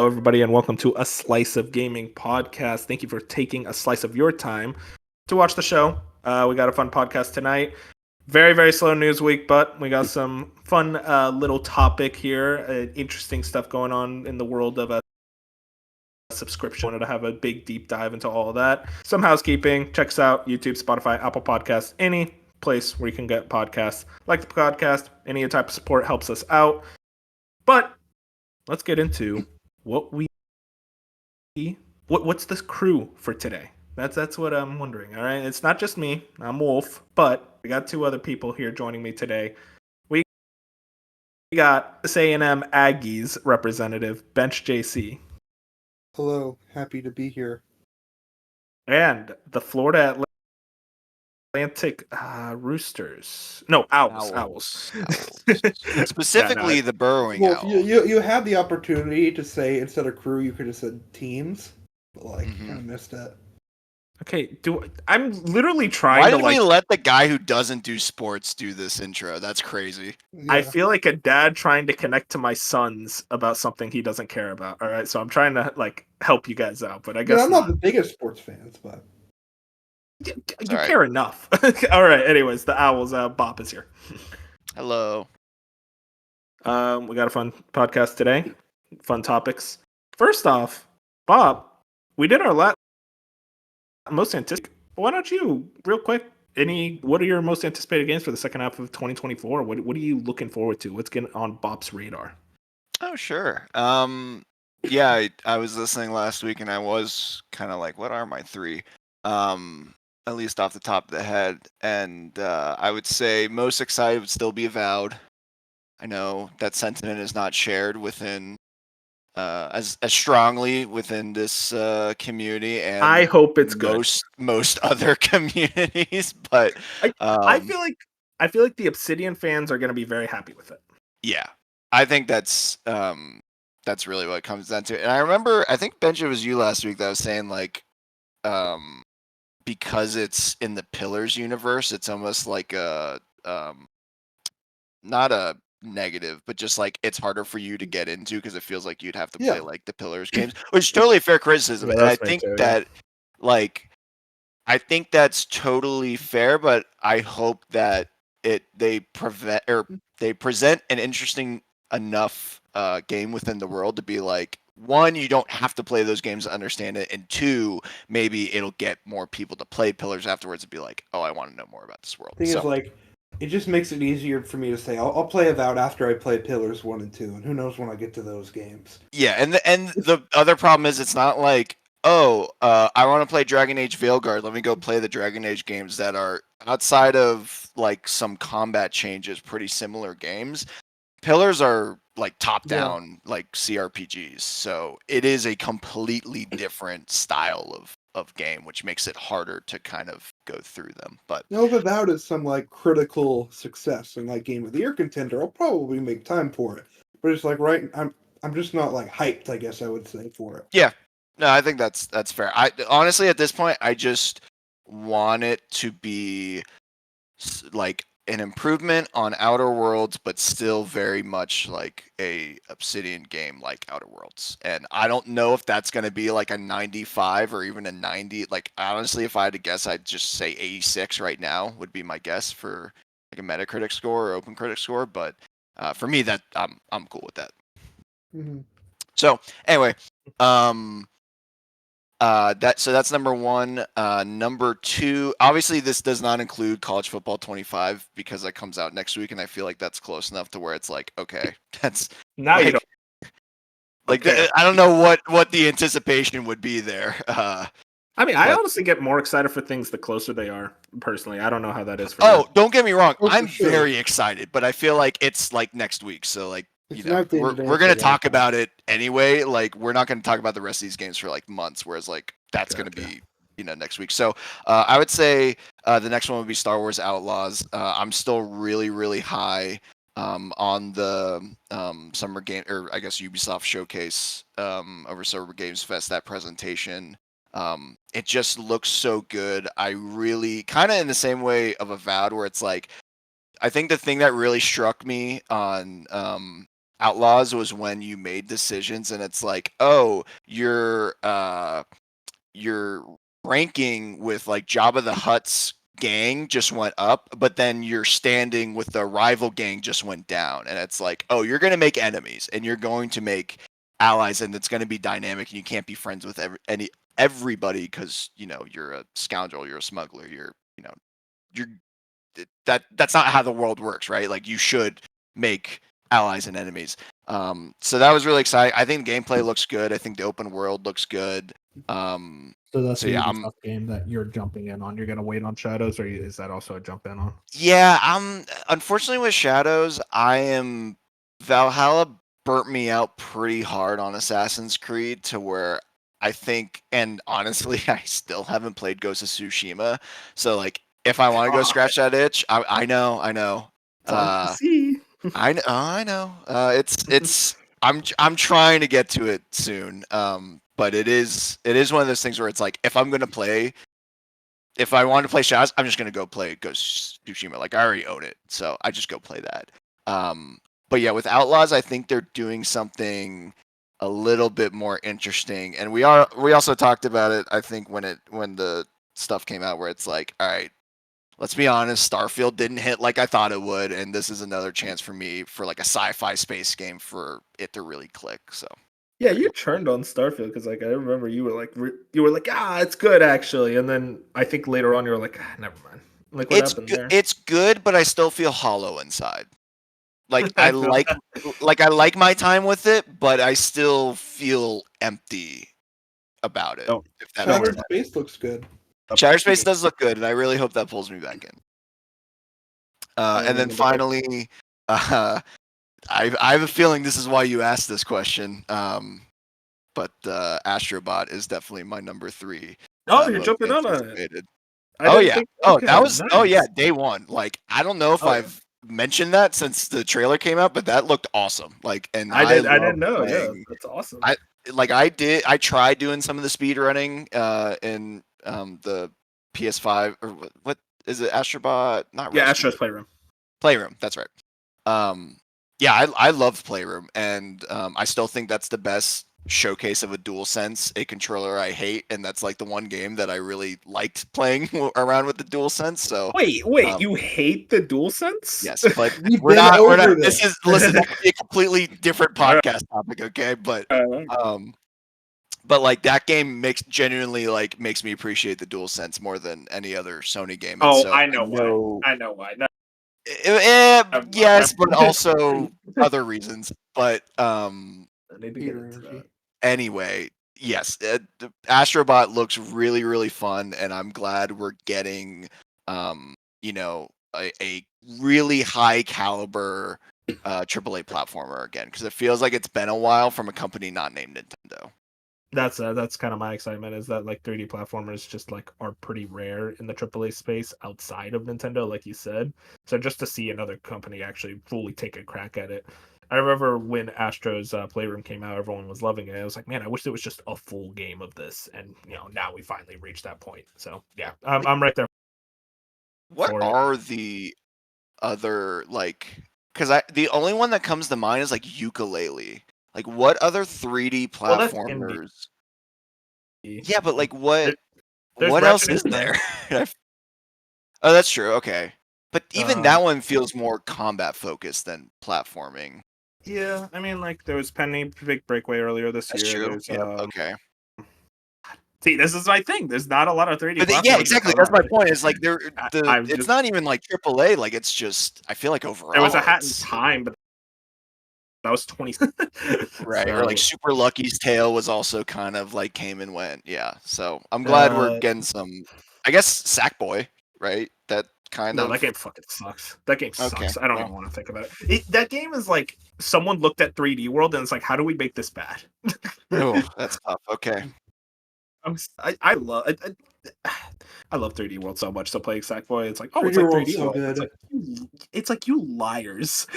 Hello, everybody, and welcome to A Slice of Gaming podcast. Thank you for taking a slice of your time to watch the show. We got a fun podcast tonight. Very, very slow news week, but we got some fun little topic here. Interesting stuff going on in the world of subscription. Wanted to have a big deep dive into all of that. Some housekeeping. Check us out: YouTube, Spotify, Apple Podcasts, any place where you can get podcasts. Like the podcast, any type of support helps us out. But let's get into what's this crew for today. That's what I'm wondering. All right, it's not just me. I'm Wolf, but we got two other people here joining me today. We got this A&M Aggies representative, Bench JC. Hello, happy to be here. And the Florida Atlantic Roosters. No, Owls. Specifically, the burrowing Well, owl. you had the opportunity to say instead of crew, you could have said teams, but you kind of missed it. Okay, I'm literally trying Why to did we let the guy who doesn't do sports do this intro? That's crazy. Yeah. I feel like a dad trying to connect to my sons about something he doesn't care about. All right, so I'm trying to help you guys out, but I guess I'm not the biggest sports fans, but you care enough. All right. Anyways, the Owls. Bop is here. Hello. We got a fun podcast today. Fun topics. First off, Bob, we did our most anticipated. Why don't you, real quick? What are your most anticipated games for the second half of 2024? What are you looking forward to? What's getting on Bob's radar? Oh, sure. Yeah, I was listening last week, and I was kind of like, what are my three? At least off the top of the head, and I would say most excited would still be Avowed. I know that sentiment is not shared within as strongly within this community, and I hope it's good. Most other communities, but I feel like the Obsidian fans are going to be very happy with it. Yeah, I think that's really what it comes down to. And I remember, I think Benja, was you last week that was saying because it's in the Pillars universe, it's almost like a not a negative, but just it's harder for you to get into because it feels like you'd have to play the Pillars games, which is totally fair criticism. Yeah, and I think that I think that's totally fair, but I hope that they present an interesting enough game within the world to be one, you don't have to play those games to understand it, and two, maybe it'll get more people to play Pillars afterwards and be like, oh, I want to know more about this world. The thing is, it just makes it easier for me to say I'll play Avowed after I play Pillars 1 and 2, and who knows when I get to those games. Yeah, and the other problem is it's not like, I want to play Dragon Age Veilguard. Let me go play the Dragon Age games that are outside of some combat changes, pretty similar games. Pillars are top-down CRPGs, so it is a completely different style of game, which makes it harder to kind of go through them. But if Avowed is some critical success and Game of the Year contender, I'll probably make time for it. But it's I'm just not hyped, I guess I would say, for it. Yeah. No, I think that's fair. I honestly, at this point, I just want it to be an improvement on Outer Worlds, but still very much a Obsidian game like Outer Worlds. And I don't know if that's going to be a 95 or even a 90. Honestly, if I had to guess, I'd just say 86 right now would be my guess for a Metacritic score or OpenCritic score. But for me, that I'm cool with that. Mm-hmm. So anyway, that's number one. Number two, obviously this does not include College Football 25 because that comes out next week, and I feel like that's close enough to where it's okay, that's now you don't. I don't know what the anticipation would be there. I honestly get more excited for things the closer they are. Personally, I don't know how that is for you. you. Don't get me wrong, I'm very excited, but I feel like it's next week, so we're gonna talk about it anyway. We're not gonna talk about the rest of these games for months, whereas that's gonna be next week. So I would say the next one would be Star Wars Outlaws. I'm still really, really high on the summer game, or I guess Ubisoft showcase over Summer Games Fest. That presentation, it just looks so good. I really kind of in the same way of Avowed, where it's I think the thing that really struck me on Outlaws was when you made decisions, and it's like, oh, your ranking with like Jabba the Hutt's gang just went up, but then your standing with the rival gang just went down, and it's like, oh, you're gonna make enemies, and you're going to make allies, and it's gonna be dynamic, and you can't be friends with everybody because you're a scoundrel, you're a smuggler, you're that's not how the world works, right? Like you should make allies and enemies. So that was really exciting. I think the gameplay looks good. I think the open world looks good. So that's so yeah, a tough game that you're jumping in on. You're gonna wait on Shadows, or is that also a jump in on? Yeah, unfortunately with Shadows, Valhalla burnt me out pretty hard on Assassin's Creed to where I think, and honestly, I still haven't played Ghost of Tsushima. So like, if I want to go scratch that itch, I know. See. I know. I'm trying to get to it soon. But it is one of those things where it's like, if I want to play Shadows, I'm just gonna go play Ghost of Tsushima. Like I already own it, so I just go play that. But yeah, with Outlaws, I think they're doing something a little bit more interesting. And we also talked about it, I think, when the stuff came out, where it's like, all right, let's be honest, Starfield didn't hit like I thought it would, and this is another chance for me for like a sci-fi space game for it to really click. So yeah, you churned on Starfield because like I remember you were like it's good actually, and then I think later on you were like never mind. Like what happened there? It's good, but I still feel hollow inside. Like I like my time with it, but I still feel empty about it. Oh, if that Shattered Space looks good. Shattered Space does look good, and I really hope that pulls me back in. And then finally, I have a feeling this is why you asked this question. But Astrobot is definitely my number 3. Oh, you're jumping on it. That was nice. day one. Like I don't know if I've mentioned that since the trailer came out, but that looked awesome. Like, and I didn't know. Yeah, that's awesome. I tried doing some of the speed running in the PS5 or what is it? Astrobot? Not yeah, Rescue. Astro's Playroom. Playroom, that's right. Yeah, I love Playroom, and I still think that's the best showcase of a DualSense, a controller I hate, and that's like the one game that I really liked playing around with the DualSense. So wait, you hate the DualSense? Yes, but we're not. This is that could be a completely different podcast topic, okay? But like that game genuinely makes me appreciate the DualSense more than any other Sony game. And so I know why. No. Yes, but also other reasons. But anyway, yes, Astrobot looks really, really fun, and I'm glad we're getting a really high caliber AAA platformer again, because it feels like it's been a while from a company not named Nintendo. That's kind of my excitement, is that like 3D platformers just like are pretty rare in the AAA space outside of Nintendo, like you said. So just to see another company actually fully take a crack at it. I remember when Astro's Playroom came out, everyone was loving it. I was like, man, I wish there was just a full game of this. And now we finally reached that point. So yeah, I'm right there. What are the other because the only one that comes to mind is like Ukulele. Like what other 3D platformers? Yeah, but like what else is there? Oh, that's true. Okay. But even that one feels more combat focused than platforming. Yeah, I mean, like there was Penny Big Breakaway earlier this year. That's true. Okay. See, this is my thing. There's not a lot of 3D. But yeah, exactly. That's my point. Is like it's not even like AAA. Like it's just I feel like overall there was a Hat in Time, but that was 20. Right. Or like Super Lucky's Tale was also kind of like came and went. Yeah. So I'm glad we're getting some. I guess Sackboy, right? That kind of. No, that game fucking sucks. That game sucks. I don't even want to think about it. That game is like someone looked at 3D World and it's like, how do we make this bad? Oh, that's tough. Okay. I love 3D World so much. So playing Sackboy, it's like, oh, it's like 3D World. So it's like you liars.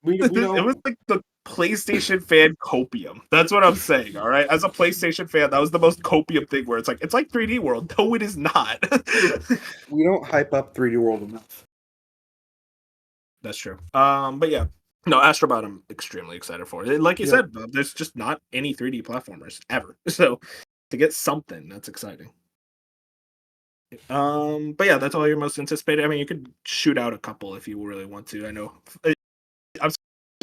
It was like the PlayStation fan copium. That's what I'm saying. All right, as a PlayStation fan, that was the most copium thing. Where it's like 3D World. No, it is not. We don't hype up 3D World enough. That's true. But yeah, No, Astrobot I'm extremely excited for. Like you said, Bob, there's just not any 3D platformers ever. So to get something, that's exciting. But yeah, that's all you're most anticipated. I mean, you could shoot out a couple if you really want to. I know. I'm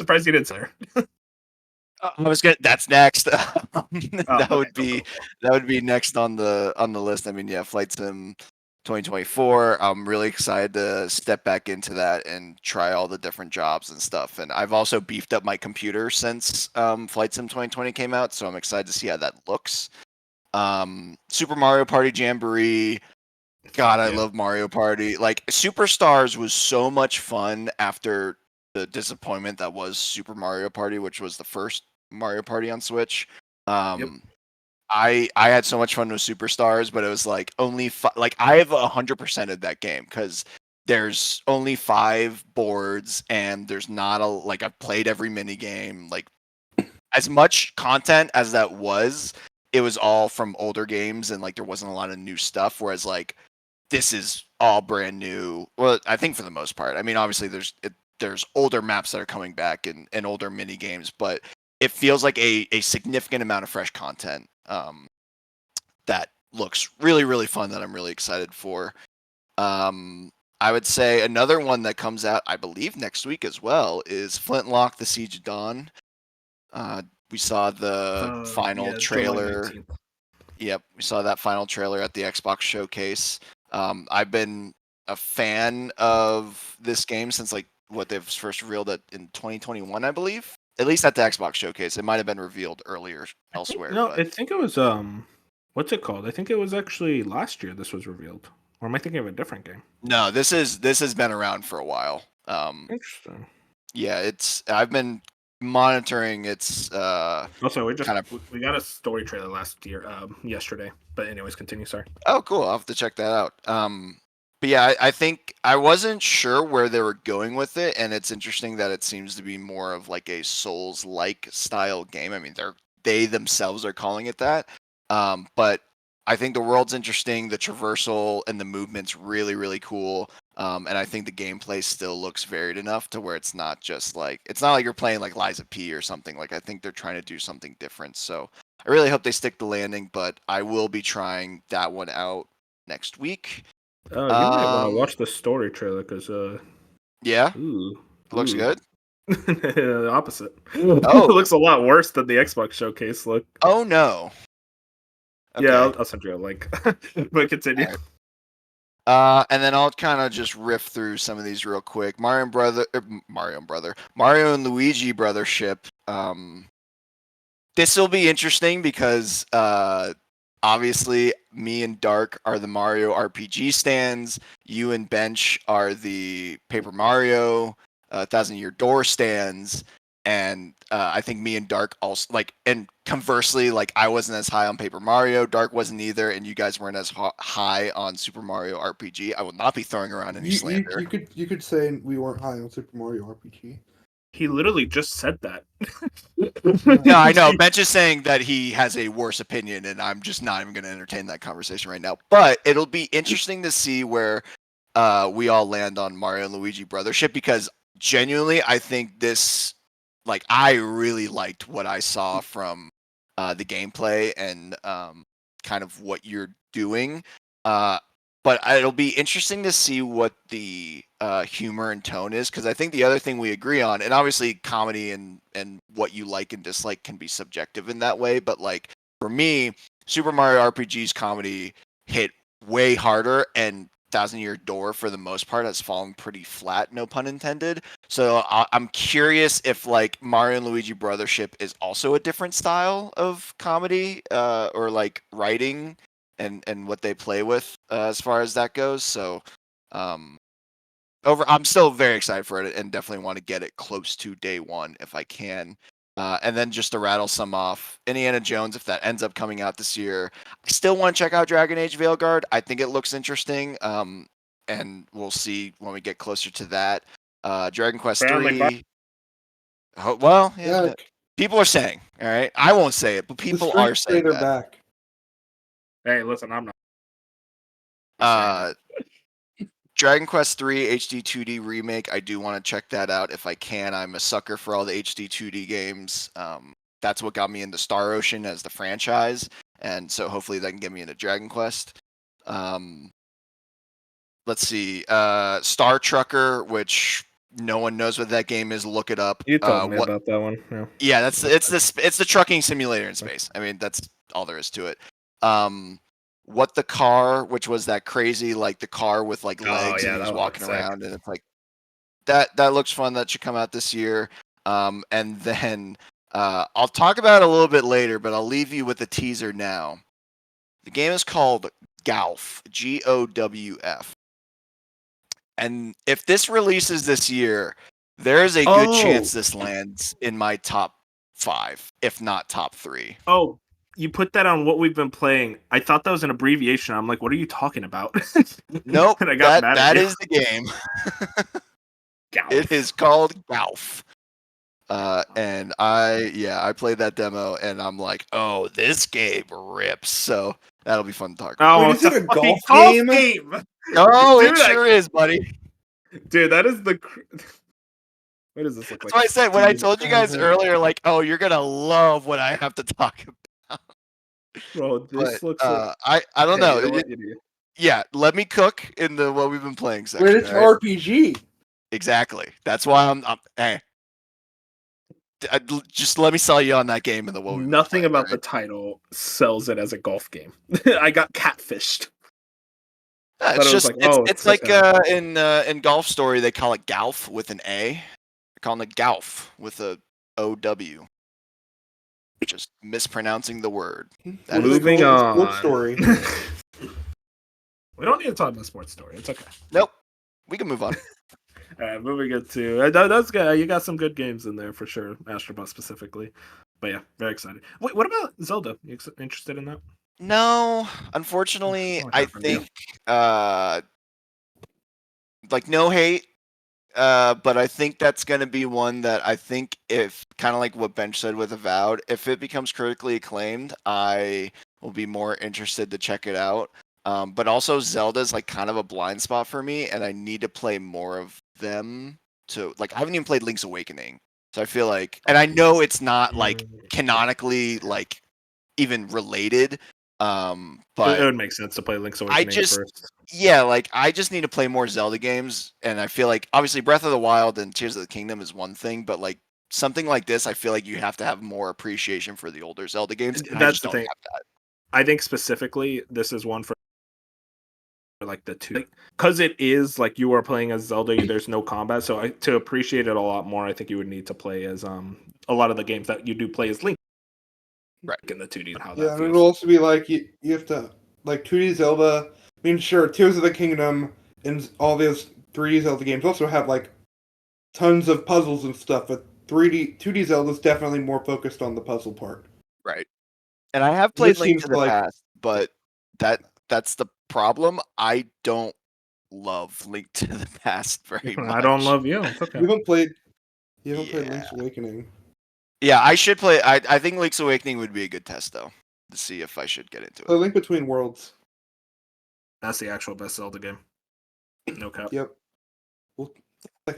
surprised you didn't say her. I was gonna. That's next. Oh, that okay, would be cool. that would be next on the list. I mean, yeah, Flight Sim 2024. I'm really excited to step back into that and try all the different jobs and stuff. And I've also beefed up my computer since Flight Sim 2020 came out, so I'm excited to see how that looks. Super Mario Party Jamboree. God, I love Mario Party. Like Superstars was so much fun after the disappointment that was Super Mario Party, which was the first Mario Party on Switch. I had so much fun with Superstars, but it was like only like I have 100% of that game because there's only 5 boards and there's not a like I've played every mini game. Like as much content as that was, it was all from older games and like there wasn't a lot of new stuff. Whereas like this is all brand new. Well, I think for the most part. I mean, obviously there's older maps that are coming back and older mini games, but it feels like a significant amount of fresh content that looks really, really fun that I'm really excited for. I would say another one that comes out, I believe, next week as well is Flintlock: The Siege of Dawn. We saw the final July trailer. 19th. Yep, we saw that final trailer at the Xbox showcase. I've been a fan of this game since like what they've first revealed it in 2021, I believe. At least at the Xbox showcase. It might have been revealed earlier elsewhere. No, But I think it was what's it called? I think it was actually last year this was revealed. Or am I thinking of a different game? no, this has been around for a while. Interesting. Yeah, I've been monitoring its Also, kind of. we got a story trailer last year, yesterday. But anyways, continue. Sorry. Oh, cool. I'll have to check that out. But yeah, I think I wasn't sure where they were going with it, and it's interesting that it seems to be more of like a Souls-like style game. I mean, they themselves are calling it that. But I think the world's interesting, the traversal and the movement's really, really cool. And I think the gameplay still looks varied enough to where it's not like you're playing like Liza P or something. Like I think they're trying to do something different. So I really hope they stick the landing, but I will be trying that one out next week. You might want to watch the story trailer because Yeah, ooh, looks good. The opposite. Oh, It looks a lot worse than the Xbox showcase look. oh no. Okay. Yeah, I'll send you a link. But continue. And then I'll kind of just riff through some of these real quick. Mario and Luigi Brothership. This will be interesting because obviously me and Dark are the Mario RPG stands. You and Bench are the Paper Mario Thousand Year Door stands. And I think me and Dark also like, and conversely, like I wasn't as high on Paper Mario, Dark wasn't either, and you guys weren't as high on Super Mario RPG. I will not be throwing around any slander. You could say we weren't high on Super Mario RPG. He literally just said that. No, I know. Bench is saying that he has a worse opinion, and I'm just not even going to entertain that conversation right now. But it'll be interesting to see where we all land on Mario and Luigi Brothership because genuinely, I think this, like, I really liked what I saw from the gameplay and kind of what you're doing. But it'll be interesting to see what the humor and tone is because I think the other thing we agree on, and obviously comedy and what you like and dislike can be subjective in that way, but like for me, Super Mario RPG's comedy hit way harder, and Thousand Year Door for the most part has fallen pretty flat, no pun intended. So I'm curious if like Mario and Luigi Brothership is also a different style of comedy or like writing and what they play with as far as that goes. So I'm still very excited for it and definitely want to get it close to day one if I can. And then just to rattle some off, Indiana Jones, if that ends up coming out this year, I still want to check out Dragon Age Veilguard. I think it looks interesting. And we'll see when we get closer to that. Dragon Quest 3. Well, yeah, people are saying, all right. I won't say it, but people are saying that. Back. Hey, listen, I'm not. Dragon Quest 3 HD 2D remake. I do want to check that out if I can. I'm a sucker for all the HD 2D games. That's what got me into Star Ocean as the franchise, and so hopefully that can get me into Dragon Quest. Let's see, Star Trucker, which no one knows what that game is. Look it up. You told me about that one. Yeah, it's the trucking simulator in space. I mean, that's all there is to it. What the Car, which was that crazy like the car with like legs and he was walking around, and it's like that looks fun. That should come out this year. And then I'll talk about it a little bit later, but I'll leave you with a teaser now. The game is called Golf, GOWF. And if this releases this year, there is a good chance this lands in my top 5, if not top 3. Oh, you put that on what we've been playing. I thought that was an abbreviation. I'm like, what are you talking about? Nope. And I got mad at that you. is the game. It is called Golf. And I played that demo and I'm like, oh, this game rips. So that'll be fun to talk about. Wait, is it a golf game? Oh, dude, it sure is, buddy. Dude, that is the. What does this look That's like? why I said when I told you guys earlier, like, oh, you're gonna love what I have to talk about. Well, this looks. I don't know. You know what you do. Yeah, let me cook in the what we've been playing section. Wait, it's RPG. Exactly. That's why I'm hey. Just let me sell you on that game in the what. Nothing about the title sells it as a golf game. I got catfished. It's just like, it's like in Golf Story they call it Golf with an A. They're calling it Golf with a OW. Just mispronouncing the word. Moving on. Sports Story. We don't need to talk about Sports Story. It's okay. Nope. We can move on. All right, moving it to that's good. You got some good games in there for sure, Astrobot specifically. But yeah, very excited. Wait, what about Zelda? You interested in that? No, unfortunately, I think like no hate, but I think that's going to be one that I think if kind of like what Bench said with Avowed, if it becomes critically acclaimed, I will be more interested to check it out. But also Zelda's like kind of a blind spot for me, and I need to play more of them. To like, I haven't even played Link's Awakening, so I feel like, and I know it's not like canonically like even related. But it would make sense to play Link's Awakening first. Yeah, like I just need to play more Zelda games, and I feel like obviously Breath of the Wild and Tears of the Kingdom is one thing, but like something like this, I feel like you have to have more appreciation for the older Zelda games. That's the thing. I think specifically this is one for like the two, because it is like you are playing as Zelda. There's no combat, so to appreciate it a lot more, I think you would need to play as a lot of the games that you do play as Link. Right in the 2D. How yeah, and it'll also be like you have to like 2D Zelda. I mean, sure, Tears of the Kingdom and all those 3D Zelda games also have like tons of puzzles and stuff, but 2D Zelda is definitely more focused on the puzzle part. Right. And I have played Link to the Past, but that's the problem. I don't love Link to the Past very much. I don't love you. It's okay. You haven't played Link's Awakening. Yeah, I should play. I think Link's Awakening would be a good test, though, to see if I should get into it. The Link Between Worlds. That's the actual best Zelda game. No cap. Yep. Well,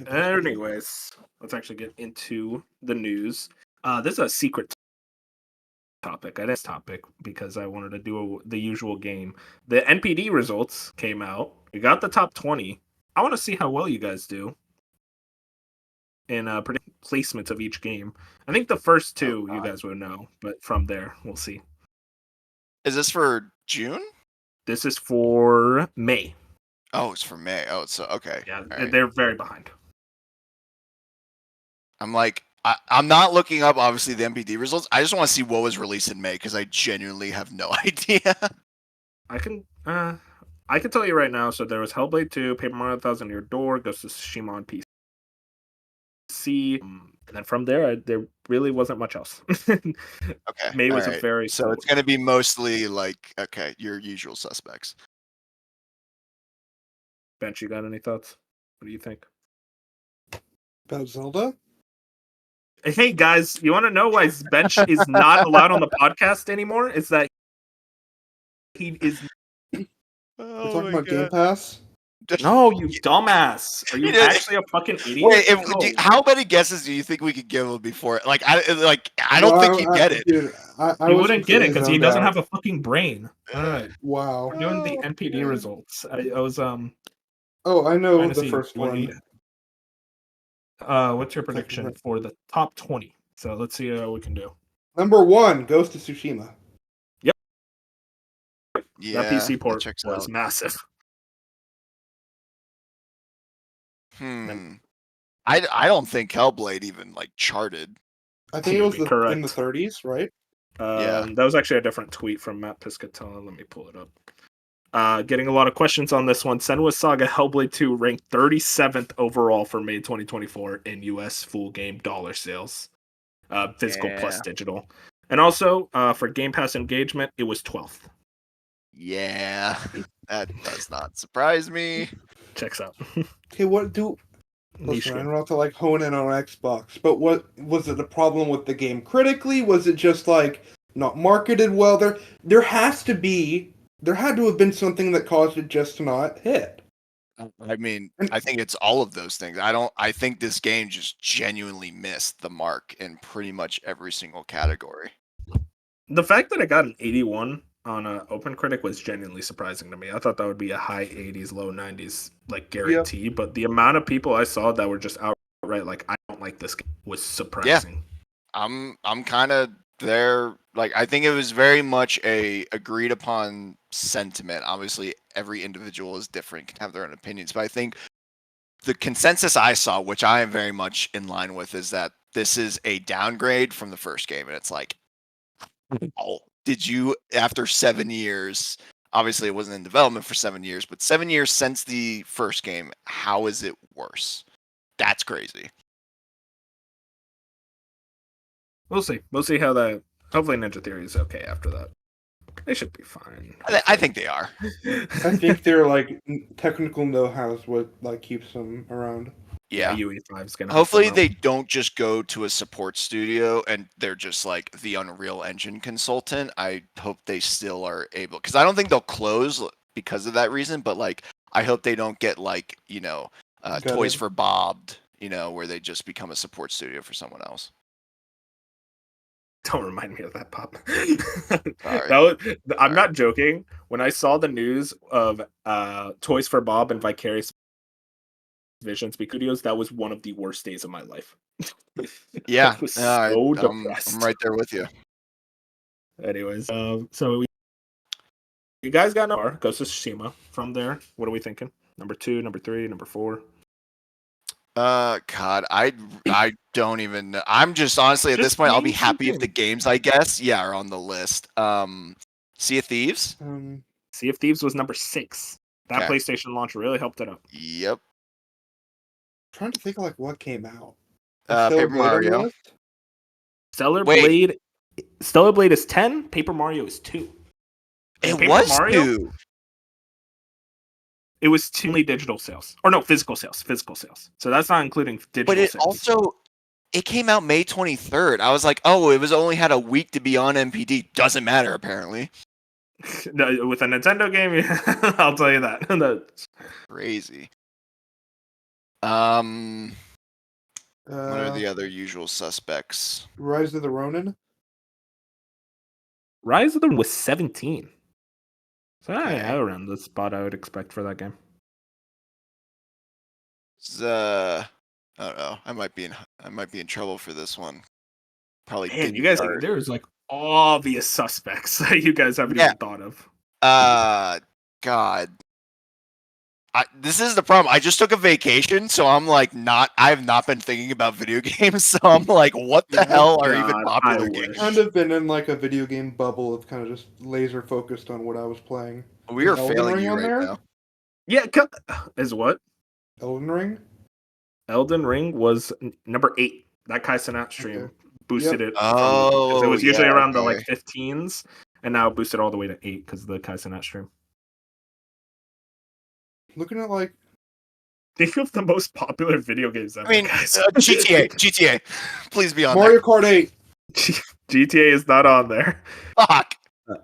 anyways, let's actually get into the news. This is a secret topic. I didn't topic because I wanted to do the usual game. The NPD results came out. We got the top 20. I want to see how well you guys do in placements of each game. I think the first two you guys would know, but from there we'll see. Is this for June? This is for May. Oh, it's for May. Oh, it's okay. Yeah, they're very behind. I'm like, I'm not looking up obviously the NPD results. I just want to see what was released in May because I genuinely have no idea. I can tell you right now. So there was Hellblade 2, Paper Mario 1000 Year Door, Ghost of Tsushima on PC. And then from there really wasn't much else. Okay. May was a very so it's going to be mostly like your usual suspects. Bench, you got any thoughts? What do you think about Zelda? Hey guys, you want to know why Bench is not allowed on the podcast anymore? Is that he is. We're talking about Game Pass. No, you dumbass. Are you actually a fucking idiot? Wait, how many guesses do you think we could give him before? I don't think he'd get it. Dude, I he wouldn't get it because he doesn't out. have a fucking brain. All right, Wow. we're doing the NPD results. I was Oh, I know trying to the see first one. What's your prediction for the top 20? So let's see how we can do. Number 1, Ghost of Tsushima. Yep. Yeah, that PC port was out. massive. I don't think Hellblade even charted. I think it was in the 30s, right? Yeah. That was actually a different tweet from Matt Piscatella. Let me pull it up. Getting a lot of questions on this one. Senua's Saga Hellblade 2 ranked 37th overall for May 2024 in US full game dollar sales. Physical plus digital. And also, for Game Pass engagement, it was 12th. Yeah, that does not surprise me. Checks out. Okay, listen, I don't know to hone in on Xbox, but what was it? The problem with the game critically? Was it just not marketed well? There had to have been something that caused it just to not hit. I mean, I think it's all of those things. I think this game just genuinely missed the mark in pretty much every single category. The fact that it got an 81 on OpenCritic was genuinely surprising to me. I thought that would be a high 80s, low 90s guarantee, yep. But the amount of people I saw that were just outright I don't like this game was surprising. Yeah. I'm kind of there. I think it was very much a agreed upon sentiment. Obviously, every individual is different, can have their own opinions, but I think the consensus I saw, which I am very much in line with, is that this is a downgrade from the first game, and it's oh, did you, after 7 years, obviously it wasn't in development for 7 years, but 7 years since the first game, how is it worse? That's crazy. We'll see. We'll see how that. Hopefully, Ninja Theory is okay after that. They should be fine. I think they are. I think their technical know-how is what keeps them around. Yeah. UE5's gonna. Hopefully, they don't just go to a support studio and they're just the Unreal Engine consultant. I hope they still are able, because I don't think they'll close because of that reason. But I hope they don't get Toys for Bob, where they just become a support studio for someone else. Don't remind me of that, Pop. I'm not joking. When I saw the news of Toys for Bob and Vicarious Visions Studios, that was one of the worst days of my life. Yeah, I was so depressed. I'm right there with you. Anyways, so you guys got number Ghost of Tsushima. From there, what are we thinking? Number 2, number 3, number 4. God, I don't even know. I'm just honestly at this point, I'll be happy if the games, I guess, are on the list. Sea of Thieves. Sea of Thieves was number 6. That PlayStation launch really helped it up. Yep. I'm trying to think of what came out. Paper Mario. Stellar Blade is 10. Paper Mario is 2. It was 2. It was only digital sales. Or no, physical sales. So that's not including digital sales. But it came out May 23rd. I was it was only had a week to be on NPD. Doesn't matter, apparently. No, with a Nintendo game, I'll tell you that. That's crazy. What are the other usual suspects? Rise of the Ronin? Rise of the Ronin was 17. So around the spot I would expect for that game. I don't know. I might be in trouble for this one. Probably. Man, you guys there's obvious suspects that you guys haven't even thought of. God. This is the problem. I just took a vacation, so I'm I have not been thinking about video games, so I'm what the hell are even popular games? I've kind of been in a video game bubble of kind of just laser focused on what I was playing. We are failing you right now. Yeah, is what? Elden Ring? Elden Ring was number 8. That Kai Cenat stream boosted it. Oh, it was usually around the 15s, and now it boosted all the way to 8 because of the Kai Cenat stream. Looking at think of the most popular video games ever. I mean, GTA. Please be on Mario Kart 8. GTA is not on there. Fuck.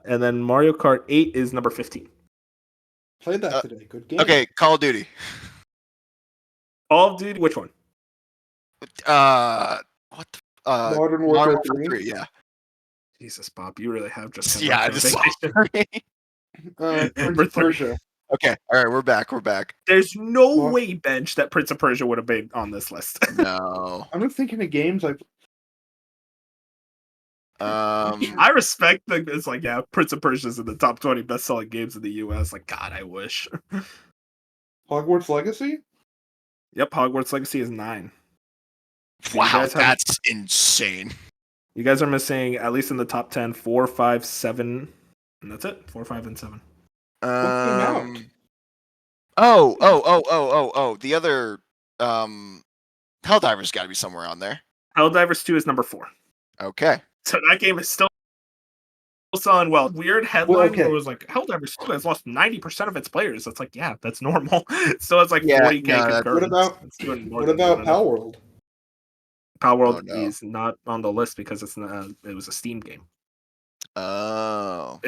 And then Mario Kart 8 is number 15. Played that today. Good game. Okay, Call of Duty. Call of Duty, which one? What the Modern Warfare 3, yeah. Jesus, Bob, you really have just come Yeah, back I from just vacation. Prince Number of Persia. Okay, all right, we're back. There's no way, Bench, that Prince of Persia would have been on this list. No. I'm just thinking of games like. I respect that it's like, yeah, Prince of Persia's in the top 20 best-selling games in the U.S. Like, God, I wish. Hogwarts Legacy? Yep, Hogwarts Legacy is 9. Wow, that's insane. You guys are missing, at least in the top 10, 4, 5, 7, and that's it. 4, 5, and 7. What came out? Oh. The other Helldivers got to be somewhere on there. Helldivers 2 is number 4. Okay. So that game is still selling well. Weird headline where it was like, Helldivers 2 has lost 90% of its players. It's like, yeah, that's normal. It still has like 40K concurrents. What about Power World? Power World is not on the list because it's not, it was a Steam game. Oh.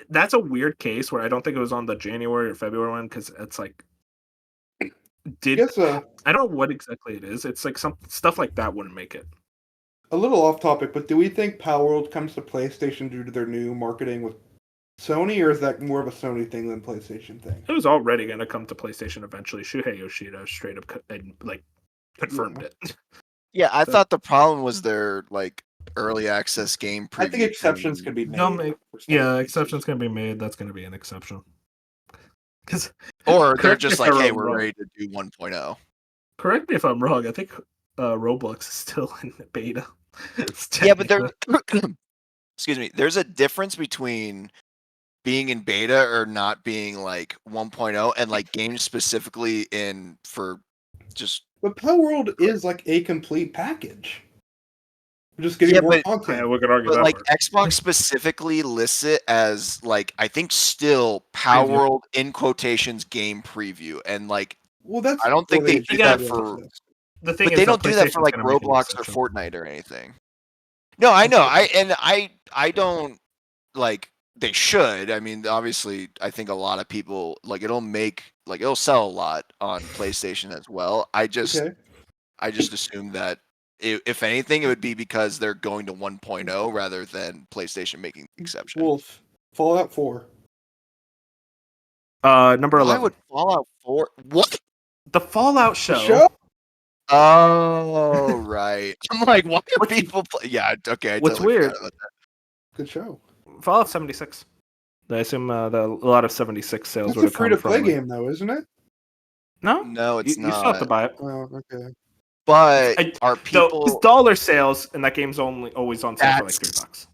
That's a weird case where I don't think it was on the January or February one because it's like I don't know what exactly it is. It's like some stuff like that wouldn't make it. A little off topic, but do we think Power World comes to PlayStation due to their new marketing with Sony, or is that more of a Sony thing than PlayStation thing? It was already going to come to PlayStation eventually. Shuhei Yoshida straight up confirmed it. Yeah, I thought the problem was their like early access game preview. I think exceptions can be made. Exceptions can be made. That's going to be an exception. Or they're just like, hey, we're ready to do 1.0. Correct me if I'm wrong. I think Roblox is still in the beta. Yeah, but excuse me. There's a difference between being in beta or not being like 1.0 and like games specifically for just. But Power World is like a complete package. We're just getting more content. Yeah, we could argue but that like part. Xbox specifically lists it as like I think still Power World in quotations game preview, and like I don't think they do that for. The thing but they don't do that for like Roblox or Fortnite or anything. No, I know. I don't like. They should. I mean, obviously, I think a lot of people like it'll sell a lot on PlayStation as well. I just assume that if anything, it would be because they're going to 1.0 rather than PlayStation making the exception. Wolf, Fallout 4. Number 11. Why would Fallout 4? What? The Fallout show? Oh, right. I'm like, why are people play? Yeah, okay. What's weird? Good show. Fallout 76. I assume a lot of 76 sales would have come from. It's a free-to-play game, though, isn't it? No, it's not. You still have to buy it. Oh, okay. But are people? It's dollar sales, and that game's always on sale for like $3.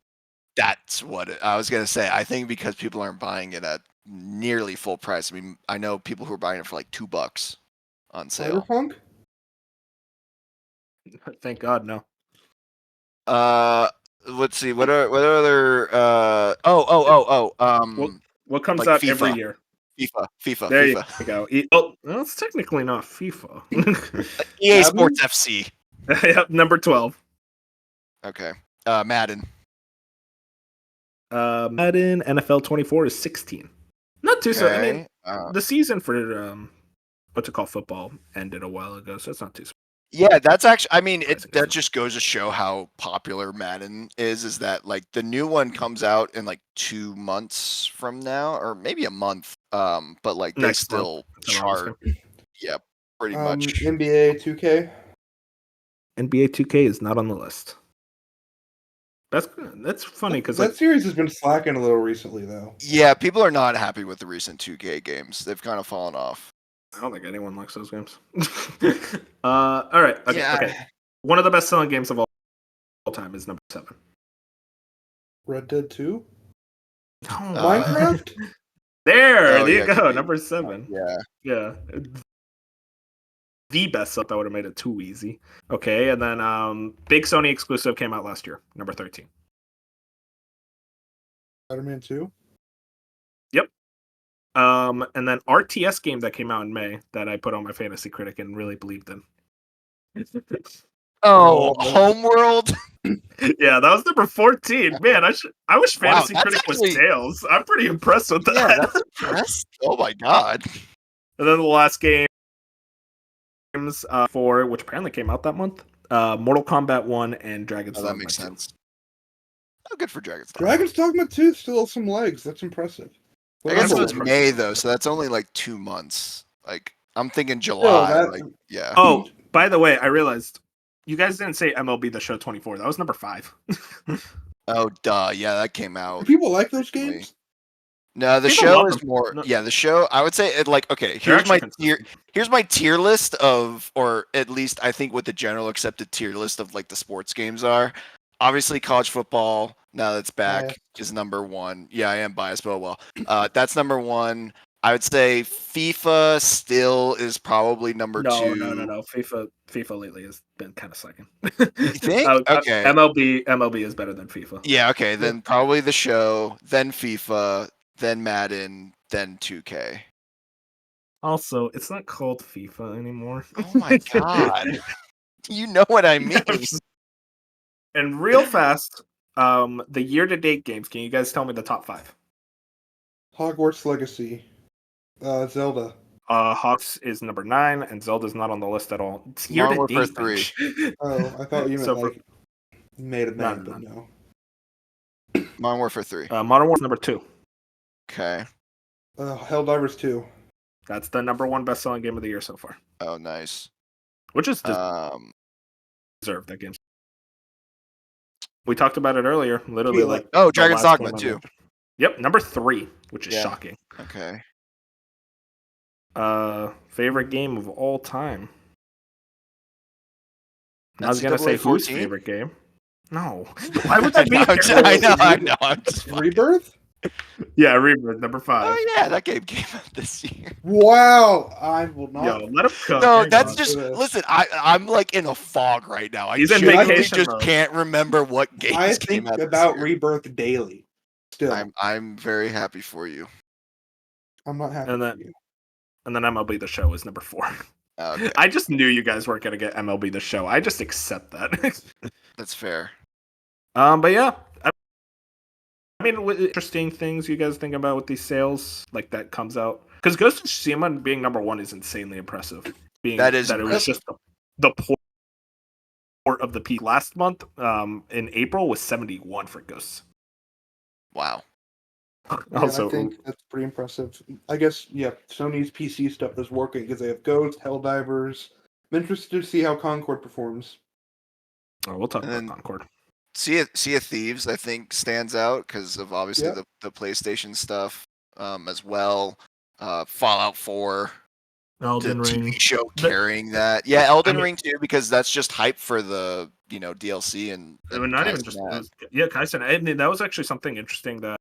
That's what I was gonna say. I think because people aren't buying it at nearly full price. I mean, I know people who are buying it for like $2 on sale. Cyberpunk? Thank God, no. Let's see. What other? What comes like out FIFA. every year? FIFA. There you go. Well, it's technically not FIFA. EA Sports FC. Yep, number 12. Okay. Madden. Madden NFL 24 is 16. Not too so. I mean, the season for what's it called, football ended a while ago, so it's not too. Yeah, that's actually. I mean, that just goes to show how popular Madden is. Is that like the new one comes out in like 2 months from now, or maybe a month? But like they still chart. Yeah, pretty much. NBA 2K. NBA 2K is not on the list. That's funny because that series has been slacking a little recently, though. Yeah, people are not happy with the recent 2K games. They've kind of fallen off. I don't think anyone likes those games. All right. Okay. One of the best-selling games of all time is number 7. Red Dead 2? Minecraft? There you go. Number 7. Yeah. The best stuff that would have made it too easy. Okay, and then big Sony exclusive came out last year, number 13. Spider-Man 2? Yep. And then RTS game that came out in May that I put on my Fantasy Critic and really believed in. Oh, Homeworld. Yeah, that was number 14. Man, I wish Wow, Fantasy that's Critic actually- was sales. I'm pretty impressed with that. Yeah, that's impressive. Oh my god. And then the last games for which apparently came out that month. Mortal Kombat 1 and Dragon's Dogma 2. That makes sense. Oh, good for Dragon's Dogma. Dragon's Dogma 2 still has some legs. That's impressive. I guess it was Well, May though, so that's only like 2 months. Like I'm thinking Still, July. Like yeah. Oh, by the way, I realized you guys didn't say MLB The Show 24. That was number 5. Oh duh, yeah, that came Do out. people like those games? No, the People show love is them. more. No. Yeah, the show. I would say it like okay. They're Here's my actually tier. consistent. Here's my tier list of, or at least I think what the general accepted tier list of like the sports games are. Obviously, college football. Now that's back Biased. is number 1. Yeah, I am biased, but well, that's number 1. I would say FIFA still is probably number 2. No. FIFA lately has been kind of slacking. You think? Okay. MLB is better than FIFA. Yeah. Okay. Then probably the show. Then FIFA. Then Madden. Then 2K. Also, it's not called FIFA anymore. Oh my god. You know what I mean. And real fast, the year-to-date games. Can you guys tell me the top 5? Hogwarts Legacy. Zelda. Hawks is number 9, and Zelda's not on the list at all. It's Modern year-to-date. Warfare 3. Oh, I thought you meant So like made of man, No. but no. Modern Warfare 3. Modern Warfare number 2. Okay. Helldivers 2. That's the number 1 best-selling game of the year so far, Oh, nice. which is deserved. That game. We talked about it earlier. Literally, like Dragon's Dogma 2. Yep, number 3, which is Yeah. shocking. Okay. Favorite game of all time. I That's was gonna say NCAA whose 14? favorite game. No, why would that be? I know. I'm just Rebirth? Yeah, Rebirth number 5. Oh yeah, that game came out this year. Wow, I will not. Yo, let him cook. No, Hang that's on. just listen. I'm like in a fog right now. I He's in genuinely vacation just mode. can't remember what games I came think out. about this year. Rebirth daily. Still, I'm very happy for you. I'm not happy And for then- you. And then MLB The Show is number 4. Okay, I just knew you guys weren't gonna get MLB The Show. I just accept that. that's fair. But yeah, I mean, what interesting things you guys think about with these sales like that comes out? Because Ghost of Tsushima being number 1 is insanely impressive. Being That is it was just the port of the peak last month. In April was 71 for Ghosts. Wow. Yeah, Also, I think that's pretty impressive. I guess, yeah, Sony's PC stuff is working because they have Ghost, Helldivers. I'm interested to see how Concord performs. we'll talk And about then- Concord. Sea of Thieves, I think, stands out because of obviously Yep. the PlayStation stuff as well. Fallout 4, Elden the Ring. TV show The- carrying that. Yeah, Elden I mean- Ring too, because that's just hype for the DLC and Not even Kaizen just that. Kaisen. And that was actually something interesting that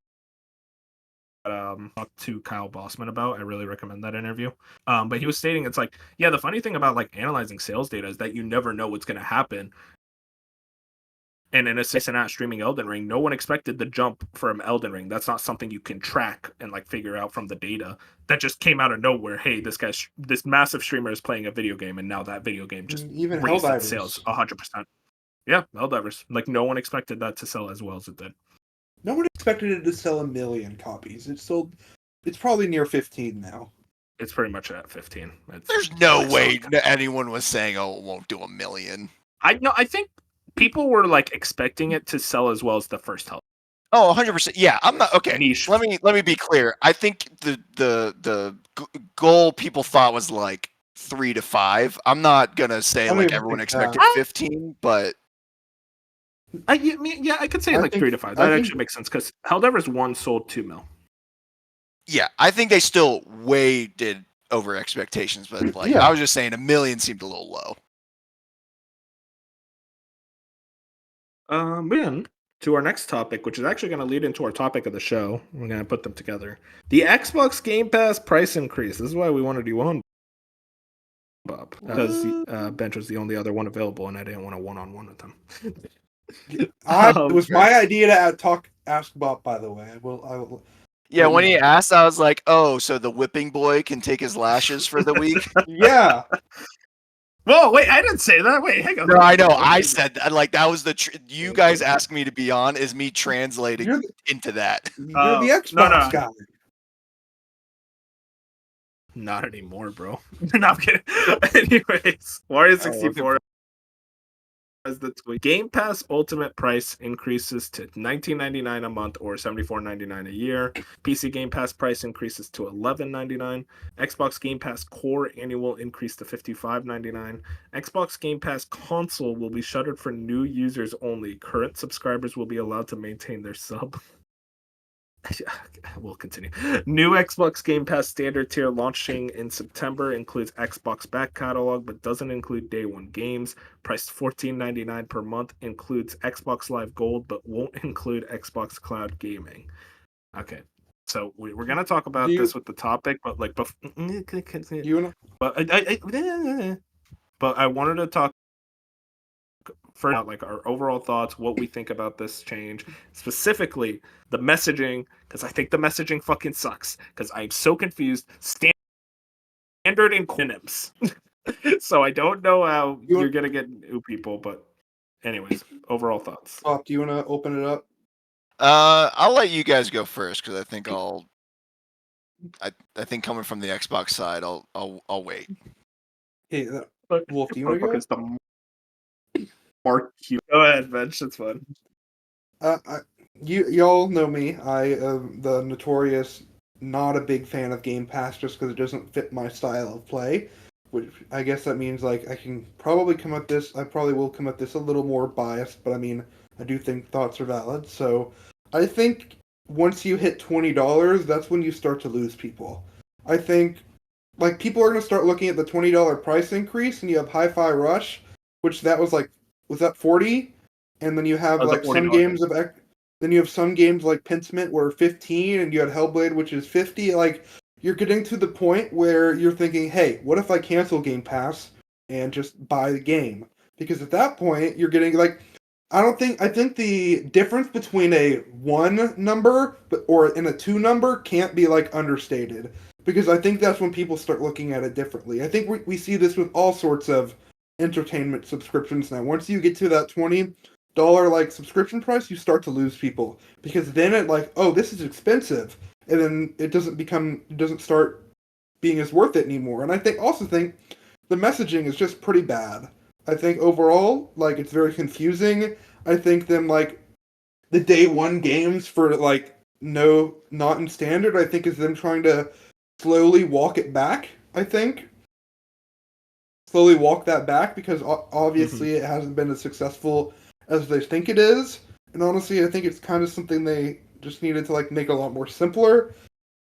talked to Kyle Bossman about. I really recommend that interview. But he was stating it's like, yeah, the funny thing about like analyzing sales data is that you never know what's going to happen. And in a sense, not streaming Elden Ring, no one expected the jump from Elden Ring. That's not something you can track and like figure out from the data. That just came out of nowhere. Hey, this massive streamer is playing a video game, and now that video game just Even raised its Helldivers. sales 100%. Yeah, Helldivers. Like no one expected that to sell as well as it did. No one expected it to sell 1 million copies. It sold. It's probably near 15 now. It's pretty much at 15. There's no it's way not- anyone was saying, "Oh, it won't do 1 million." I think people were like expecting it to sell as well as the first Hell. Oh, 100%. Yeah, I'm not okay. Niche. Let me be clear. I think the goal people thought was like 3 to 5. I'm not gonna say I don't like even everyone think expected that. 15, but I could say I like think- 3 to 5. I That think- actually makes sense because Helldivers 1 sold 2 mil. yeah, I think they still way did over expectations. But like Yeah. I was just saying, 1 million seemed a little low. Then to our next topic, which is actually going to lead into our topic of the show. We're going to put them together. The Xbox Game Pass price increase. This is why we wanted you on, Bob, because Bench was the only other one available, and I didn't want a one-on-one with him. It was my idea to ask Bob. By the way, I will. Yeah, when he asked, I was like, "Oh, so the whipping boy can take his lashes for the week?" Yeah. Whoa, wait, I didn't say that. Wait, hang on. No, I know. I said that. Like that was the you guys asked me to be on is me translating into that. You're the Xbox guy. Not anymore, bro. No, I'm kidding. Anyways, Mario 64 as the tweet. Game Pass Ultimate price increases to $19.99 a month or $74.99 a year. PC Game Pass price increases to $11.99. Xbox Game Pass Core annual increase to $55.99. Xbox Game Pass Console will be shuttered for new users only. Current subscribers will be allowed to maintain their sub. We'll continue. New Xbox Game Pass standard tier launching in September includes Xbox back catalog but doesn't include day one games. Priced $14.99 per month, includes Xbox Live Gold but won't include Xbox Cloud Gaming. Okay, so we're gonna talk about this with the topic, but like, but I wanted to talk for like our overall thoughts, what we think about this change, specifically the messaging, because I think the messaging fucking sucks. Because I'm so confused. Standard acronyms. So I don't know how you're gonna get new people, but anyways, overall thoughts. Bob, do you want to open it up? I'll let you guys go first because I think I think coming from the Xbox side, I'll wait. Hey, Wolf, do you want to go? Mark, go ahead, Bench. It's fun. Y'all know me. I am the notorious not a big fan of Game Pass just because it doesn't fit my style of play. Which I guess that means like I can probably come at this. I probably will come at this a little more biased, but I mean I do think thoughts are valid. So I think once you hit $20, that's when you start to lose people. I think like people are going to start looking at the $20 price increase, and you have Hi-Fi Rush, which that was like. Was that 40? And then you have like some games of then you have some games like Pentiment where 15, and you had Hellblade which is 50. Like you're getting to the point where you're thinking, "Hey, what if I cancel Game Pass and just buy the game?" Because at that point you're getting like I think the difference between a 1 number or in a 2 number can't be like understated. Because I think that's when people start looking at it differently. I think we see this with all sorts of entertainment subscriptions now. Once you get to that $20 like subscription price, you start to lose people because then it like, oh, this is expensive, and then it doesn't start being as worth it anymore. And I also think the messaging is just pretty bad. I think overall, like it's very confusing. I think them like the day one games for like not in standard, I think is them trying to slowly walk it back. I think slowly walk that back because obviously it hasn't been as successful as they think it is. And honestly, I think it's kind of something they just needed to like make a lot more simpler.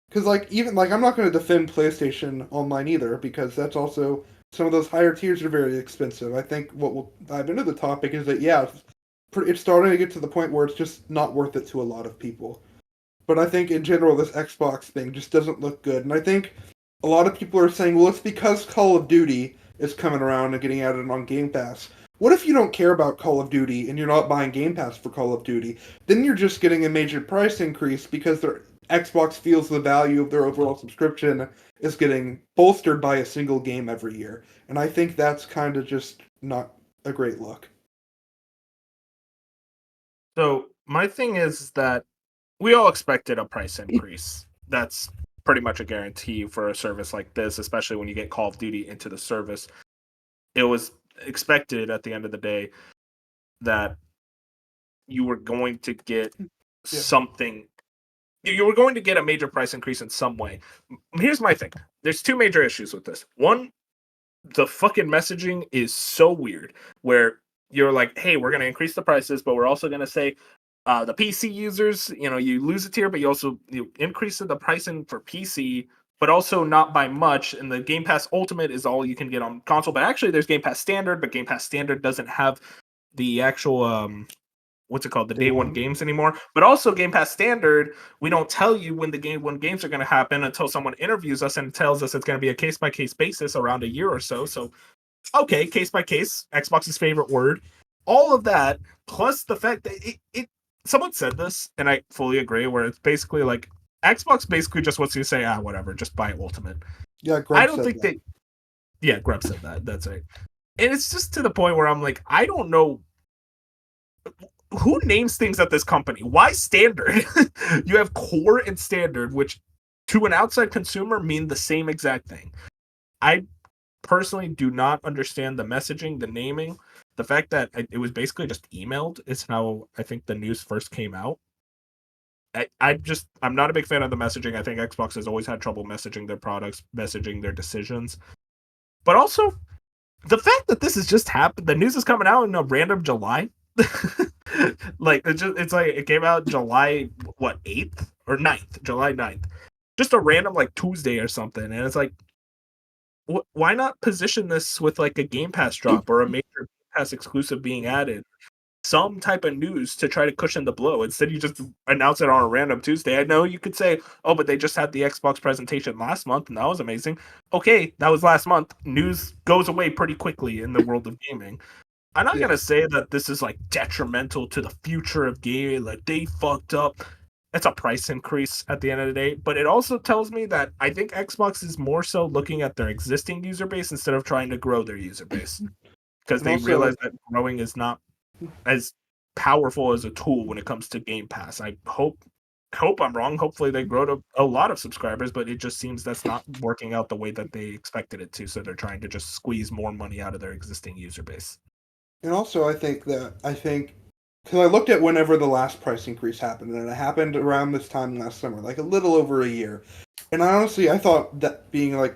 Because like even like I'm not going to defend PlayStation Online either because that's also some of those higher tiers are very expensive. I think what we'll dive into the topic is that it's starting to get to the point where it's just not worth it to a lot of people. But I think in general this Xbox thing just doesn't look good, and I think a lot of people are saying, well, it's because Call of Duty is coming around and getting added on Game Pass. What if you don't care about Call of Duty and you're not buying Game Pass for Call of Duty? Then you're just getting a major price increase because their Xbox feels the value of their overall subscription is getting bolstered by a single game every year. And I think that's kind of just not a great look. So my thing is that we all expected a price increase. That's pretty much a guarantee for a service like this, especially when you get Call of Duty into the service. It was expected at the end of the day that you were going to get something. You were going to get a major price increase in some way. Here's my thing. There's two major issues with this. One, the fucking messaging is so weird where you're like, hey, we're going to increase the prices, but we're also going to say the PC users, you lose a tier, but you increase the pricing for PC, but also not by much. And the Game Pass Ultimate is all you can get on console. But actually, there's Game Pass Standard, but Game Pass Standard doesn't have the actual what's it called, the day one games anymore. But also Game Pass Standard, we don't tell you when games are going to happen until someone interviews us and tells us it's going to be a case by case basis around a year or so. So okay, case by case, Xbox's favorite word. All of that, plus the fact that it someone said this, and I fully agree, where it's basically like Xbox basically just wants you to say, whatever, just buy Ultimate. Yeah, Grub I don't think that. Yeah, Grub said that. That's right. And it's just to the point where I'm like, I don't know who names things at this company. Why standard? You have core and standard, which to an outside consumer mean the same exact thing. I personally do not understand the messaging, the naming, the fact that it was basically just emailed is how I think the news first came out. I'm not a big fan of the messaging. I think Xbox has always had trouble messaging their products, messaging their decisions. But also the fact that this has just happened, the news is coming out in a random July. Like it's like it came out July 8th or 9th, July 9th. Just a random like Tuesday or something. And it's like why not position this with like a Game Pass drop or a major Game Pass exclusive being added? Some type of news to try to cushion the blow. Instead, you just announce it on a random Tuesday. I know you could say, oh, but they just had the Xbox presentation last month, and that was amazing. Okay, that was last month. News goes away pretty quickly in the world of gaming. I'm not gonna say that this is like detrimental to the future of gaming, like they fucked up. It's a price increase at the end of the day, but it also tells me that I think Xbox is more so looking at their existing user base instead of trying to grow their user base because they realize that growing is not as powerful as a tool when it comes to Game Pass. I hope I'm wrong. Hopefully they grow to a lot of subscribers, but it just seems that's not working out the way that they expected it to. So they're trying to just squeeze more money out of their existing user base. And also, I think because I looked at whenever the last price increase happened, and it happened around this time last summer, like a little over a year. And I thought that being like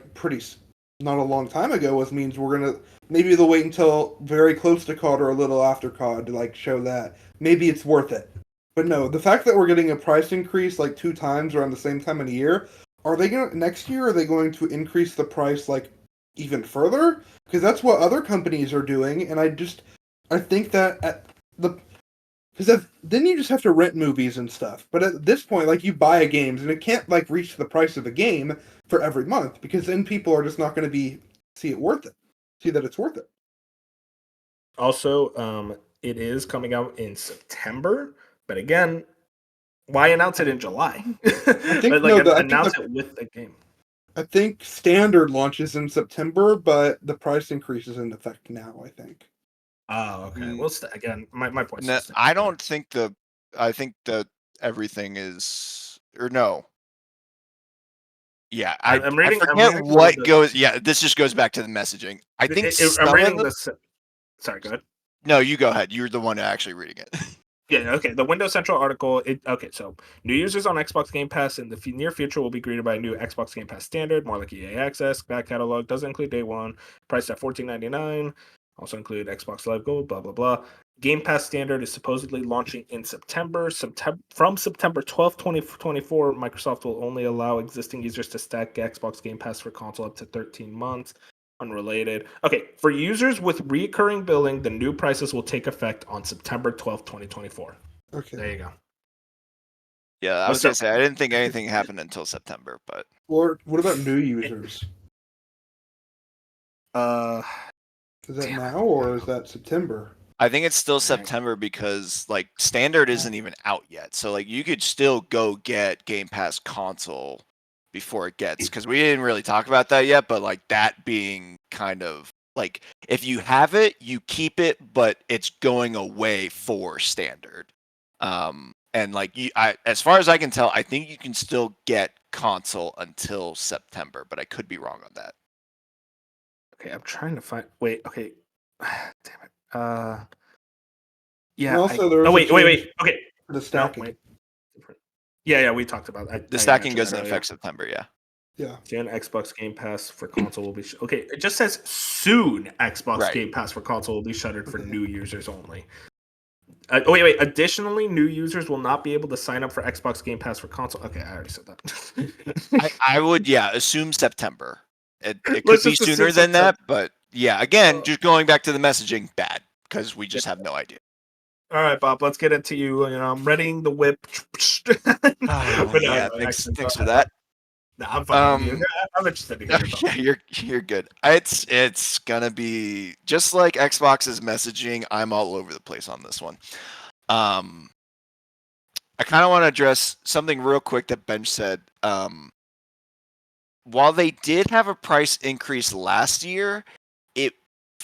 not a long time ago means we're gonna maybe they'll wait until very close to COD or a little after COD to like show that maybe it's worth it. But no, the fact that we're getting a price increase like 2 times around the same time in a year, are they gonna next year? Are they going to increase the price like even further? Because that's what other companies are doing, and I think that at the because then you just have to rent movies and stuff. But at this point, like you buy a game, and it can't like reach the price of a game for every month because then people are just not going to see that it's worth it. Also, it is coming out in September, but again, why announce it in July? I think announce it with the game. I think standard launches in September, but the price increase is in effect now. I think. Oh, okay. Well, again, my point. I don't think I think that everything is or no. Yeah, I'm reading. I forget what goes. Yeah, this just goes back to the messaging. I think I'm reading this. Sorry, go ahead. No, you go ahead. You're the one actually reading it. Yeah, okay. The Windows Central article. So new users on Xbox Game Pass in the near future will be greeted by a new Xbox Game Pass standard, more like EA Access. Back catalog doesn't include day one, priced at $14.99. Also include Xbox Live Gold. Blah blah blah. Game Pass standard is supposedly launching in September. From September 12th, 2024, Microsoft will only allow existing users to stack Xbox Game Pass for console up to 13 months. Unrelated. Okay, for users with recurring billing, the new prices will take effect on September 12th, 2024. Okay. There you go. Yeah, I was gonna say I didn't think anything happened until September, but or what about new users? Is that now or is that September? I think it's still September because like standard isn't even out yet. So like you could still go get Game Pass console before it gets, because we didn't really talk about that yet, but like that being kind of like if you have it, you keep it, but it's going away for standard. And like as far as I can tell, I think you can still get console until September, but I could be wrong on that. Okay, I'm trying to find. Wait, okay. Damn it. Yeah. And also, wait. Okay. The stacking. No, wait. Yeah, we talked about that. The stacking doesn't affect September, yeah. Yeah. Soon Xbox Game Pass for console will be okay. It just says soon Xbox Game Pass for console will be shuttered for new users only. Wait. Additionally, new users will not be able to sign up for Xbox Game Pass for console. Okay, I already said that. I would, assume September. It could be sooner than that, but yeah, again, just going back to the messaging, bad because we just have no idea. All right, Bob, let's get into you. I'm readying the whip. Thanks for that. No, I'm fine. I'm interested to hear you're good. It's gonna be just like Xbox's messaging. I'm all over the place on this one. I kind of want to address something real quick that Benj said. While they did have a price increase last year, it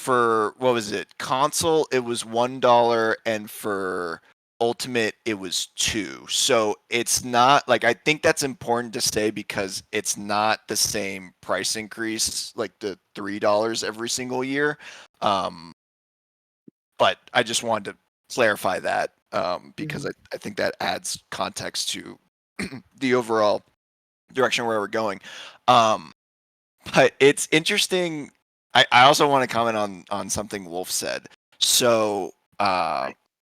for what was it? Console, it was $1, and for Ultimate, it was $2. So it's not like, I think that's important to say because it's not the same price increase, like the $3 every single year. But I just wanted to clarify that because I think that adds context to the overall direction where we're going. But it's interesting. I also want to comment on something Wolf said. So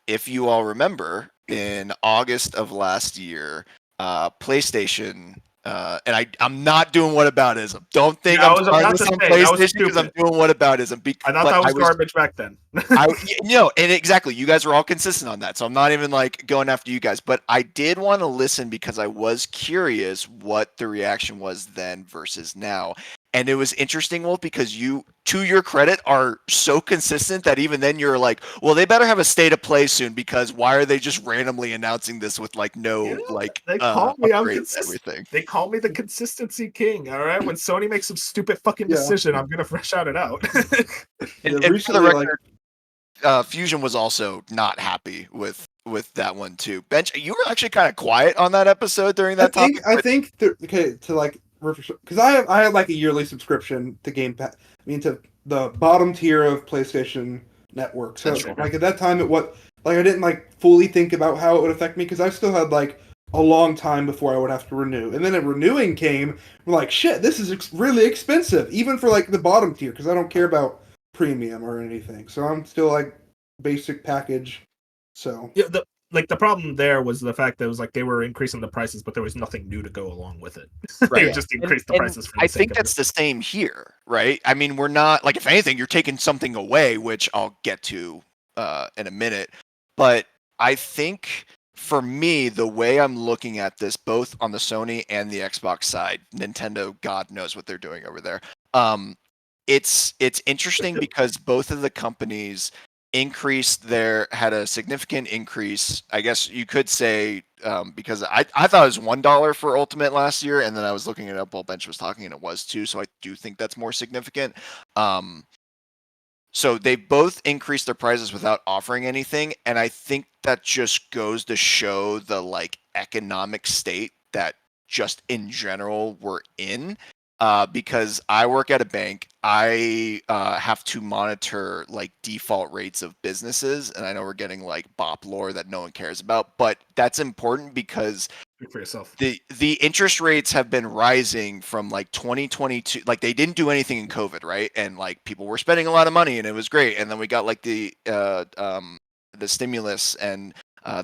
if you all remember, in August of last year, PlayStation, and I'm not doing whataboutism. Don't think Yeah, I I'm was starting about this to on say that was PlayStation because I'm stupid. doing whataboutism. I thought But that was garbage back then. and exactly, you guys were all consistent on that, so I'm not even like going after you guys. But I did want to listen because I was curious what the reaction was then versus now. And it was interesting, Wolf, because you, to your credit, are so consistent that even then you're like, well, they better have a state of play soon because why are they just randomly announcing this with like no like they call me I'm upgrades and consistent. everything. They call me the consistency king. All right, when Sony makes some stupid fucking decision, I'm gonna shout it out. And for the record, Fusion was also not happy with that one too. Bench, you were actually kind of quiet on that episode during that topic. I think okay, to like, because I had like a yearly subscription to Game Pass. I mean, to the bottom tier of PlayStation Network. So like at that time, it was like I didn't like fully think about how it would affect me because I still had like a long time before I would have to renew. And then a renewing came. I'm like, shit, this is really expensive, even for like the bottom tier, because I don't care about premium or anything. So I'm still like basic package. So yeah, the problem there was the fact that it was like they were increasing the prices, but there was nothing new to go along with it. They just increased the prices for the I sake think of that's it. the same here, right? I mean, we're not like, if anything, you're taking something away, which I'll get to in a minute. But I think for me, the way I'm looking at this, both on the Sony and the Xbox side, Nintendo, God knows what they're doing over there. It's interesting because both of the companies had a significant increase. I guess you could say because I thought it was $1 for Ultimate last year, and then I was looking it up while Bench was talking, and it was $2. So I do think that's more significant. So they both increased their prices without offering anything, and I think that just goes to show the like economic state that just in general we're in. Because I work at a bank, I have to monitor like default rates of businesses, and I know we're getting like BOP lore that no one cares about, but that's important because Speak for yourself. the interest rates have been rising from like 2022. Like they didn't do anything in COVID, right? And like people were spending a lot of money, and it was great. And then we got like the stimulus, and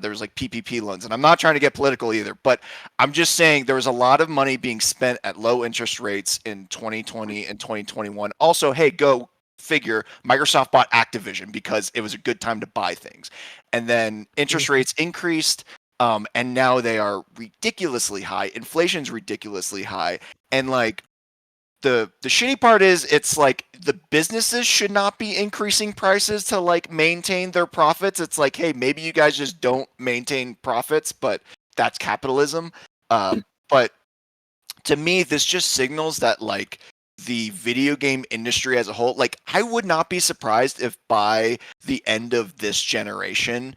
there was like PPP loans. And I'm not trying to get political either, but I'm just saying there was a lot of money being spent at low interest rates in 2020 and 2021. Also, hey, go figure, Microsoft bought Activision because it was a good time to buy things. And then interest rates increased. And now they are ridiculously high. Inflation's ridiculously high. And like the shitty part is it's like the businesses should not be increasing prices to like maintain their profits. It's like, hey, maybe you guys just don't maintain profits, but that's capitalism. But to me, this just signals that like the video game industry as a whole, like I would not be surprised if by the end of this generation,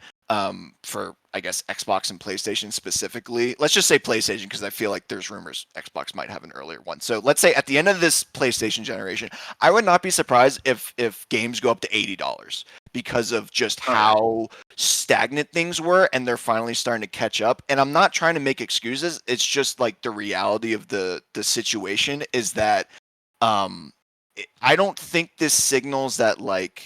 for I guess Xbox and PlayStation specifically, let's just say PlayStation because I feel like there's rumors Xbox might have an earlier one. So let's say at the end of this PlayStation generation, I would not be surprised if games go up to $80 because of just how stagnant things were, and they're finally starting to catch up. And I'm not trying to make excuses. It's just like the reality of the situation is that I don't think this signals that like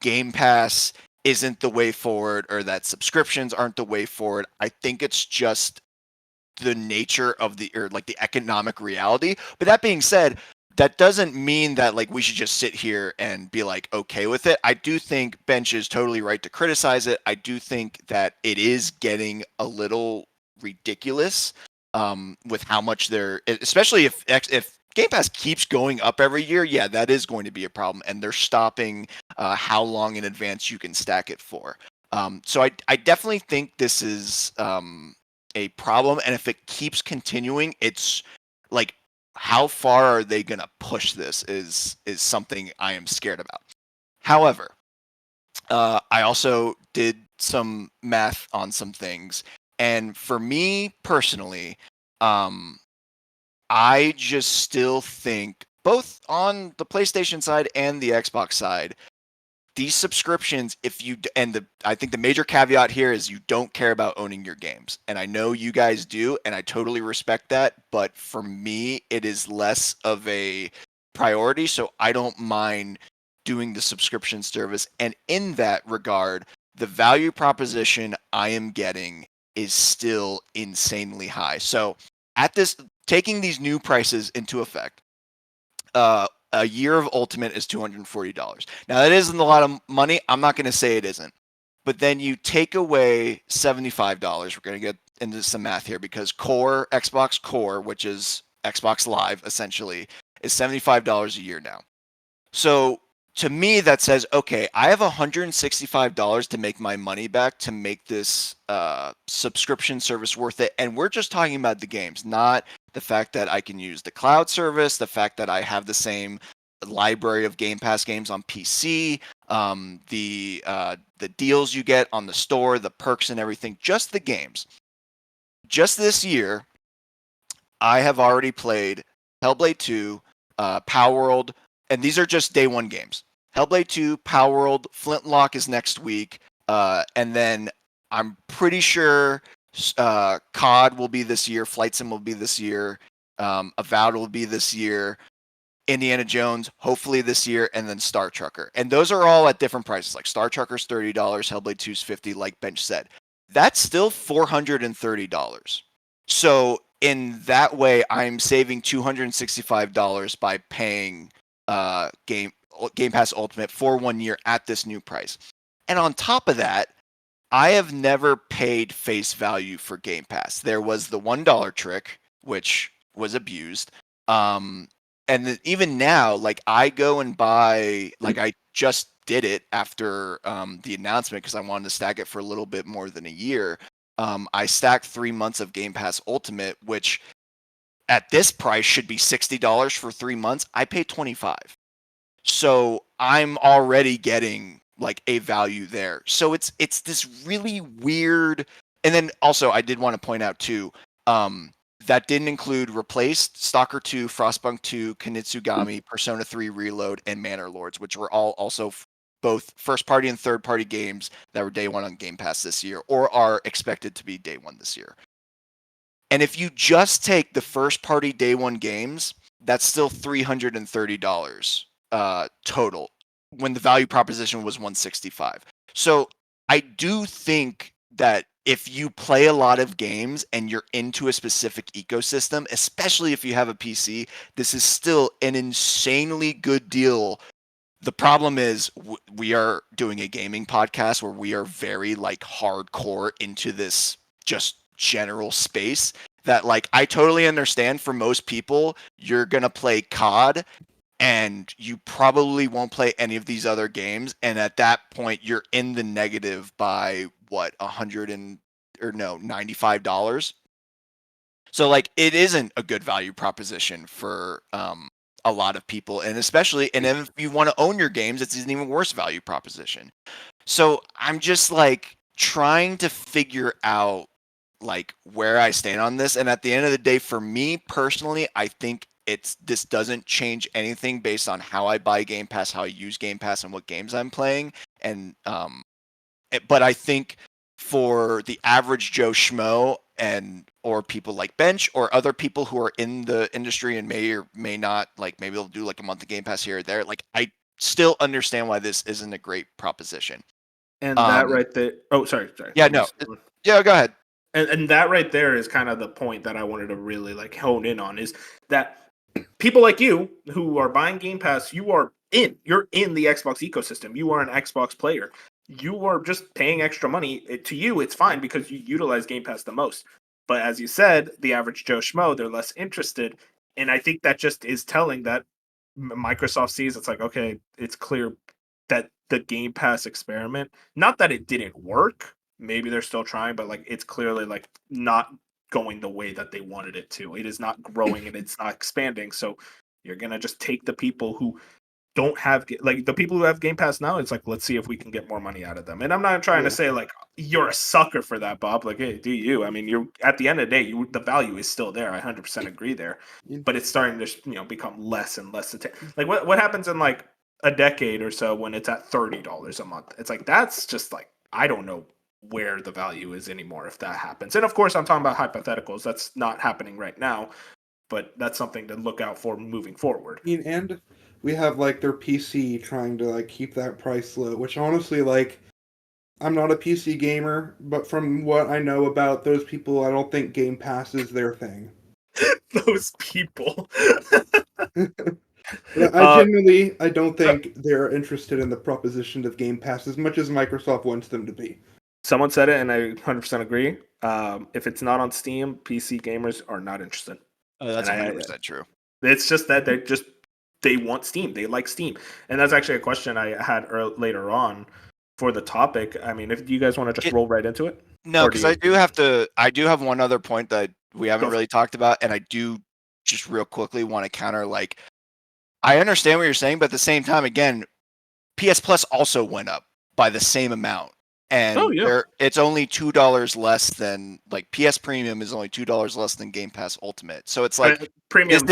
Game Pass isn't the way forward or that subscriptions aren't the way forward. I think it's just the nature of the economic reality. But that being said, that doesn't mean that like we should just sit here and be like okay with it. I do think Bench is totally right to criticize it. I do think that it is getting a little ridiculous with how much especially if Game Pass keeps going up every year, yeah, that is going to be a problem, and they're stopping how long in advance you can stack it for. So I definitely think this is a problem, and if it keeps continuing, it's like how far are they going to push this is something I am scared about. However, I also did some math on some things, and for me personally, I just still think both on the PlayStation side and the Xbox side, these subscriptions, I think the major caveat here is you don't care about owning your games. And I know you guys do, and I totally respect that. But for me, it is less of a priority. So I don't mind doing the subscription service. And in that regard, the value proposition I am getting is still insanely high. So taking these new prices into effect, a year of Ultimate is $240. Now that isn't a lot of money. I'm not going to say it isn't, but then you take away $75. We're going to get into some math here because Xbox Core, which is Xbox Live essentially, is $75 a year now. So to me, that says, okay, I have $165 to make my money back to make this subscription service worth it. And we're just talking about the games, not the fact that I can use the cloud service, the fact that I have the same library of Game Pass games on PC, the deals you get on the store, the perks and everything, just the games. Just this year, I have already played Hellblade 2, Power World, and these are just day one games. Hellblade 2, Power World, Flintlock is next week, and then I'm pretty sure COD will be this year, Flight Sim will be this year, Avowed will be this year, Indiana Jones hopefully this year, and then Star Trucker. And those are all at different prices. Like Star Trucker's $30, Hellblade 2's $50, like Bench said. That's still $430. So in that way, I'm saving $265 by paying Game Pass Ultimate for 1 year at this new price. And on top of that, I have never paid face value for Game Pass. There was the $1 trick, which was abused. And even now, like I go and buy, like I just did it after the announcement because I wanted to stack it for a little bit more than a year. I stacked 3 months of Game Pass Ultimate, which at this price should be $60 for 3 months. I pay $25. So I'm already getting like a value there. So it's this really weird. And then also I did want to point out too, that didn't include Replaced, Stalker 2, Frostpunk 2, Kunitsugami, Persona 3 Reload, and Manor Lords, which were all also both first-party and third-party games that were day one on Game Pass this year, or are expected to be day one this year. And if you just take the first-party day one games, that's still $330 total, when the value proposition was $165. So I do think that if you play a lot of games and you're into a specific ecosystem, especially if you have a PC, this is still an insanely good deal. The problem is we are doing a gaming podcast where we are very like hardcore into this just general space that like I totally understand. For most people, you're going to play COD and you probably won't play any of these other games, and at that point you're in the negative by what, $95. So like it isn't a good value proposition for a lot of people, and especially, and then if you want to own your games, it's an even worse value proposition. So I'm just like trying to figure out like where I stand on this, and at the end of the day, for me personally, I think this doesn't change anything based on how I buy Game Pass, how I use Game Pass, and what games I'm playing. And but I think for the average Joe Schmo or people like Bench or other people who are in the industry and may or may not, like maybe they'll do like a month of Game Pass here or there, like I still understand why this isn't a great proposition. And that right there. Oh, sorry. Yeah, no. Yeah, go ahead. And that right there is kind of the point that I wanted to really like hone in on, is that people like you who are buying Game Pass, you're in the Xbox ecosystem. You are an Xbox player. You are just paying extra money. To you, it's fine because you utilize Game Pass the most. But as you said, the average Joe Schmo, they're less interested. And I think that just is telling that Microsoft sees it's like, okay, it's clear that the Game Pass experiment, not that it didn't work, maybe they're still trying, but like it's clearly like not going the way that they wanted it to. It is not growing and it's not expanding. So you're gonna just take the people who don't have like the people who have Game Pass now, it's like let's see if we can get more money out of them. And I'm not trying to say like you're a sucker for that, Bob. Like, hey, do you? I mean, you're at the end of the day, the value is still there. I 100% agree there, but it's starting to become less and less. Like what happens in like a decade or so when it's at $30 a month? It's like that's just like I don't know where the value is anymore if that happens. And of course, I'm talking about hypotheticals. That's not happening right now, but that's something to look out for moving forward. And we have like their PC trying to like keep that price low, which honestly, like, I'm not a PC gamer, but from what I know about those people, I don't think Game Pass is their thing. Those people. I don't think they're interested in the proposition of Game Pass as much as Microsoft wants them to be. Someone said it, and I 100% agree. If it's not on Steam, PC gamers are not interested. Oh, that's 100% true. It's just that they want Steam. They like Steam, and that's actually a question I had later on for the topic. I mean, if you guys want to just roll right into it. No, because I do have one other point that we haven't really talked about, and I do just real quickly want to counter. Like, I understand what you're saying, but at the same time, again, PS Plus also went up by the same amount, and it's only $2 less than like PS Premium is only $2 less than Game Pass Ultimate. So it's like Premium's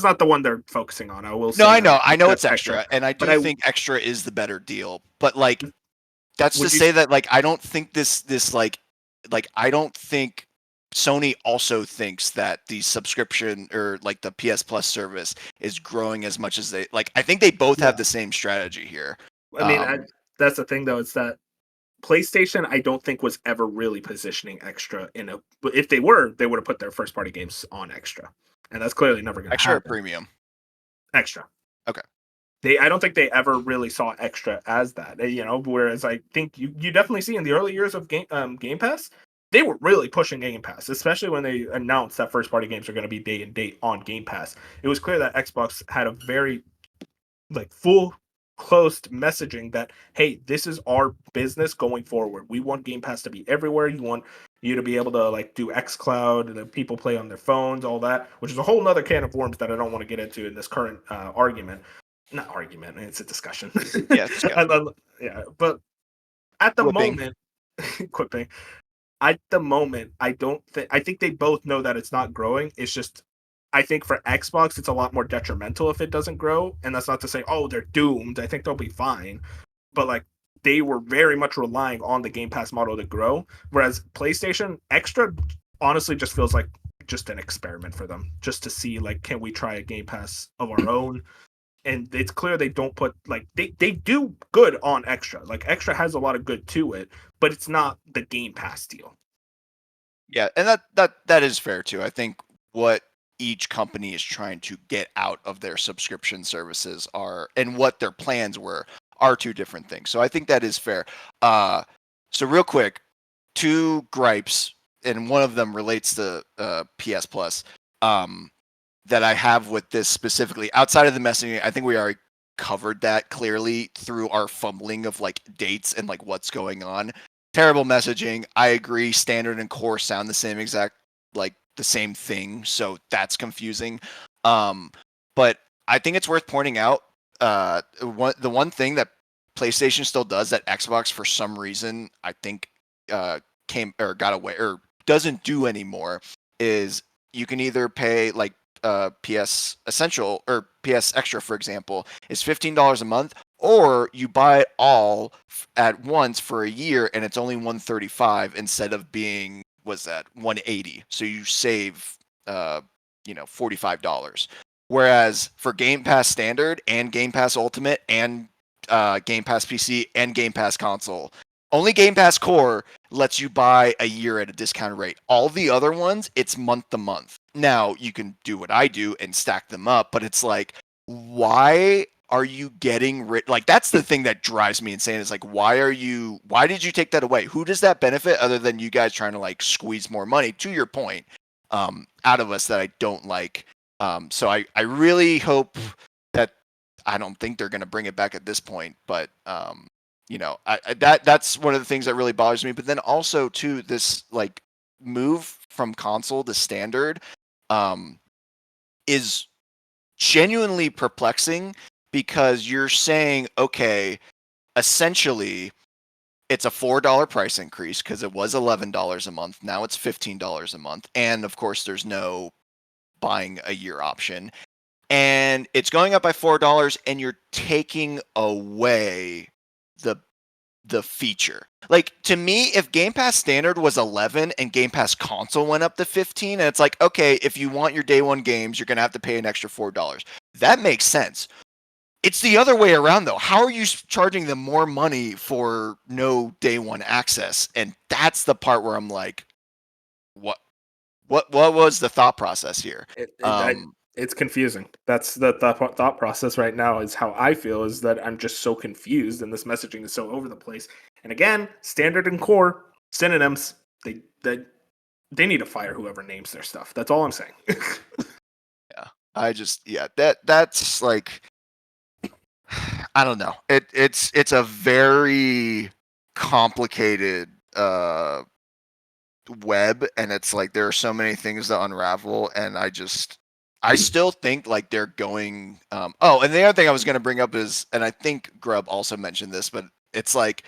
not the one they're focusing on. I will say. No, I know it's extra, and I do think extra is the better deal. But like, that's to say that like I don't think this like I don't think Sony also thinks that the subscription or like the PS Plus service is growing as much as they like. I think they both have the same strategy here. I mean, that's the thing though. It's that PlayStation, I don't think was ever really positioning extra if they were, they would have put their first party games on extra. And that's clearly never going to happen. Extra or premium? Extra. Okay. I don't think they ever really saw extra as that. Whereas I think you definitely see in the early years of Game Pass, they were really pushing Game Pass, especially when they announced that first party games are going to be day and date on Game Pass. It was clear that Xbox had a very like full closed messaging that, hey, this is our business going forward. We want Game Pass to be everywhere. You want you to be able to like do xCloud and then people play on their phones, all that, which is a whole nother can of worms that I don't want to get into in this current argument. Not argument, it's a discussion. Yeah, but at the moment, quipping. At the moment, I think they both know that it's not growing. It's just I think for Xbox, it's a lot more detrimental if it doesn't grow. And that's not to say, oh, they're doomed. I think they'll be fine. But like they were very much relying on the Game Pass model to grow. Whereas PlayStation Extra honestly just feels like just an experiment for them, just to see like, can we try a Game Pass of our own? And it's clear they don't put like they do good on Extra. Like Extra has a lot of good to it, but it's not the Game Pass deal. Yeah, and that is fair too. I think what each company is trying to get out of their subscription services and what their plans are two different things. So I think that is fair. So real quick, two gripes, and one of them relates to PS Plus that I have with this specifically. Outside of the messaging, I think we already covered that clearly through our fumbling of like dates and like what's going on. Terrible messaging. I agree. Standard and core sound the same exact like the same thing, so that's confusing. But I think it's worth pointing out the one thing that PlayStation still does that Xbox for some reason I think got away or doesn't do anymore is you can either pay like PS Essential or PS Extra, for example, is $15 a month, or you buy it all at once for a year and it's only $135 instead of being $180. So you save $45. Whereas for Game Pass Standard and Game Pass Ultimate and Game Pass PC and Game Pass Console, only Game Pass Core lets you buy a year at a discounted rate. All the other ones, it's month to month. Now, you can do what I do and stack them up, but it's like, why are you getting rid? Like, that's the thing that drives me insane. Is like, why did you take that away? Who does that benefit other than you guys trying to like squeeze more money, to your point, out of us that I don't like? So I really hope that I don't think they're going to bring it back at this point, but that's one of the things that really bothers me. But then also too, this like move from console to standard is genuinely perplexing because you're saying, okay, essentially it's a $4 price increase because it was $11 a month. Now it's $15 a month. And of course, there's no buying a year option. And it's going up by $4 and you're taking away the feature. Like, to me, if Game Pass Standard was 11 and Game Pass Console went up to 15, and it's like, okay, if you want your day one games, you're going to have to pay an extra $4. That makes sense. It's the other way around, though. How are you charging them more money for no day one access? And that's the part where I'm like, what was the thought process here? It's confusing. That's the thought process right now. Is how I feel. Is that I'm just so confused, and this messaging is so over the place. And again, standard and core synonyms. They need to fire whoever names their stuff. That's all I'm saying. That's like, I don't know. It's a very complicated web, and it's like there are so many things to unravel, and I still think like they're going and the other thing I was going to bring up is, and I think Grub also mentioned this, but it's like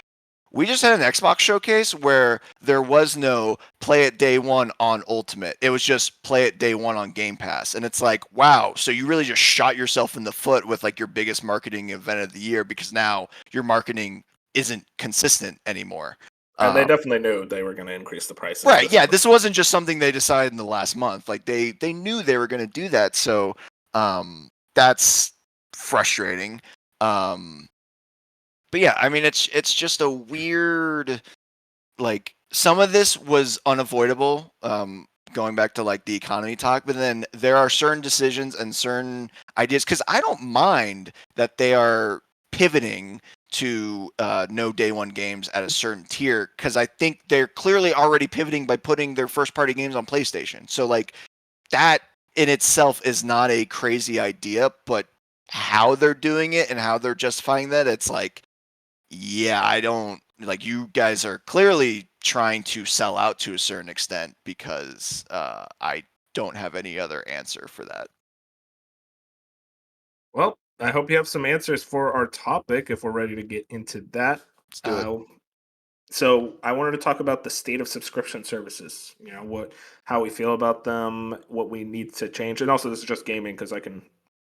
we just had an Xbox showcase where there was no play it day one on Ultimate. It was just play it day one on Game Pass. And it's like, wow, so you really just shot yourself in the foot with like your biggest marketing event of the year, because now your marketing isn't consistent anymore. And they definitely knew they were going to increase the price. Right, yeah, this wasn't just something they decided in the last month. Like they knew they were going to do that. So that's frustrating. But yeah, I mean, it's just a weird, like, some of this was unavoidable, going back to like the economy talk, but then there are certain decisions and certain ideas, because I don't mind that they are pivoting to no day one games at a certain tier, because I think they're clearly already pivoting by putting their first party games on PlayStation. So like that in itself is not a crazy idea, but how they're doing it and how they're justifying that, it's like, yeah, I don't like, you guys are clearly trying to sell out to a certain extent, because I don't have any other answer for that. Well, I hope you have some answers for our topic if we're ready to get into that. Let's do it. So I wanted to talk about the state of subscription services. You know, how we feel about them, what we need to change, and also this is just gaming because I can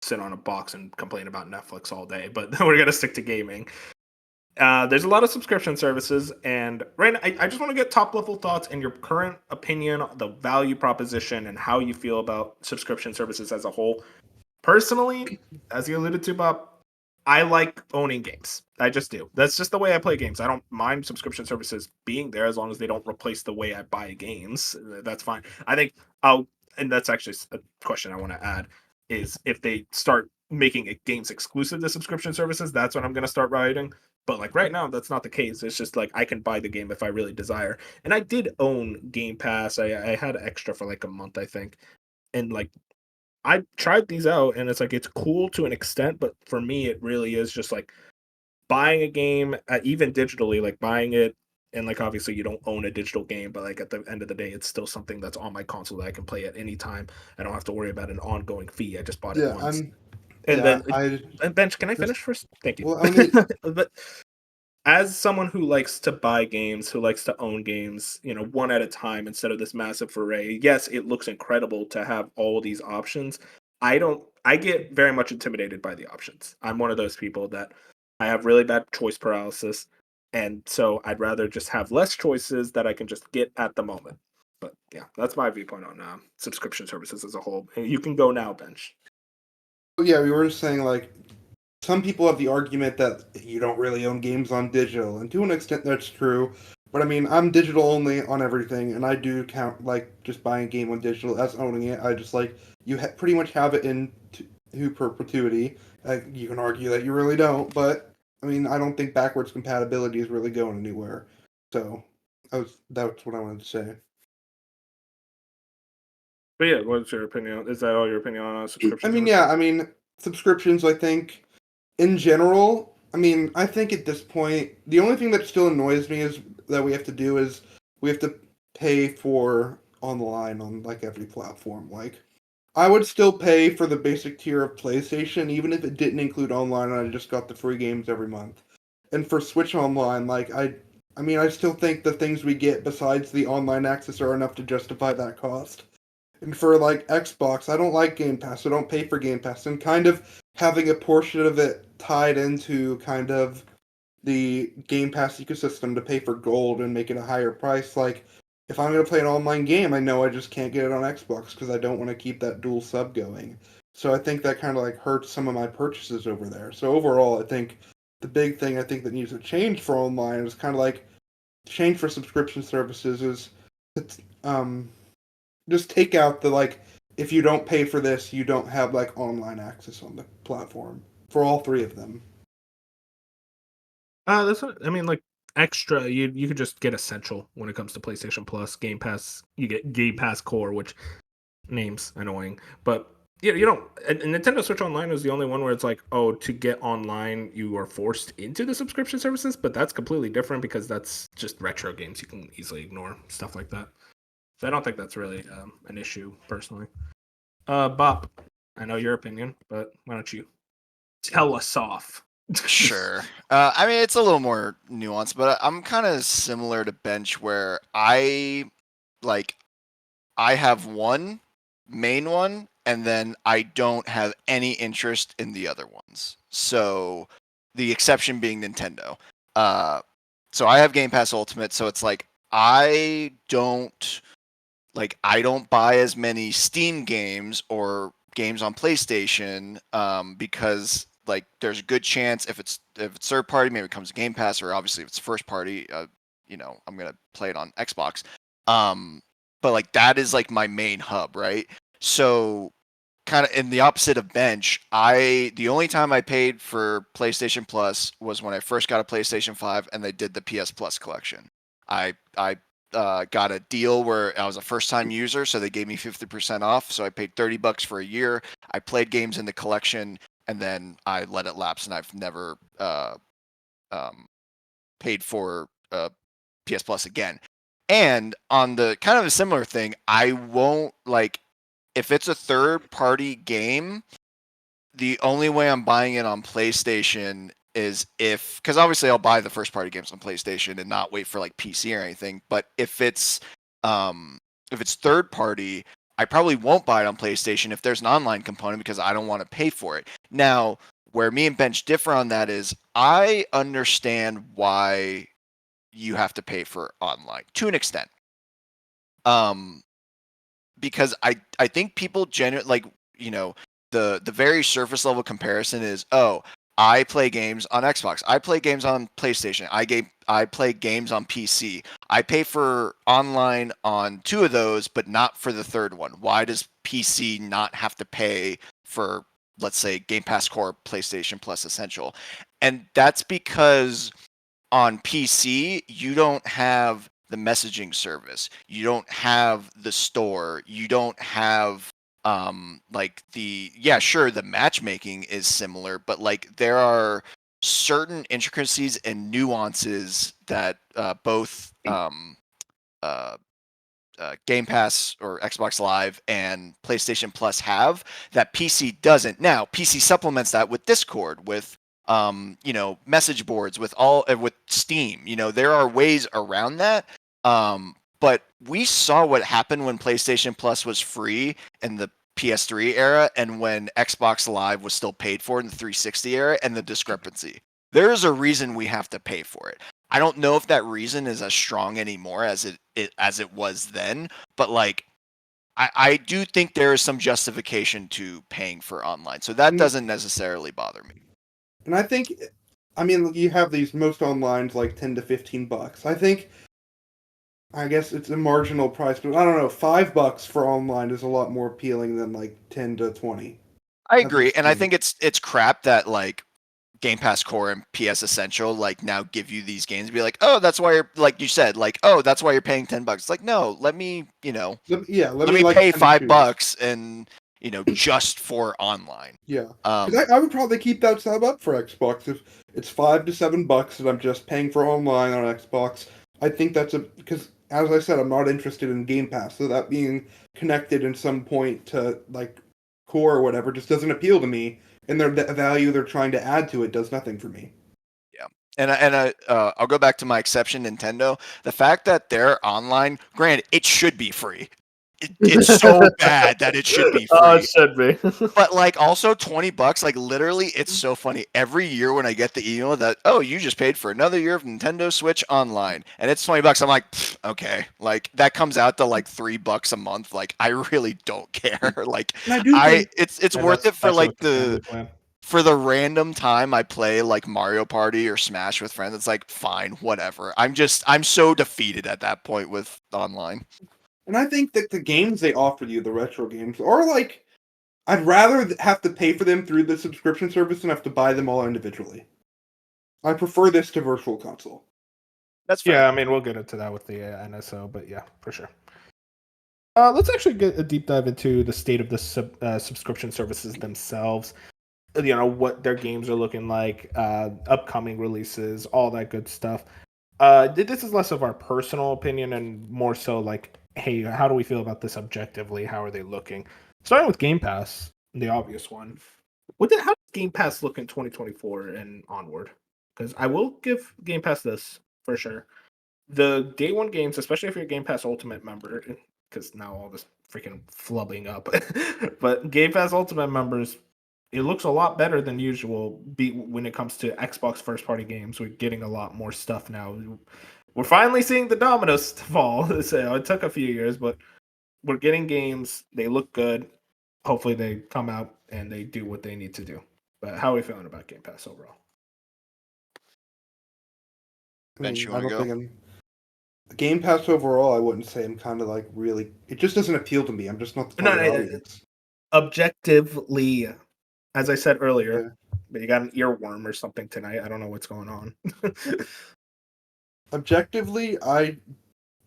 sit on a box and complain about Netflix all day, but we're gonna stick to gaming. There's a lot of subscription services, and right now, I just want to get top level thoughts and your current opinion, the value proposition, and how you feel about subscription services as a whole. Personally, as you alluded to, Bob, I like owning games. I just do. That's just the way I play games. I don't mind subscription services being there as long as they don't replace the way I buy games. That's fine. I think and that's actually a question I want to add, is if they start making it games exclusive to subscription services, that's when I'm going to start writing. But like right now, that's not the case. It's just like I can buy the game if I really desire. And I did own Game Pass. I had extra for like a month, I think. And like I tried these out, and it's like it's cool to an extent, but for me, it really is just like buying a game, even digitally, like buying it, and like obviously you don't own a digital game, but like at the end of the day, it's still something that's on my console that I can play at any time. I don't have to worry about an ongoing fee. I just bought it once. And Bench, can I finish first? Thank you. Well, but as someone who likes to buy games, who likes to own games, you know, one at a time instead of this massive array, yes, it looks incredible to have all these options. I get very much intimidated by the options. I'm one of those people that I have really bad choice paralysis. And so I'd rather just have less choices that I can just get at the moment. But yeah, that's my viewpoint on subscription services as a whole. You can go now, Bench. Yeah, we were just saying, like, some people have the argument that you don't really own games on digital, and to an extent that's true. But I mean, I'm digital only on everything, and I do count like just buying a game on digital as owning it. I just like pretty much have it to perpetuity. You can argue that you really don't, but I mean, I don't think backwards compatibility is really going anywhere. So that's what I wanted to say. But yeah, what's your opinion? Is that all your opinion on subscription? I mean, yeah, I mean subscriptions. I think in general, I mean, I think at this point, the only thing that still annoys me is that we have to pay for online on like every platform. Like, I would still pay for the basic tier of PlayStation, even if it didn't include online and I just got the free games every month. And for Switch Online, like I mean, I still think the things we get besides the online access are enough to justify that cost. And for like Xbox, I don't like Game Pass. I don't pay for Game Pass. And kind of having a portion of it tied into kind of the Game Pass ecosystem to pay for gold and make it a higher price. Like, if I'm going to play an online game, I know I just can't get it on Xbox because I don't want to keep that dual sub going. So I think that kind of like hurts some of my purchases over there. So overall, I think the big thing I think that needs to change for online is kind of like change for subscription services is um, just take out the like if you don't pay for this, you don't have like online access on the platform for all three of them. That's what, I mean, like extra. You could just get Essential when it comes to PlayStation Plus, Game Pass. You get Game Pass Core, which name's annoying, but yeah, you don't. And Nintendo Switch Online is the only one where it's like, oh, to get online, you are forced into the subscription services, but that's completely different because that's just retro games. You can easily ignore stuff like that. So I don't think that's really an issue personally. Bob, I know your opinion, but why don't you tell us off? Sure. I mean, it's a little more nuanced, but I'm kind of similar to Bench where like I have one main one, and then I don't have any interest in the other ones. So the exception being Nintendo. So I have Game Pass Ultimate, so it's like I don't buy as many Steam games or games on PlayStation because like there's a good chance if it's third party, maybe it comes to Game Pass, or obviously if it's first party, I'm gonna play it on Xbox. But like that is like my main hub, right? So kind of in the opposite of Bench, the only time I paid for PlayStation Plus was when I first got a PlayStation 5 and they did the PS Plus collection. I got a deal where I was a first time user, so they gave me 50% off. So I paid $30 for a year. I played games in the collection, and then I let it lapse, and I've never paid for PS Plus again. And on the kind of a similar thing, I won't like if it's a third party game, the only way I'm buying it on PlayStation is because obviously I'll buy the first party games on PlayStation and not wait for like PC or anything. But if it's third party, I probably won't buy it on PlayStation if there's an online component because I don't want to pay for it. Now, where me and Bench differ on that is I understand why you have to pay for online to an extent. Because I think people the very surface level comparison is, oh, I play games on Xbox, I play games on PlayStation, I play games on PC. I pay for online on two of those, but not for the third one. Why does PC not have to pay for, let's say, Game Pass Core, PlayStation Plus Essential? And that's because on PC, you don't have the messaging service. You don't have the store. You don't have the matchmaking is similar, but like there are certain intricacies and nuances that both Game Pass or Xbox Live and PlayStation Plus have that PC doesn't. Now, PC supplements that with Discord, with message boards, with Steam. There are ways around that. But we saw what happened when PlayStation Plus was free in the PS3 era and when Xbox Live was still paid for in the 360 era, and the discrepancy. There's a reason we have to pay for it. I don't know if that reason is as strong anymore as it was then, but like I do think there is some justification to paying for online. So that doesn't necessarily bother me. And I think, I mean, you have these most online's like $10 to $15. I guess it's a marginal price, but I don't know, $5 for online is a lot more appealing than like 10 to 20. I agree, and I think it's crap that like Game Pass Core and PS Essential like now give you these games and be like, oh, that's why you're, like you said, like, oh, that's why you're paying $10. It's like, no, let me let me like, pay $5 choose. And just for online. Yeah, because I would probably keep that sub up for Xbox if it's $5 to $7 and I'm just paying for online on Xbox. I think that's because as I said, I'm not interested in Game Pass, so that being connected in some point to like core or whatever just doesn't appeal to me, and the value they're trying to add to it does nothing for me. Yeah. And I'll go back to my exception, Nintendo. The fact that they're online, granted, it should be free. It's so bad that it should be free. Oh, it should be. But like also $20, like literally, it's so funny. Every year when I get the email that, oh, you just paid for another year of Nintendo Switch Online, and it's $20, I'm like, okay, like that comes out to like $3 a month. Like I really don't care. Like it's worth it for like for the random time I play like Mario Party or Smash with friends. It's like fine, whatever. I'm so defeated at that point with online. And I think that the games they offer you, the retro games, are like, I'd rather have to pay for them through the subscription service than have to buy them all individually. I prefer this to Virtual Console. That's fair. Yeah, I mean, we'll get into that with the NSO, but yeah, for sure. Let's actually get a deep dive into the state of the subscription services themselves. You know, what their games are looking like, upcoming releases, all that good stuff. This is less of our personal opinion and more so like, hey, how do we feel about this objectively? How are they looking? Starting with Game Pass, the obvious one. How does Game Pass look in 2024 and onward? Because I will give Game Pass this for sure. The day one games, especially if you're a Game Pass Ultimate member, because now all this freaking flubbing up, but Game Pass Ultimate members, it looks a lot better than usual when it comes to Xbox first-party games. We're getting a lot more stuff now. We're finally seeing the dominoes fall. So it took a few years, but we're getting games. They look good. Hopefully they come out and they do what they need to do. But how are we feeling about Game Pass overall? Game Pass overall, I wouldn't say I'm kind of like really. It just doesn't appeal to me. I'm just not the target audience. Objectively, as I said earlier, but you got an earworm or something tonight. I don't know what's going on. Objectively, I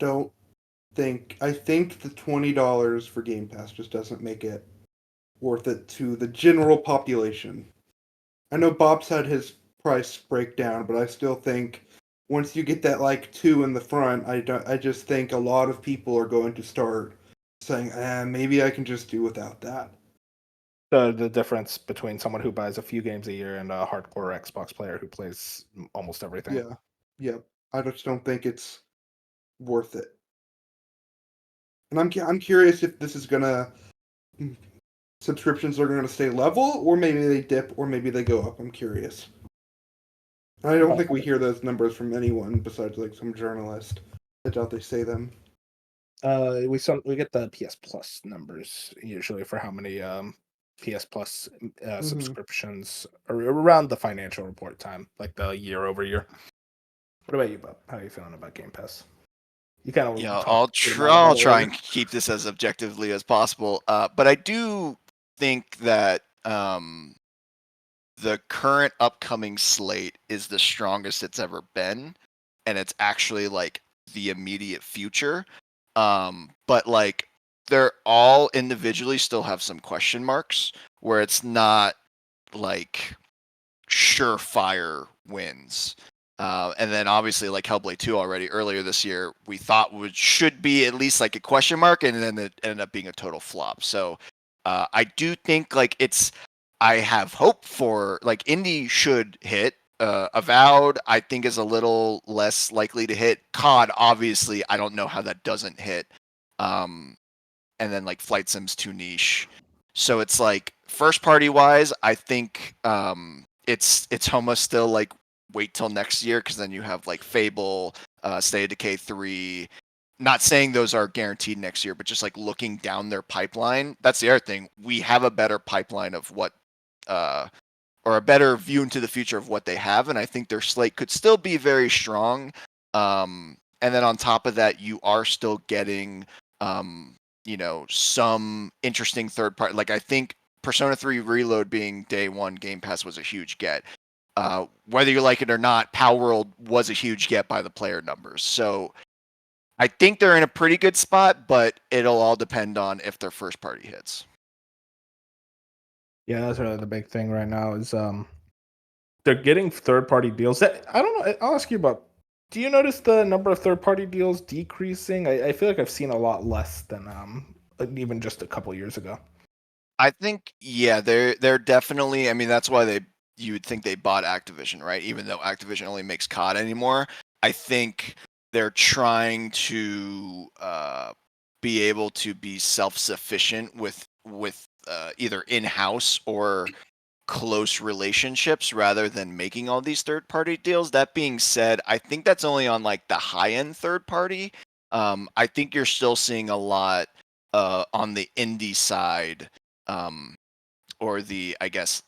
don't think. I think the $20 for Game Pass just doesn't make it worth it to the general population. I know Bob said his price breakdown, but I still think once you get that like 2 in the front, I just think a lot of people are going to start saying, maybe I can just do without that. The difference between someone who buys a few games a year and a hardcore Xbox player who plays almost everything. Yeah. I just don't think it's worth it. And I'm curious if this is gonna subscriptions are gonna stay level, or maybe they dip, or maybe they go up. I'm curious. I don't think we hear those numbers from anyone besides like some journalist. I doubt they say them. We get the PS Plus numbers usually for how many PS Plus subscriptions around the financial report time, like the year over year. What about you, Bob? How are you feeling about Game Pass? You kind of I'll try and keep this as objectively as possible. But I do think that the current upcoming slate is the strongest it's ever been, and it's actually like the immediate future. But like they're all individually still have some question marks where it's not like surefire wins. And then obviously like Hellblade 2 already earlier this year, we thought should be at least like a question mark, and then it ended up being a total flop. So I do think like I have hope for like Indie should hit. Avowed, I think, is a little less likely to hit. COD, obviously, I don't know how that doesn't hit. And then like Flight Sim's too niche. So it's like first party wise, I think it's almost still like wait till next year, because then you have like Fable, State of Decay 3. Not saying those are guaranteed next year, but just like looking down their pipeline. That's the other thing. We have a better pipeline of what or a better view into the future of what they have, and I think their slate could still be very strong. And then on top of that, you are still getting some interesting third party. Like I think Persona 3 Reload being day one Game Pass was a huge get. Whether you like it or not, Palworld was a huge get by the player numbers. So I think they're in a pretty good spot, but it'll all depend on if their first party hits. Yeah, that's really the big thing right now is they're getting third party deals. I don't know. I'll ask you about. Do you notice the number of third party deals decreasing? I feel like I've seen a lot less than even just a couple years ago. I think they're definitely. I mean, that's why you would think they bought Activision, right? Even though Activision only makes COD anymore, I think they're trying to be able to be self-sufficient with either in-house or close relationships rather than making all these third-party deals. That being said, I think that's only on like the high-end third party. I think you're still seeing a lot on the indie side, um, or the, I guess,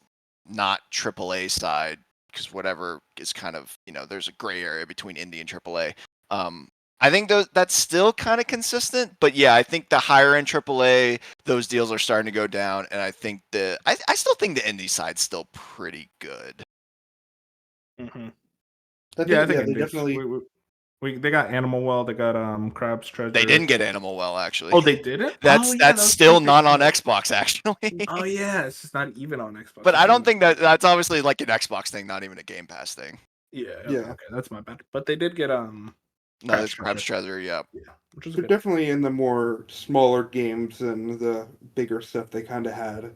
not AAA side, because whatever is kind of, there's a gray area between indie and AAA. I think that's still kind of consistent, but yeah, I think the higher end AAA, those deals are starting to go down, and I think I still think the indie side's still pretty good. Mm-hmm. I Yeah, I think think they indies. definitely. They got Animal Well, they got Crab's They Treasure. didn't get Animal Well, actually. Oh, they didn't? Oh That's yeah, that that's was still pretty big not on deal. Xbox, actually. Oh yeah, it's just not even on Xbox. But I don't think that's obviously like an Xbox thing, not even a Game Pass thing. Yeah, Yeah. okay, that's my bad. But they did get No, Crab's it's Crab's Treasure, yeah. Yeah, which is They're good. definitely in the more smaller games than the bigger stuff they kind of had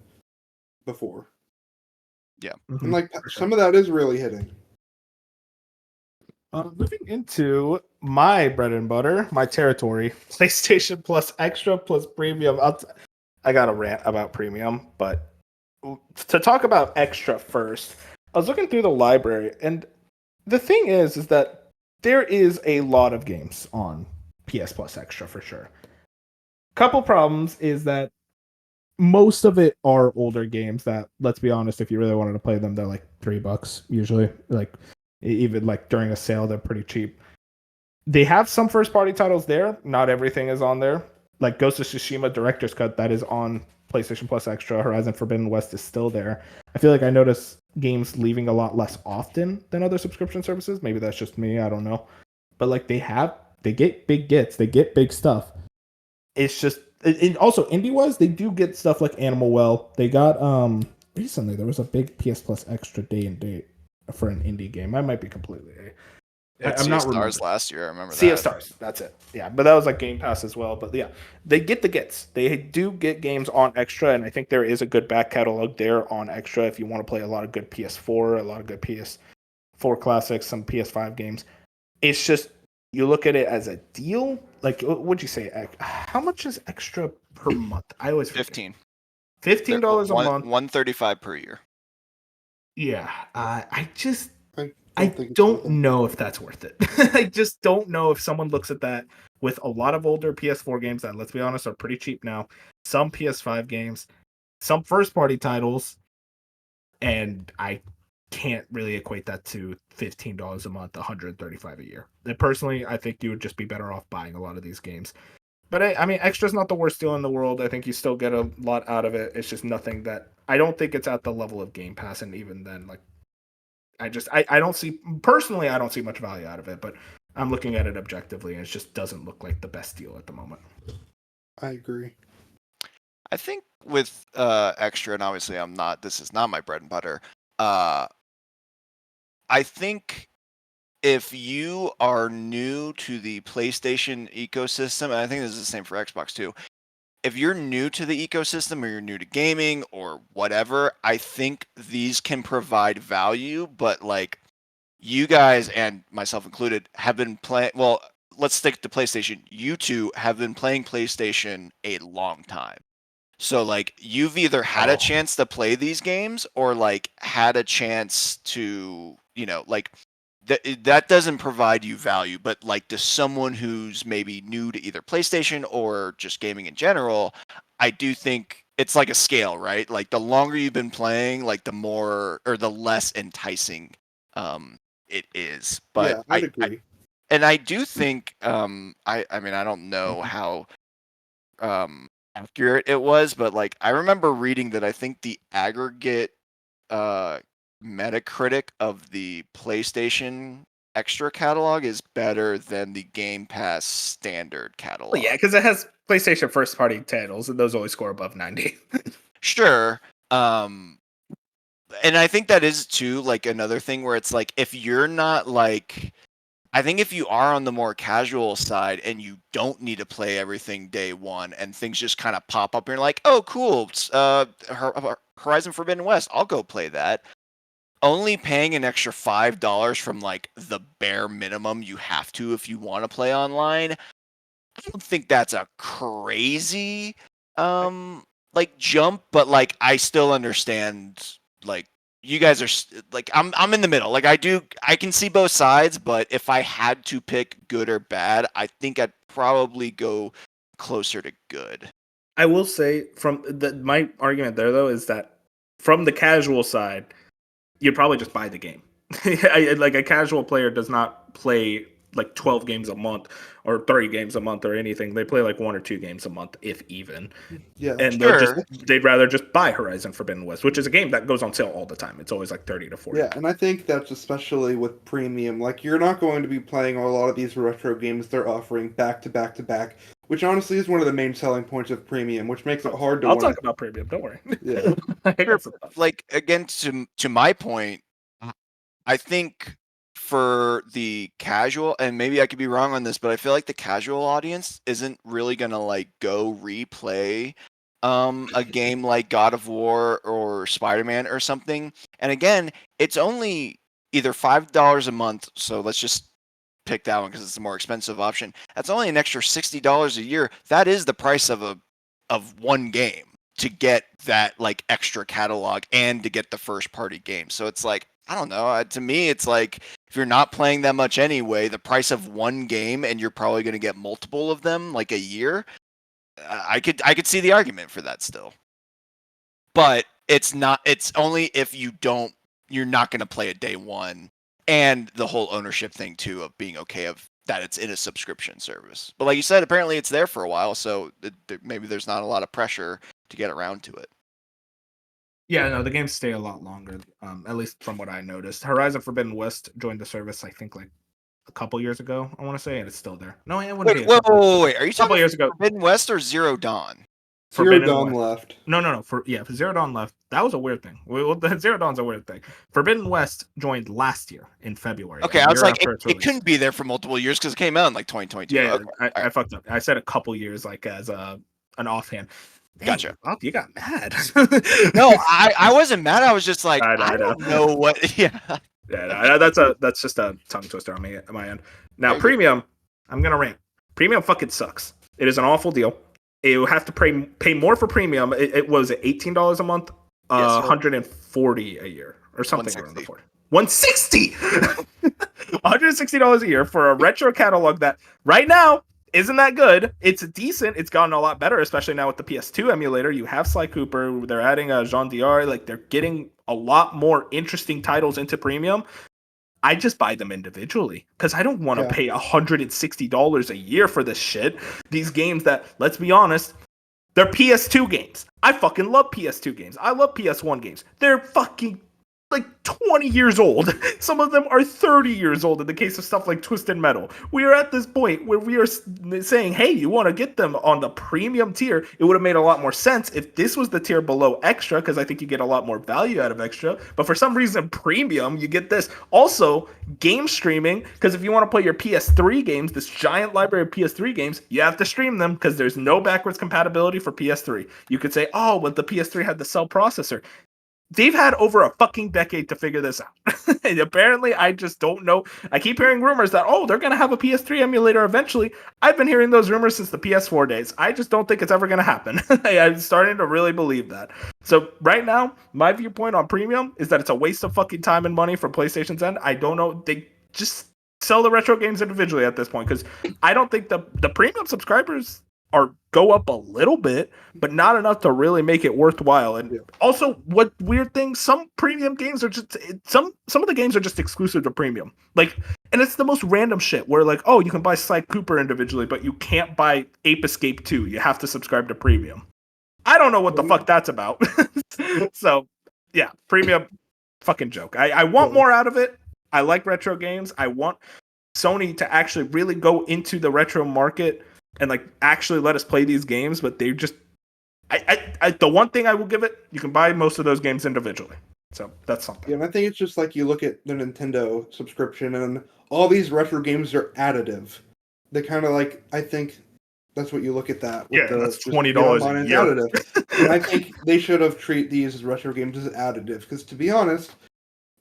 before. Yeah. And like For sure. some of that is really hitting. Moving into my bread and butter, my territory, PlayStation Plus Extra plus Premium. I got a rant about Premium, but to talk about Extra first, I was looking through the library, and the thing is that there is a lot of games on PS Plus Extra for sure. Couple problems is that most of it are older games that, let's be honest, if you really wanted to play them, they're like $3 usually. Like even like during a sale, they're pretty cheap. They have some first party titles there. Not everything is on there. Like Ghost of Tsushima Director's Cut, that is on PlayStation Plus Extra. Horizon Forbidden West is still there. I feel like I notice games leaving a lot less often than other subscription services. Maybe that's just me. I don't know. But like they get big gets. They get big stuff. It's just, and also indie wise, they do get stuff like Animal Well. They got recently there was a big PS Plus Extra day and date for an indie game. I might be completely. I'm not remembering. Stars last year. I remember Sea that. of Stars. That's it. Yeah, but that was like Game Pass as well. But yeah, they get the gets. They do get games on Extra, and I think there is a good back catalog there on Extra if you want to play a lot of good PS4, a lot of good PS4 classics, some PS5 games. It's just you look at it as a deal. Like, what'd you say? How much is Extra per month? I always forget. $15 a month. $135 per year. Yeah, I think don't know if that's worth it. I just don't know if someone looks at that with a lot of older PS4 games that, let's be honest, are pretty cheap now. Some PS5 games, some first-party titles, and I can't really equate that to $15 a month, $135 a year. And personally, I think you would just be better off buying a lot of these games. But I mean, Extra's not the worst deal in the world. I think you still get a lot out of it. It's just nothing that I don't think it's at the level of Game Pass, and even then, like I don't see personally, I don't see much value out of it, but I'm looking at it objectively, and it just doesn't look like the best deal at the moment. I agree. I think with Extra, and obviously this is not my bread and butter. I think if you are new to the PlayStation ecosystem, and I think this is the same for Xbox too, if you're new to the ecosystem or you're new to gaming or whatever, I think these can provide value, but like you guys and myself included have been playing, well, let's stick to PlayStation. You two have been playing PlayStation a long time. So like you've either had a chance to play these games or like had a chance to, like that doesn't provide you value, but like to someone who's maybe new to either PlayStation or just gaming in general, I do think it's like a scale, right? Like the longer you've been playing, like the more or the less enticing it is. But yeah, I'd agree. I do think I mean I don't know how accurate it was, but like I remember reading that I think the aggregate Metacritic of the PlayStation Extra catalog is better than the Game Pass standard catalog. Well, yeah, because it has PlayStation first party titles, and those always score above 90. Sure. And I think that is too like another thing where it's like if you're not like I think if you are on the more casual side and you don't need to play everything day one and things just kind of pop up and you're like, oh, cool, Horizon Forbidden West, I'll go play that. Only paying an extra $5 from like the bare minimum you have to if you want to play online, I don't think that's a crazy like jump, but like I still understand like you guys are like I'm in the middle. Like I can see both sides, but if I had to pick good or bad, I think I'd probably go closer to good. I will say my argument there though is that from the casual side, you'd probably just buy the game. Like a casual player does not play like 12 games a month or 30 games a month or anything. They play like 1 or 2 games a month, if even. Yeah, and sure. they'd rather just buy Horizon Forbidden West, which is a game that goes on sale all the time. It's always like 30 to 40. Yeah, and I think that's especially with premium. Like, you're not going to be playing a lot of these retro games they're offering back to back to back, which honestly is one of the main selling points of premium, which makes it hard to. I'll talk about premium. Don't worry. Yeah. Like again, to my point, I think for the casual, and maybe I could be wrong on this, but I feel like the casual audience isn't really gonna like go replay a game like God of War or Spider-Man or something. And again, it's only either $5 a month, so let's just pick that one because it's the more expensive option. That's only an extra $60 a year. That is the price of one game to get that like extra catalog and to get the first party game. So it's like, I don't know. To me, it's like if you're not playing that much anyway, the price of one game and you're probably going to get multiple of them like a year. I could see the argument for that still. But it's only if you're not going to play it day one, and the whole ownership thing too of being okay of that it's in a subscription service. But like you said, apparently it's there for a while, so maybe there's not a lot of pressure to get around to it. Yeah, no, the games stay a lot longer, at least from what I noticed. Horizon Forbidden West joined the service, I think, like a couple years ago, I want to say, and it's still there. No, it wouldn't be. Wait. Are you talking years ago? Forbidden West or Zero Dawn? Zero Dawn left. No. For Zero Dawn left. That was a weird thing. Well, Zero Dawn's a weird thing. Forbidden West joined last year in February. Okay, I was like, it couldn't be there for multiple years because it came out in like 2022. Yeah, okay. I fucked up. I said a couple years, like as an offhand. Dang, gotcha. Oh, you got mad. No, I wasn't mad. I was just like, I don't know what. Yeah. Yeah, that's just a tongue twister on my end. Now, premium, I'm gonna rant. Premium fucking sucks. It is an awful deal. You have to pay more for premium. It was $18 a month, yes, $140 a year or something around the 40. $160, $160 a year for a retro catalog that right now isn't that good. It's decent. It's gotten a lot better, especially now with the PS2 emulator. You have Sly Cooper. They're adding Jean Diar. Like, they're getting a lot more interesting titles into premium. I just buy them individually because I don't want to pay $160 a year for this shit. These games that, let's be honest, they're PS2 games. I fucking love PS2 games. I love PS1 games. They're fucking like 20 years old. Some of them are 30 years old in the case of stuff like Twisted Metal. We are at this point where we are saying, hey, you want to get them on the premium tier. It would have made a lot more sense if this was the tier below extra, because I think you get a lot more value out of extra. But for some reason, premium, you get this. Also, game streaming, because if you want to play your PS3 games, this giant library of PS3 games, you have to stream them because there's no backwards compatibility for PS3. You could say, oh, but the PS3 had the cell processor. They've had over a fucking decade to figure this out. And apparently, I just don't know. I keep hearing rumors that, they're going to have a PS3 emulator eventually. I've been hearing those rumors since the PS4 days. I just don't think it's ever going to happen. I'm starting to really believe that. So right now, my viewpoint on premium is that it's a waste of fucking time and money for PlayStation's end. I don't know. They just sell the retro games individually at this point, because I don't think the premium subscribers go up a little bit, but not enough to really make it worthwhile. And also, what weird thing, some premium games are just some of the games are just exclusive to premium. Like, and it's the most random shit where like, you can buy Sly Cooper individually, but you can't buy Ape Escape 2. You have to subscribe to premium. I don't know what the fuck that's about. So, yeah, premium fucking joke. I want more out of it. I like retro games. I want Sony to actually really go into the retro market and like actually let us play these games, but they just the one thing I will give it, you can buy most of those games individually. So that's something. Yeah, and I think it's just like you look at the Nintendo subscription, and all these retro games are additive. They kind of like, I think that's what you look at that with that's just $20 online, a it's year. additive. And I think they should have treated these as retro games as additive, because to be honest,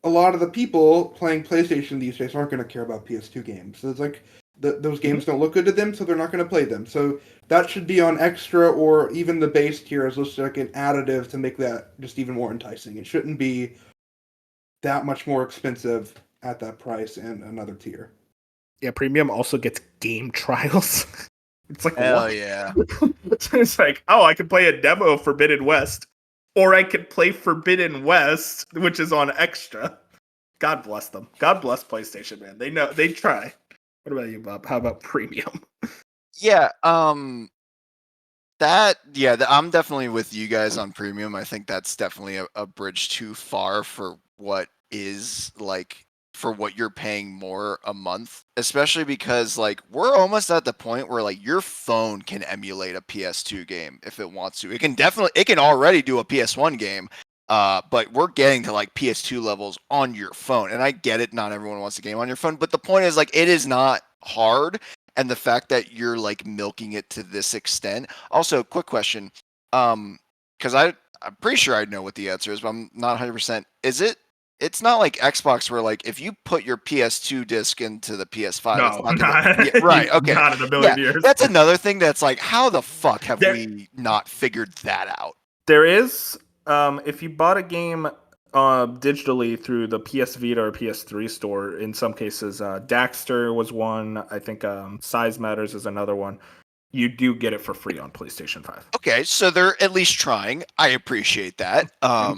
a lot of the people playing PlayStation these days aren't going to care about PS2 games. So it's like those games don't look good to them, so they're not going to play them. So that should be on extra, or even the base tier as listed like an additive to make that just even more enticing. It shouldn't be that much more expensive at that price and another tier. Yeah, premium also gets game trials. It's like, hell what? yeah. It's like, oh, I can play a demo of Forbidden West, or I could play Forbidden West, which is on extra. God bless them. God bless PlayStation, man. They know, they try. What about you, Bob? How about premium? Yeah, I'm definitely with you guys on premium. I think that's definitely a bridge too far for what is like for what you're paying more a month, especially because like we're almost at the point where like your phone can emulate a PS2 game if it wants to. It can already do a PS1 game. But we're getting to like PS2 levels on your phone. And I get it, not everyone wants a game on your phone, but the point is like it is not hard. And the fact that you're like milking it to this extent. Also, quick question. Because I'm pretty sure I know what the answer is, but I'm not 100%. It's not like Xbox where like if you put your PS2 disc into the PS5, No, it's not not, yeah, right, okay. not in a Yeah, million years. that's another thing that's like, how the fuck have There- we not figured that out? There is, if you bought a game digitally through the PS Vita or PS3 store, in some cases, Daxter was one. I think Size Matters is another one. You do get it for free on PlayStation 5. Okay, so they're at least trying. I appreciate that.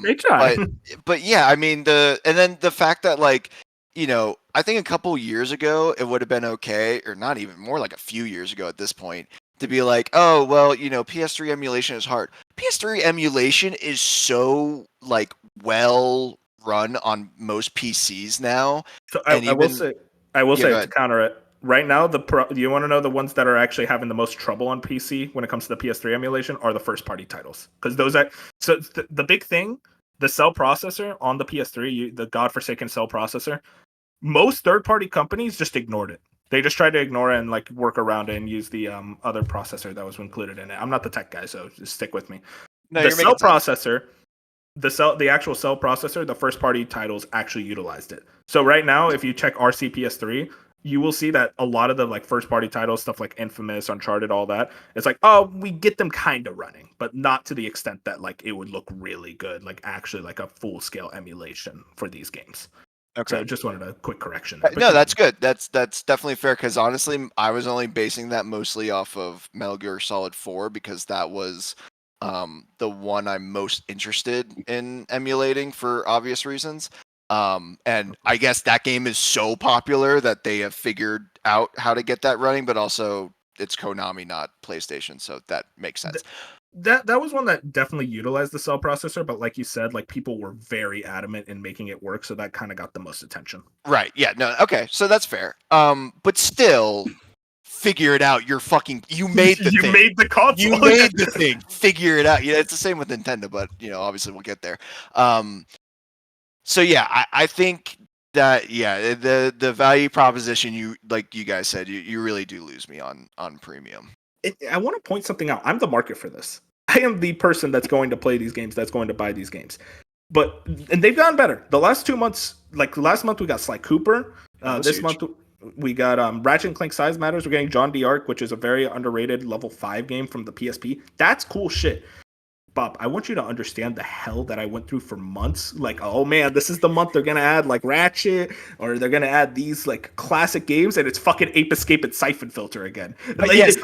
They try. But yeah, I mean and then the fact that like, I think a couple years ago it would have been okay, or not even, more like a few years ago at this point, to be like, oh well, PS3 emulation is hard. PS3 emulation is so like well run on most PCs now. So And I will even say, yeah, go to ahead. counter it. Right now, do you want to know the ones that are actually having the most trouble on PC when it comes to the PS3 emulation are the first party titles, because those are the big thing. The cell processor on the PS3, the godforsaken cell processor, most third party companies just ignored it. They just tried to ignore it and like work around it and use the other processor that was included in it. I'm not the tech guy, so just stick with me. No, The you're cell making sense. processor, the actual cell processor, the first party titles actually utilized it. So right now, if you check RCPS3, you will see that a lot of the like first party titles, stuff like Infamous, Uncharted, all that, it's like, oh, we get them kind of running, but not to the extent that like it would look really good, like actually like a full scale emulation for these games. Okay. So just wanted a quick correction there. No, that's good. That's definitely fair, because honestly, I was only basing that mostly off of Metal Gear Solid 4 because that was the one I'm most interested in emulating for obvious reasons. And I guess that game is so popular that they have figured out how to get that running, but also it's Konami, not PlayStation, so that makes sense. That was one that definitely utilized the cell processor, but like you said, like people were very adamant in making it work, so that kind of got the most attention. Right. Yeah. No. Okay. So that's fair. But still, figure it out. You made the you thing. made the console. You made the thing. Figure it out. Yeah, it's the same with Nintendo, but obviously we'll get there. So yeah, I think that the value proposition, you guys said, you really do lose me on premium. I want to point something out. I'm the market for this. I am the person that's going to play these games, that's going to buy these games. And they've gotten better. The last 2 months, like last month we got Sly Cooper. This huge. month we got Ratchet and Clank Size Matters. We're getting John D. Arc, which is a very underrated level 5 game from the PSP. That's cool shit. Bob, I want you to understand the hell that I went through for months. Like, oh man, this is the month they're gonna add like Ratchet, or they're gonna add these like classic games, and it's fucking Ape Escape and Siphon Filter again. Like, yes,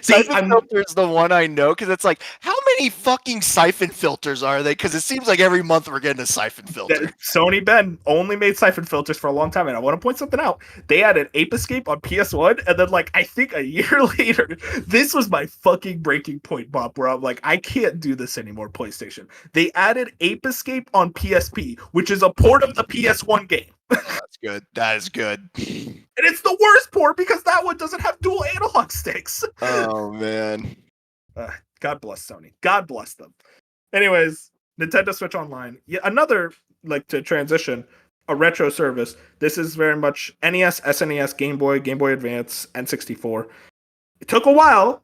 Siphon Filter is the one I know, because it's like, how many fucking Siphon Filters are they? Because it seems like every month we're getting a Siphon Filter. Sony Ben only made Siphon Filters for a long time, and I want to point something out. They added Ape Escape on PS1, and then like I think a year later, this was my fucking breaking point, Bob, where I'm like, I can't do this anymore, PlayStation. They added Ape Escape on PSP, which is a port of the PS1 game. Oh, that's good. That is good. And it's the worst port because that one doesn't have dual analog sticks. Oh man. God bless Sony. God bless them. Anyways, Nintendo Switch Online. Yeah, another like to transition a retro service. This is very much NES, SNES, Game Boy, Game Boy Advance, N64. It took a while,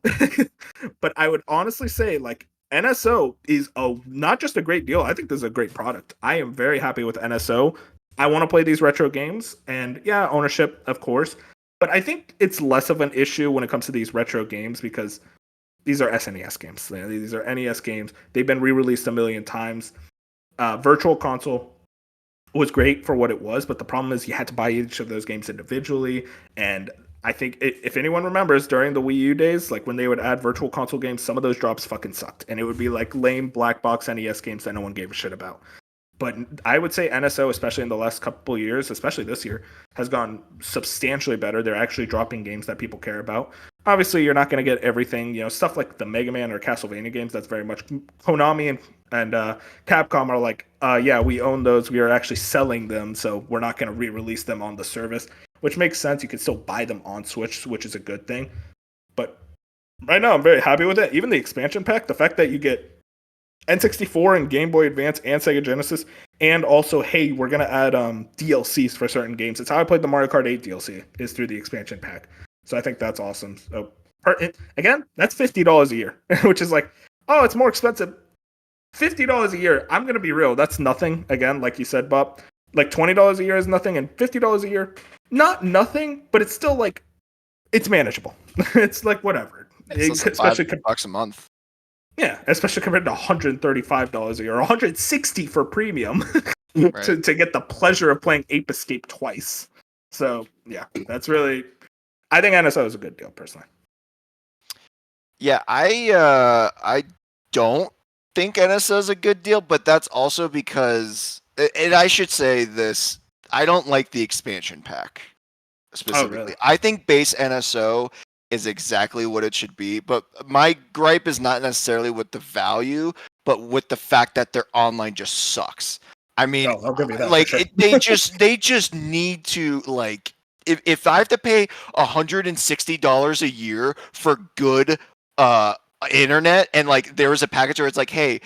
but I would honestly say like NSO is not just a great deal. I think this is a great product. I am very happy with NSO. I want to play these retro games, and yeah, ownership, of course. But I think it's less of an issue when it comes to these retro games because these are SNES games. These are NES games. They've been re-released a million times. Virtual Console was great for what it was, but the problem is you had to buy each of those games individually. And I think if anyone remembers during the Wii U days, like when they would add Virtual Console games, some of those drops fucking sucked, and it would be like lame black box NES games that no one gave a shit about. But I would say NSO, especially in the last couple of years, especially this year, has gone substantially better. They're actually dropping games that people care about. Obviously, you're not going to get everything. Stuff like the Mega Man or Castlevania games. That's very much Konami and Capcom are like, yeah, we own those. We are actually selling them, so we're not going to re-release them on the service, which makes sense. You can still buy them on Switch, which is a good thing. But right now, I'm very happy with it. Even the expansion pack, the fact that you get N64 and Game Boy Advance and Sega Genesis, and also, hey, we're gonna add DLCs for certain games. It's how I played the Mario Kart 8 DLC is through the expansion pack. So I think that's awesome. So again, that's $50 a year, which is like, oh, it's more expensive. $50 a year. I'm gonna be real. That's nothing. Again, like you said, Bob. Like $20 a year is nothing, and $50 a year, not nothing, but it's still like it's manageable. It's like whatever. It's especially $5 a month. Yeah, especially compared to $135 a year, or $160 for premium Right. to get the pleasure of playing Ape Escape twice. So yeah, that's really. I think NSO is a good deal personally. Yeah, I don't think NSO is a good deal, but that's also because, and I should say this, I don't like the expansion pack specifically. Oh, really? I think base NSO is exactly what it should be, but my gripe is not necessarily with the value, but with the fact that their online just sucks. I mean, I'll give you that, like for sure. they just need to, like, if I have to pay $160 a year for good internet, and like there was a package where it's like, hey,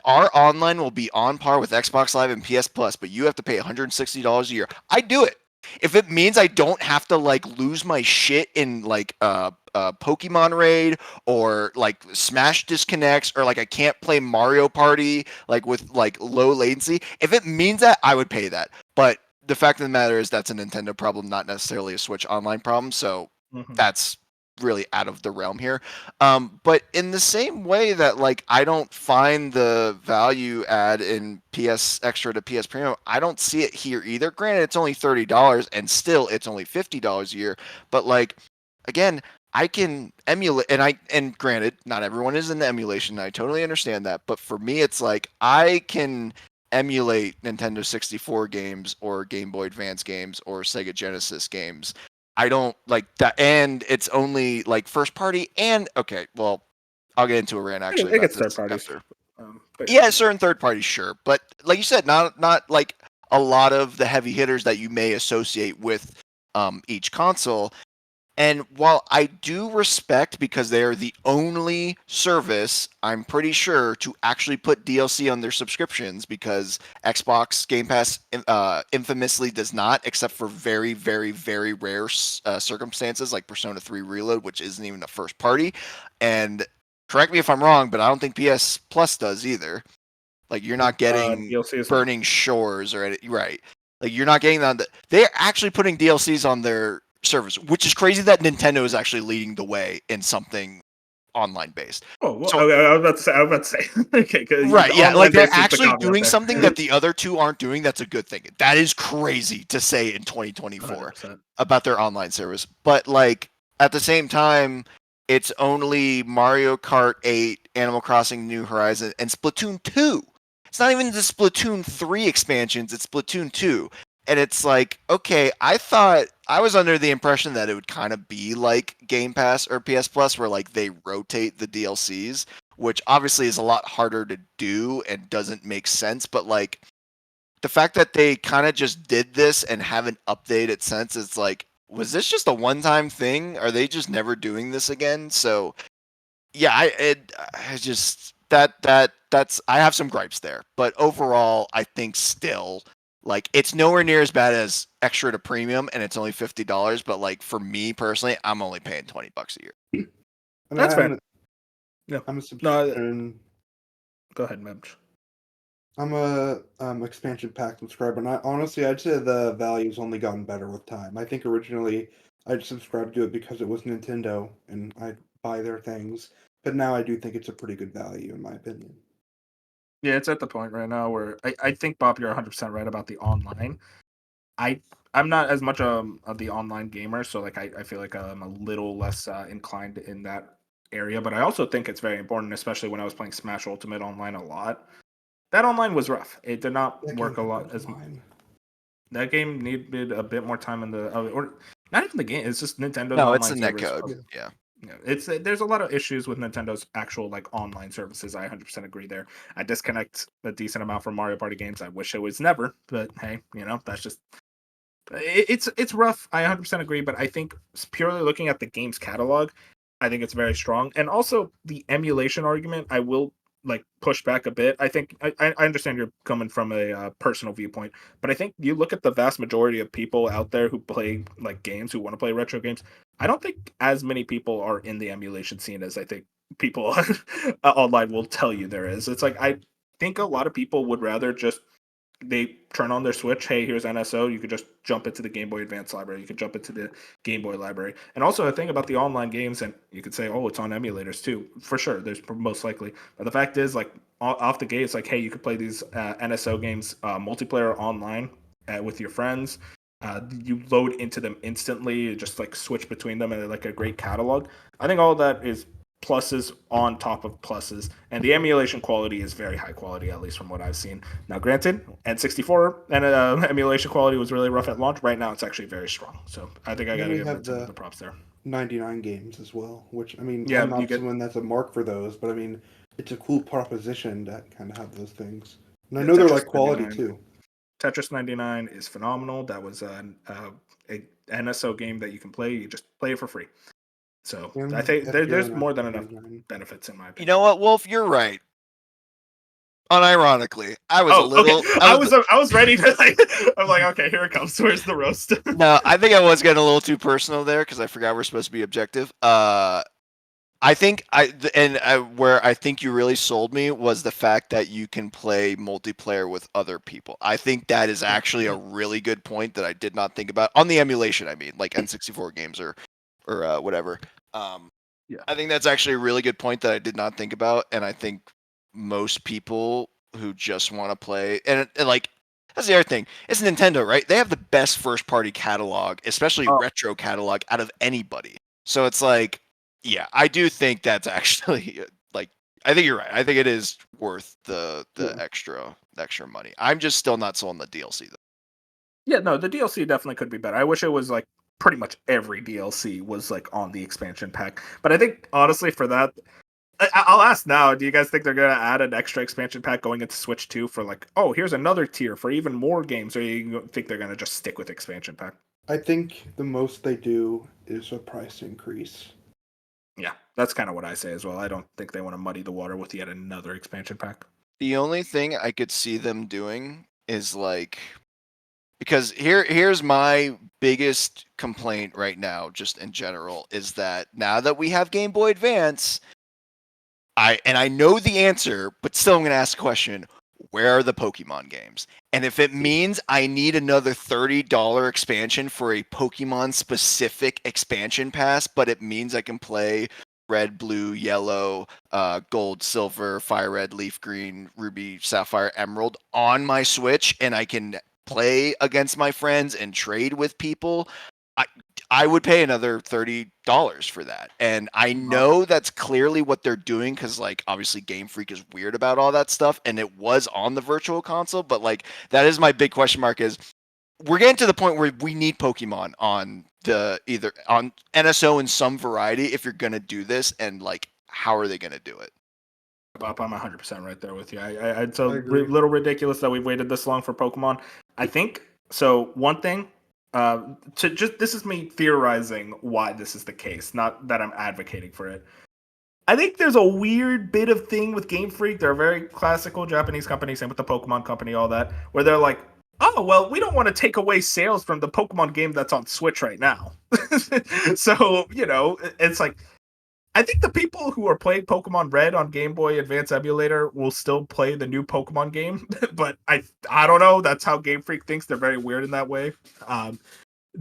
our online will be on par with Xbox Live and PS Plus, but you have to pay $160 a year, I'd do it. If it means I don't have to like lose my shit in like Pokemon Raid, or like Smash disconnects, or like I can't play Mario Party like with like low latency, if it means that, I would pay that. But the fact of the matter is that's a Nintendo problem, not necessarily a Switch Online problem. So that's really out of the realm here. But in the same way that like I don't find the value add in PS Extra to PS Premium, I don't see it here either. Granted, it's only $30, and still it's only $50 a year. But like, again, I can emulate, and granted, not everyone is into emulation. I totally understand that, but for me, it's like I can emulate Nintendo 64 games or Game Boy Advance games or Sega Genesis games. I don't like that, and it's only like first party. And okay, well, I'll get into a rant actually. It gets third parties. Yeah, certain third parties, sure, but like you said, not like a lot of the heavy hitters that you may associate with each console. And while I do respect, because they are the only service, I'm pretty sure, to actually put DLC on their subscriptions, because Xbox Game Pass infamously does not, except for very, very, very rare circumstances like Persona 3 Reload, which isn't even a first party. And correct me if I'm wrong, but I don't think PS Plus does either. Like, you're not getting Burning Shores or anything, right? Like, you're not getting that. They're actually putting DLCs on their service, which is crazy that Nintendo is actually leading the way in something online based. Oh, well, so, okay, I was about to say. Okay, right, yeah, like they're actually doing something that the other two aren't doing. That's a good thing. That is crazy to say in 2024 100%. About their online service. But like at the same time, it's only Mario Kart 8, Animal Crossing New Horizons, and Splatoon 2. It's not even the Splatoon 3 expansions, it's Splatoon 2. And it's like, okay, I thought, I was under the impression that it would kind of be like Game Pass or PS Plus, where like they rotate the DLCs, which obviously is a lot harder to do and doesn't make sense. But like the fact that they kind of just did this and haven't updated since, it's like, was this just a one-time thing? Are they just never doing this again? So yeah, I just that's I have some gripes there, but overall, I think still like it's nowhere near as bad as extra to premium, and it's only $50. But like for me personally, I'm only paying $20 a year. I mean, That's fair. Yeah. I'm a No, subscription. go ahead, Mebs. I'm a expansion pack subscriber, and honestly, I'd say the value's only gotten better with time. I think originally I'd subscribe to it because it was Nintendo, and I'd buy their things. But now I do think it's a pretty good value, in my opinion. Yeah, it's at the point right now where I think, Bob, you're 100% right about the online. I'm not as much of the online gamer, so like I feel like I'm a little less inclined in that area. But I also think it's very important, especially when I was playing Smash Ultimate online a lot. That online was rough. It did not That work a game had lot good as online. that game needed a bit more time in the or not even the game. It's just Nintendo's No, it's online the servers. netcode. Yeah. Yeah, it's there's a lot of issues with Nintendo's actual like online services. I 100% agree there. I disconnect a decent amount from Mario Party games. I wish it was never, but hey, that's just it's rough. I 100% agree, but I think purely looking at the game's catalog, I think it's very strong. And also the emulation argument, I will like push back a bit. I think I understand you're coming from a personal viewpoint, but I think you look at the vast majority of people out there who play like games, who want to play retro games. I don't think as many people are in the emulation scene as I think people online will tell you there is. It's like I think a lot of people would rather just they turn on their Switch. Hey, here's NSO. You could just jump into the Game Boy Advance library. You could jump into the Game Boy library. And also, a thing about the online games, and you could say, oh, it's on emulators too. For sure, there's most likely. But the fact is, like off the gate, it's like, hey, you could play these NSO games multiplayer online with your friends. You load into them instantly. Just like switch between them, and like a great catalog. I think all that is pluses on top of pluses, and the emulation quality is very high quality, at least from what I've seen. Now, granted, N64 and emulation quality was really rough at launch. Right now, it's actually very strong. So I think I And got then to we give have Nintendo the the props there. 99 games as well, which, I mean, Yeah, I'm you not get someone that's a mark for those, but I mean, it's a cool proposition to kind of have those things. And I know they're like Tetris quality 99. too. Tetris 99 is phenomenal. That was a NSO game that you can play. You just play it for free. So I And think F-Zero there's more than enough 99. benefits in my You opinion. know what, Wolf? You're right. Unironically, I was a Oh, okay. little. I was ready to like. I'm like, okay, here it comes. Where's the roast? No, I think I was getting a little too personal there because I forgot we're supposed to be objective. I think where I think you really sold me was the fact that you can play multiplayer with other people. I think that is actually a really good point that I did not think about on the emulation. I mean, like N64 games or whatever. Yeah. I think that's actually a really good point that I did not think about, and I think most people who just want to play and like that's the other thing. It's Nintendo, right? They have the best first party catalog, especially Oh, retro catalog, out of anybody. So it's like, yeah, I do think that's actually like I think you're right. I think it is worth the Yeah. extra money. I'm just still not sold on the DLC though. yeah, no, the DLC definitely could be better. I wish it was like pretty much every DLC was like on the expansion pack. But I think honestly for that, I'll ask now. Do you guys think they're gonna add an extra expansion pack going into Switch 2 for like, oh, here's another tier for even more games, or you think they're gonna just stick with expansion pack? I think the most they do is a price increase. Yeah, that's kind of what I say as well. I don't think they want to muddy the water with yet another expansion pack. The only thing I could see them doing is like because here's my biggest complaint right now just in general is that now that we have Game Boy Advance I know the answer but still I'm going to ask the question, where are the Pokemon games? And if it means I need another $30 expansion for a Pokemon specific expansion pass, but it means I can play red, blue, yellow, gold, silver, fire red, leaf green, ruby, sapphire, emerald on my Switch, and I can play against my friends and trade with people, I I would pay another $30 for that. And I know that's clearly what they're doing because like obviously Game Freak is weird about all that stuff, and it was on the virtual console, but like that is my big question mark is we're getting to the point where we need Pokemon on the either on NSO in some variety if you're gonna do this, and like how are they gonna do it? Bob, I'm 100% right there with you. It's a I agree. little ridiculous that we've waited this long for Pokemon. I think so. One thing, to just this is me theorizing why this is the case, not that I'm advocating for it. I think there's a weird bit of thing with Game Freak. They're a very classical Japanese company, same with the Pokemon company, all that, where they're like, oh, well, we don't want to take away sales from the Pokemon game that's on Switch right now. So, it's like, I think the people who are playing Pokemon Red on Game Boy Advance emulator will still play the new Pokemon game, but I don't know. That's how Game Freak thinks. They're very weird in that way.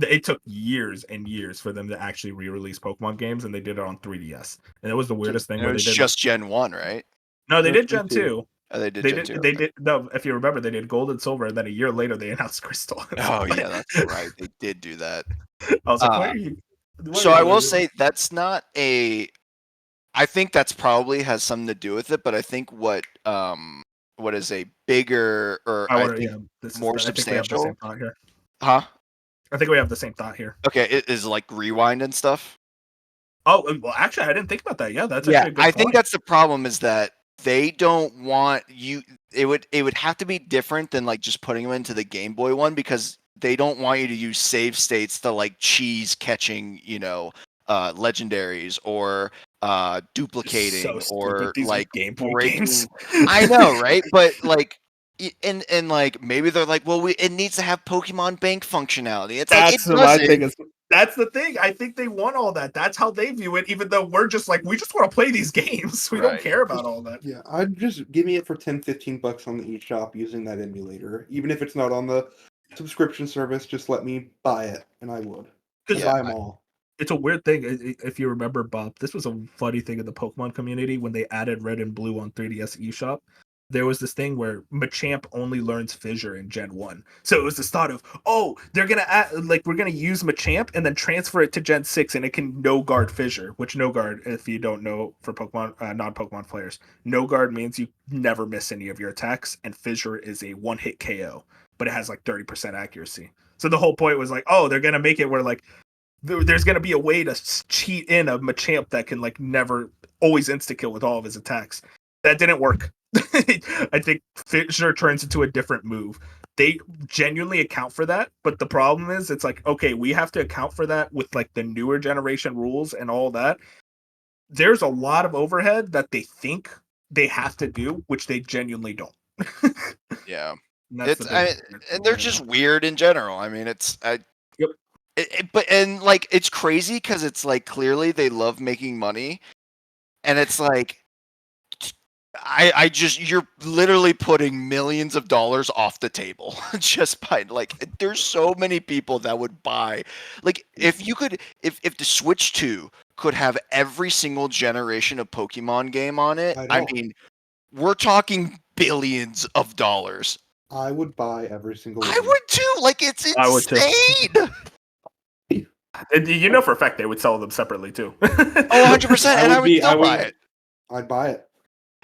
It took years and years for them to actually re-release Pokemon games, and they did it on 3DS. And it was the weirdest thing. It was just Gen 1, right? No, they did Gen 2. Oh, they did Gen 2. They did. No, if you remember, they did Gold and Silver, and then a year later they announced Crystal. Oh yeah, that's right. They did do that. I was like, why are you? So I will say that's not a. I think that's probably has something to do with it, but I think what is a bigger or I think more substantial. I think we have the same thought here. Huh? I think we have the same thought here. Okay, it is like rewind and stuff. Oh well, actually, I didn't think about that. Yeah, that's actually a good point. Think that's the problem is that they don't want you. It would have to be different than like just putting them into the Game Boy one because they don't want you to use save states to like cheese catching, legendaries or duplicating or like Game Boy breaking. Games. I know, right? But like. And like maybe they're like, well, it needs to have Pokemon Bank functionality. It's that's like my thing. That's the thing. I think they want all that. That's how they view it. Even though we're just like, we just want to play these games. We don't care about all that. Yeah, I'd just give me it for $10-15 on the eShop using that emulator, even if it's not on the subscription service. Just let me buy it, and I would. Buy them all. It's a weird thing. If you remember, Bob, this was a funny thing in the Pokemon community when they added Red and Blue on 3DS eShop. There was this thing where Machamp only learns Fissure in Gen 1. So it was this thought of, they're going to add, like, we're going to use Machamp and then transfer it to Gen 6 and it can no-guard Fissure, which no-guard, if you don't know for Pokemon, non-Pokemon players, no-guard means you never miss any of your attacks, and Fissure is a one-hit KO, but it has, like, 30% accuracy. So the whole point was, like, they're going to make it where, like, there's going to be a way to cheat in a Machamp that can, like, never, always insta-kill with all of his attacks. That didn't work. I think Fissure turns into a different move. They genuinely account for that, but the problem is it's like, okay, we have to account for that with like the newer generation rules and all that. There's a lot of overhead that they think they have to do, which they genuinely don't. Yeah. And they're just weird in general. I mean, Yep. But like it's crazy because it's like clearly they love making money, and it's like you're literally putting millions of dollars off the table just by like there's so many people that would buy like if the Switch 2 could have every single generation of Pokemon game on it, I mean we're talking billions of dollars. I would buy every single one. I would too. Like it's insane. You know for a fact they would sell them separately too. 100%, and I would still buy it. I'd buy it.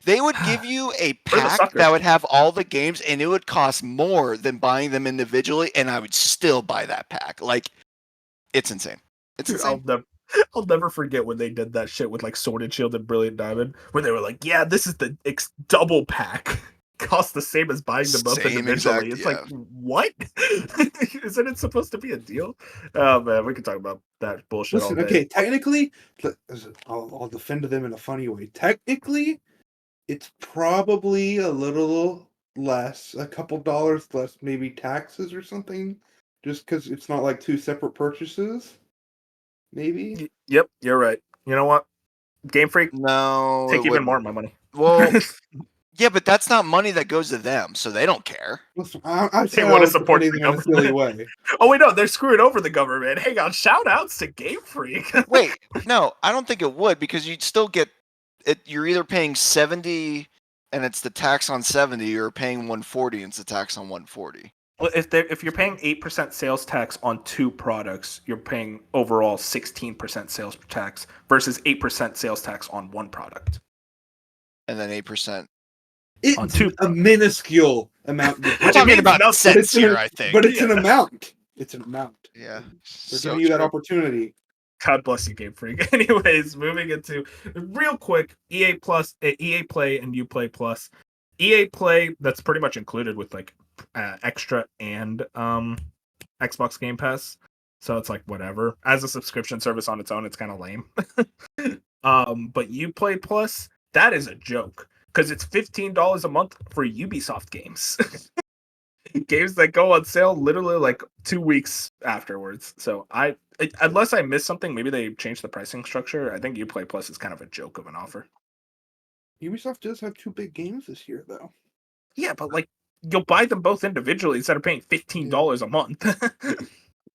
They would give you a pack that would have all the games, and it would cost more than buying them individually, and I would still buy that pack. Like, it's insane. It's insane. I'll never forget when they did that shit with like Sword and Shield and Brilliant Diamond, where they were like, "Yeah, this is the double pack, costs the same as buying them both individually." It's like, what? Isn't it supposed to be a deal? Oh man, we could talk about that bullshit all day. Okay, technically, I'll defend them in a funny way. Technically, it's probably a little less, a couple dollars less, maybe taxes or something, just because it's not like two separate purchases. Maybe. Yep, you're right. You know what? Game Freak, no, take even more of my money. Well, yeah, but that's not money that goes to them, so they don't care. Listen, I they want to support the government in a silly way. Oh wait, no, they're screwing over the government. Hang on, shout outs to Game Freak. Wait, no, I don't think it would because you'd still get it. You're either paying 70 and it's the tax on 70, or paying 140 and it's the tax on 140. Well, if you're paying 8% sales tax on two products, you're paying overall 16% sales tax versus 8% sales tax on one product. And then 8%. It's a minuscule amount. We're talking about cents here, I think. But it's an amount. It's an amount. Yeah. They're giving you that opportunity. God bless you, Game Freak. Anyways, moving into real quick, EA Play and Uplay Plus. EA Play, that's pretty much included with like extra and Xbox Game Pass. So it's like whatever. As a subscription service on its own, it's kind of lame. But Uplay Plus, that is a joke because it's $15 a month for Ubisoft games. Games that go on sale literally like 2 weeks afterwards. So unless I missed something, maybe they changed the pricing structure. I think Uplay Plus is kind of a joke of an offer. Ubisoft does have 2 big games this year, though. Yeah, but like you'll buy them both individually instead of paying $15 a month.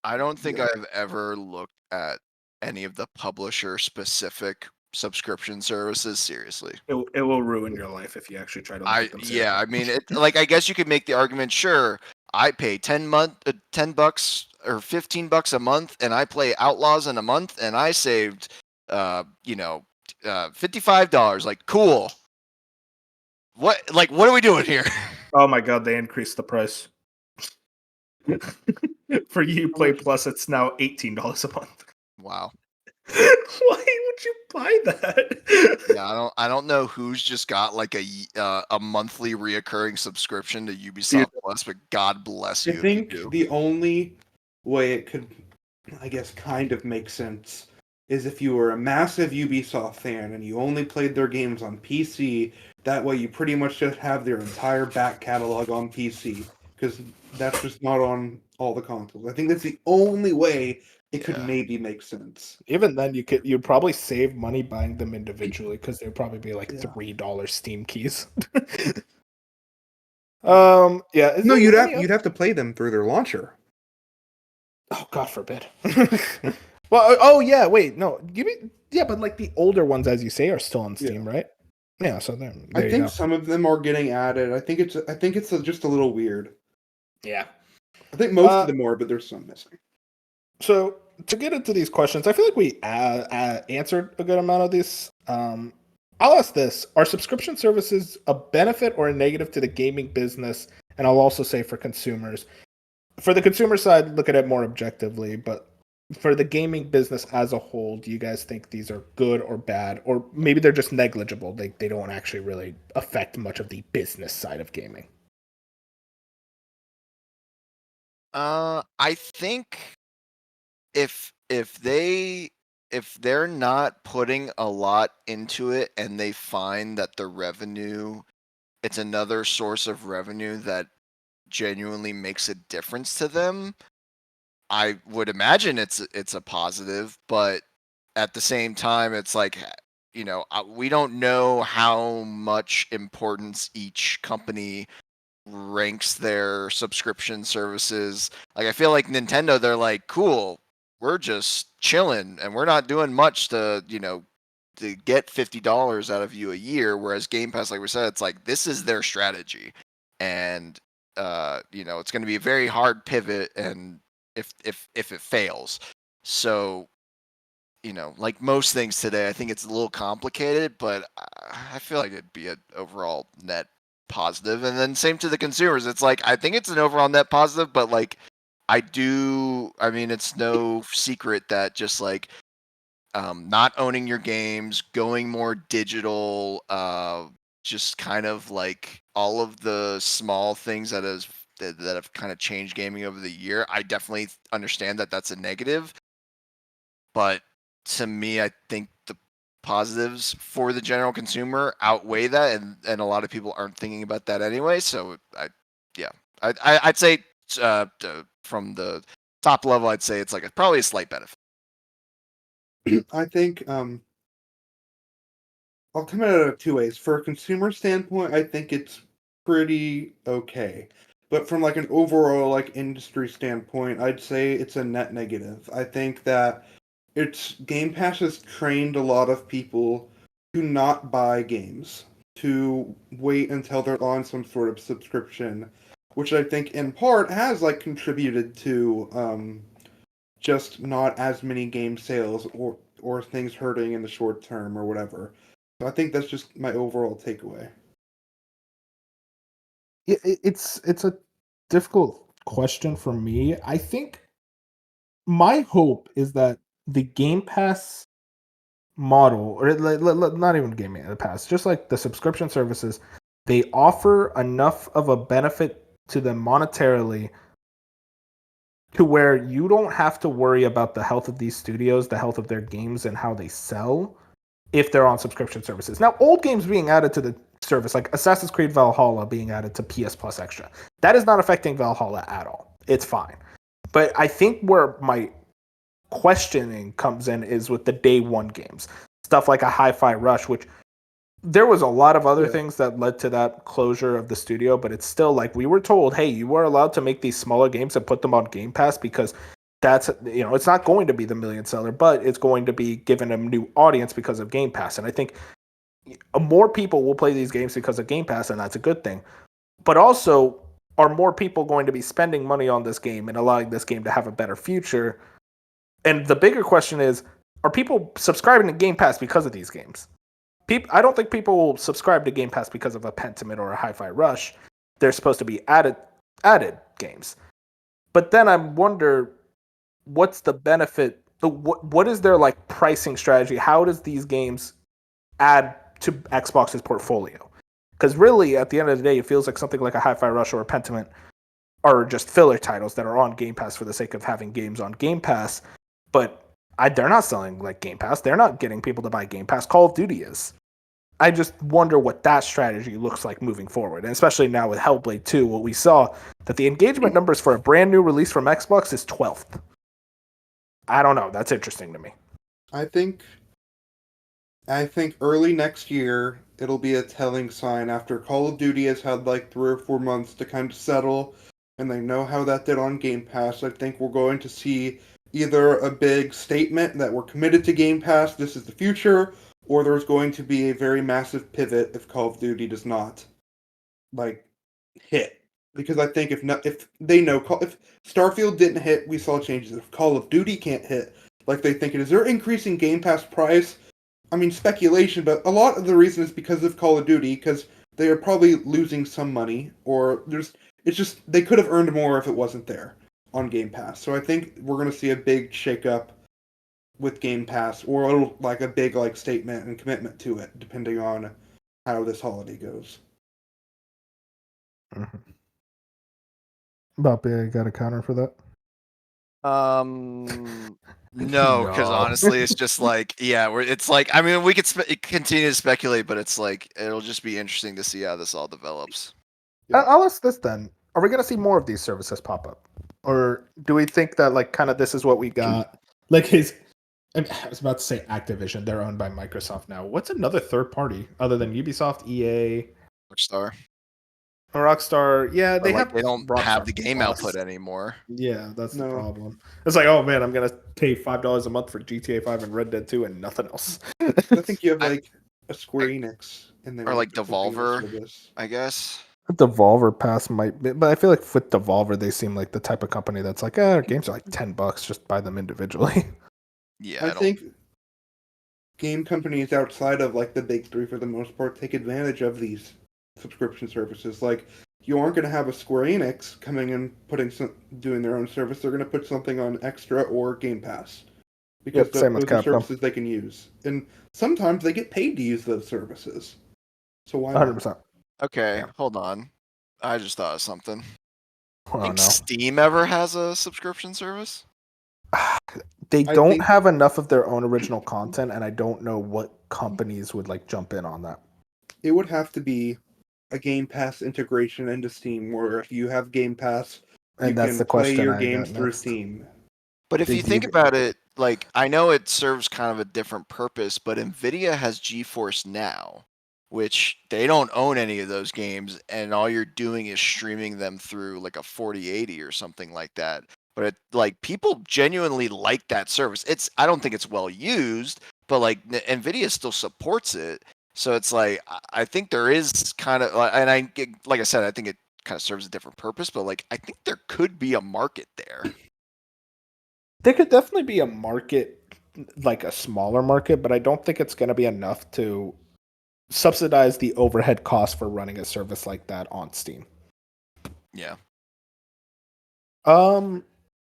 I don't think I've ever looked at any of the publisher specific subscription services seriously. It will ruin your life if you actually try to look at them seriously. I mean, like I guess you could make the argument. Sure, I pay $10 or $15 a month, and I play Outlaws in a month, and I saved, $55. Like, cool. What are we doing here? Oh my god, they increased the price. For Uplay Plus, it's now $18 a month. Wow. Why would you buy that? Yeah, I don't know who's just got like a monthly reoccurring subscription to Ubisoft Plus, but God bless you. I think the only way it could, I guess, kind of make sense is if you were a massive Ubisoft fan and you only played their games on PC. That way, you pretty much just have their entire back catalog on PC, because that's just not on all the consoles. I think that's the only way it could maybe make sense. Even then, you'd probably save money buying them individually because they'd probably be like $3 Steam keys. No, you'd have to play them through their launcher. Oh, God forbid. Well, yeah, wait, no, but like the older ones, as you say, are still on Steam, right? Yeah, so there I think some of them are getting added. I think it's just a little weird. Yeah, I think most of them are, but there's some missing. So to get into these questions, I feel like we answered a good amount of these. I'll ask this: are subscription services a benefit or a negative to the gaming business? And I'll also say for consumers. For the consumer side, look at it more objectively, but for the gaming business as a whole, do you guys think these are good or bad? Or maybe they're just negligible. They don't actually really affect much of the business side of gaming. I think if they're not putting a lot into it and they find that the revenue, it's another source of revenue that genuinely makes a difference to them, I would imagine it's a positive. But at the same time, it's like, we don't know how much importance each company ranks their subscription services. Like, I feel like Nintendo, they're like, cool, we're just chilling and we're not doing much to get $50 out of you a year, whereas Game Pass, like we said, it's like this is their strategy. And it's going to be a very hard pivot, and if it fails. So, like most things today, I think it's a little complicated, but I feel like it'd be an overall net positive. And then same to the consumers. It's like, I think it's an overall net positive, but like I mean, it's no secret that just like not owning your games, going more digital, just kind of like all of the small things that have kind of changed gaming over the year. I definitely understand that that's a negative, but to me, I think the positives for the general consumer outweigh that, and a lot of people aren't thinking about that anyway. So I'd say from the top level, I'd say it's like probably a slight benefit. I think I'll come at it 2 ways. For a consumer standpoint, I think it's pretty okay. But from like an overall like industry standpoint, I'd say it's a net negative. I think that Game Pass has trained a lot of people to not buy games, to wait until they're on some sort of subscription, which I think in part has like contributed to just not as many game sales or things hurting in the short term or whatever. So I think that's just my overall takeaway. It's a difficult question for me. I think my hope is that the Game Pass model, or not even Game Pass, just like the subscription services, they offer enough of a benefit to them monetarily to where you don't have to worry about the health of these studios, the health of their games, and how they sell. if they're on subscription services. Now, old games being added to the service, like Assassin's Creed Valhalla being added to PS Plus Extra, that is not affecting Valhalla at all. It's fine. But I think where my questioning comes in is with the day one games. Stuff like a Hi-Fi Rush, which there was a lot of other things that led to that closure of the studio, but it's still like we were told, hey, you are allowed to make these smaller games and put them on Game Pass because that's, it's not going to be the million seller, but it's going to be given a new audience because of Game Pass. And I think more people will play these games because of Game Pass, and that's a good thing. But also, are more people going to be spending money on this game and allowing this game to have a better future? And the bigger question is, are people subscribing to Game Pass because of these games? I don't think people will subscribe to Game Pass because of a Pentiment or a Hi-Fi Rush. They're supposed to be added games. But then I wonder, what's the benefit? What is their like pricing strategy? How does these games add to Xbox's portfolio? Because really, at the end of the day, it feels like something like a Hi-Fi Rush or a Pentiment are just filler titles that are on Game Pass for the sake of having games on Game Pass. But they're not selling like Game Pass. They're not getting people to buy Game Pass. Call of Duty is. I just wonder what that strategy looks like moving forward. And especially now with Hellblade 2, what we saw, that the engagement numbers for a brand new release from Xbox is 12th. I don't know. That's interesting to me. I think early next year, it'll be a telling sign after Call of Duty has had like 3 or 4 months to kind of settle, and they know how that did on Game Pass. I think we're going to see either a big statement that we're committed to Game Pass, this is the future, or there's going to be a very massive pivot if Call of Duty does not like hit. Because I think if Starfield didn't hit, we saw changes. If Call of Duty can't hit, like they think it is, they're increasing Game Pass price. I mean, speculation, but a lot of the reason is because of Call of Duty, because they are probably losing some money, or it's just they could have earned more if it wasn't there on Game Pass. So I think we're going to see a big shakeup with Game Pass, or like a big like statement and commitment to it, depending on how this holiday goes. Mm-hmm. Bob, you got a counter for that? No, because honestly, it's just like, it's like, I mean, we could continue to speculate, but it's like, it'll just be interesting to see how this all develops. I'll ask this then. Are we going to see more of these services pop up? Or do we think that, like, kind of this is what we got? Like, I was about to say Activision. They're owned by Microsoft now. What's another third party other than Ubisoft, EA? Rockstar, yeah, they don't Rockstar have the game Plus. output anymore. Yeah, that's the problem. It's like, oh man, I'm gonna pay $5 a month for GTA 5 and Red Dead 2 and nothing else. I think you have like a Square Enix in there, or like Devolver, I guess. Devolver Pass might be, but I feel like with Devolver, they seem like the type of company that's like, our games are like $10, just buy them individually. Yeah, I think game companies outside of like the big three, for the most part, take advantage of these subscription services. Like, you aren't going to have a Square Enix coming and doing their own service. They're going to put something on Extra or Game Pass, because those are services they can use, and sometimes they get paid to use those services. So why 100%. not? Okay, hold on. I just thought of something. Oh, think Steam ever has a subscription service? They don't have enough of their own original content, and I don't know what companies would like jump in on that. It would have to be a Game Pass integration into Steam, where if you have Game Pass, and you that's can play your games through Steam. But if you think about it, like, I know it serves kind of a different purpose, but Nvidia has GeForce Now, which they don't own any of those games, and all you're doing is streaming them through like a 4080 or something like that. But like, people genuinely like that service. I don't think it's well used, but like Nvidia still supports it. So it's like, I think there is kind of, and like I said, I think it kind of serves a different purpose, but like, I think there could be a market there. There could definitely be a market, like a smaller market, but I don't think it's going to be enough to subsidize the overhead cost for running a service like that on Steam. Yeah.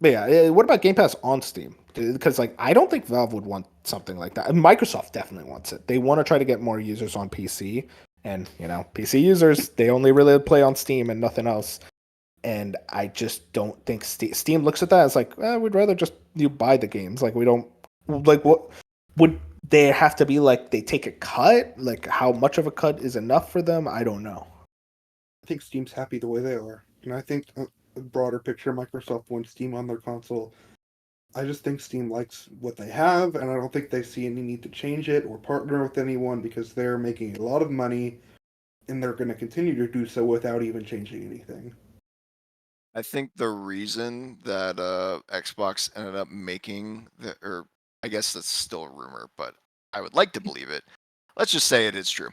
But yeah, what about Game Pass on Steam? Because like, I don't think Valve would want something like that. Microsoft definitely wants it. They want to try to get more users on PC, and PC users, they only really play on Steam and nothing else. And I just don't think Steam looks at that as like, we'd rather just you buy the games. Like, we don't like, what would they have to be like they take a cut. Like how much of a cut is enough for them? I don't know. I think Steam's happy the way they are, and I think a broader picture, Microsoft wants Steam on their console. I just think Steam likes what they have, and I don't think they see any need to change it or partner with anyone because they're making a lot of money, and they're going to continue to do so without even changing anything. I think the reason that Xbox ended up making or I guess that's still a rumor, but I would like to believe it. Let's just say it is true.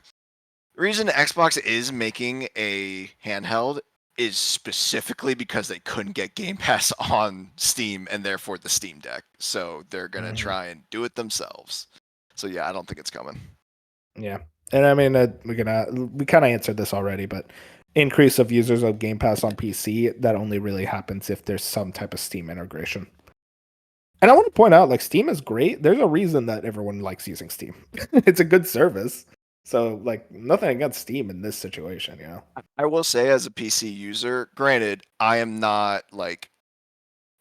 The reason Xbox is making a handheld is specifically because they couldn't get Game Pass on Steam and therefore the Steam Deck. So they're going to try and do it themselves. So yeah, I don't think it's coming. Yeah. And I mean, we kind of answered this already, but increase of users of Game Pass on PC, that only really happens if there's some type of Steam integration. And I want to point out, like, Steam is great. There's a reason that everyone likes using Steam. It's a good service. So, like, nothing against Steam in this situation, you know? I will say, as a PC user, granted, I am not, like,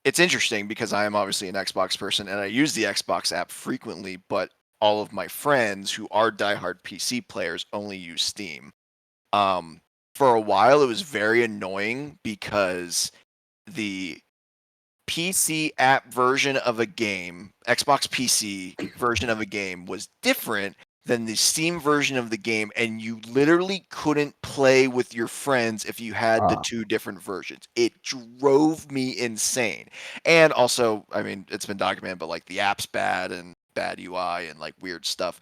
it's interesting because I am obviously an Xbox person and I use the Xbox app frequently, but all of my friends who are diehard PC players only use Steam. For a while, it was very annoying because the PC app version of a game, Xbox PC version of a game, was different than the Steam version of the game, and you literally couldn't play with your friends if you had the two different versions. It drove me insane. And also, I mean, it's been documented, but like the app's bad and bad UI and like weird stuff.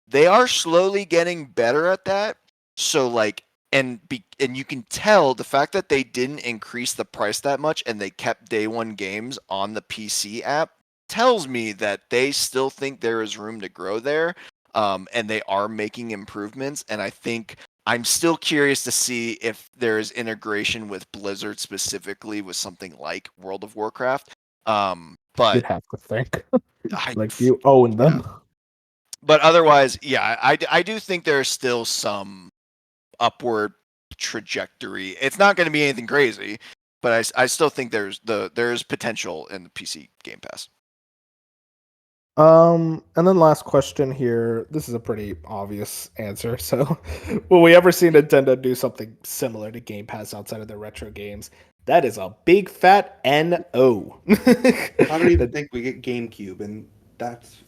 They are slowly getting better at that. So like, and you can tell the fact that they didn't increase the price that much and they kept day one games on the PC app tells me that they still think there is room to grow there, and they are making improvements. And I think I'm still curious to see if there is integration with Blizzard specifically with something like World of Warcraft. But You'd have to think. Like, you own them. Yeah. But otherwise, yeah, I do think there's still some upward trajectory. It's not going to be anything crazy, but I still think there's potential in the PC Game Pass. And then last question here. This is a pretty obvious answer. So, will we ever see Nintendo do something similar to Game Pass outside of their retro games? That is a big fat NO. I don't even think we get GameCube, and that's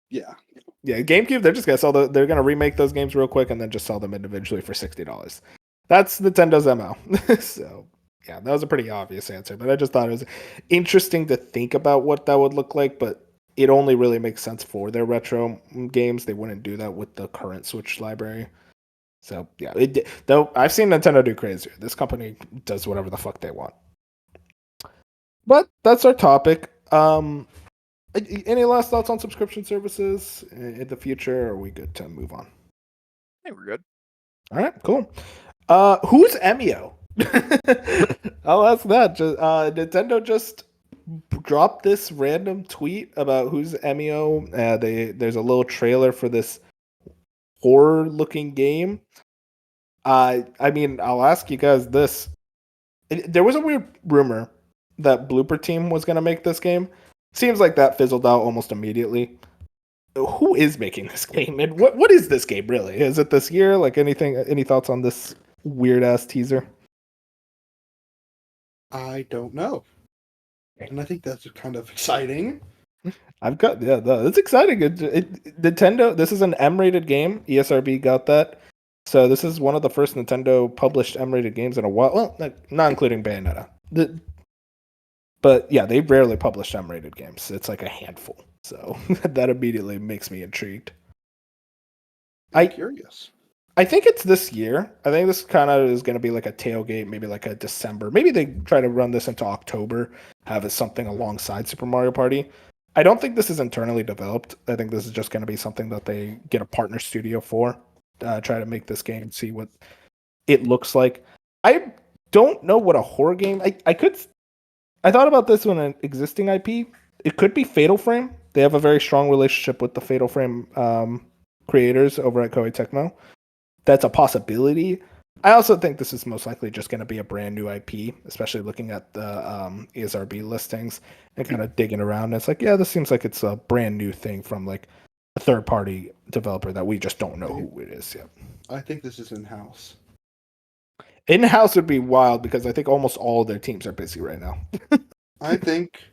yeah. Yeah, GameCube, they're just gonna they're gonna remake those games real quick and then just sell them individually for $60. That's Nintendo's MO. So yeah, that was a pretty obvious answer, but I just thought it was interesting to think about what that would look like, but it only really makes sense for their retro games. They wouldn't do that with the current Switch library. So yeah, though I've seen Nintendo do crazier. This company does whatever the fuck they want. But that's our topic. Any last thoughts on subscription services in the future? Or are we good to move on? Hey, we're good. All right, cool. Who's Emio? I'll ask that. Nintendo just dropped this random tweet about who's Emio. There's a little trailer for this horror-looking game. I mean, I'll ask you guys this. There was a weird rumor that Blooper Team was going to make this game. Seems like that fizzled out almost immediately. Who is making this game, and what is this game really? Is it this year? Like any thoughts on this weird ass teaser? I don't know, and I think that's kind of exciting. It's exciting. Nintendo. This is an M-rated game. ESRB got that. So this is one of the first Nintendo published M-rated games in a while. Well, not including Bayonetta. But yeah, they rarely publish M-rated games. It's like a handful. So that immediately makes me intrigued. I'm curious. I think it's this year. I think this kind of is going to be like a tailgate, maybe like a December. Maybe they try to run this into October, have it something alongside Super Mario Party. I don't think this is internally developed. I think this is just going to be something that they get a partner studio for. Try to make this game, see what it looks like. I don't know what a horror game. I thought about this when an existing IP. It could be Fatal Frame. They have a very strong relationship with the Fatal Frame creators over at Koei Tecmo. That's a possibility. I also think this is most likely just going to be a brand new IP, especially looking at the ESRB listings and kind of digging around. It's like, yeah, this seems like it's a brand new thing from like a third-party developer that we just don't know who it is yet. I think this is in-house. In-house would be wild because I think almost all of their teams are busy right now. I think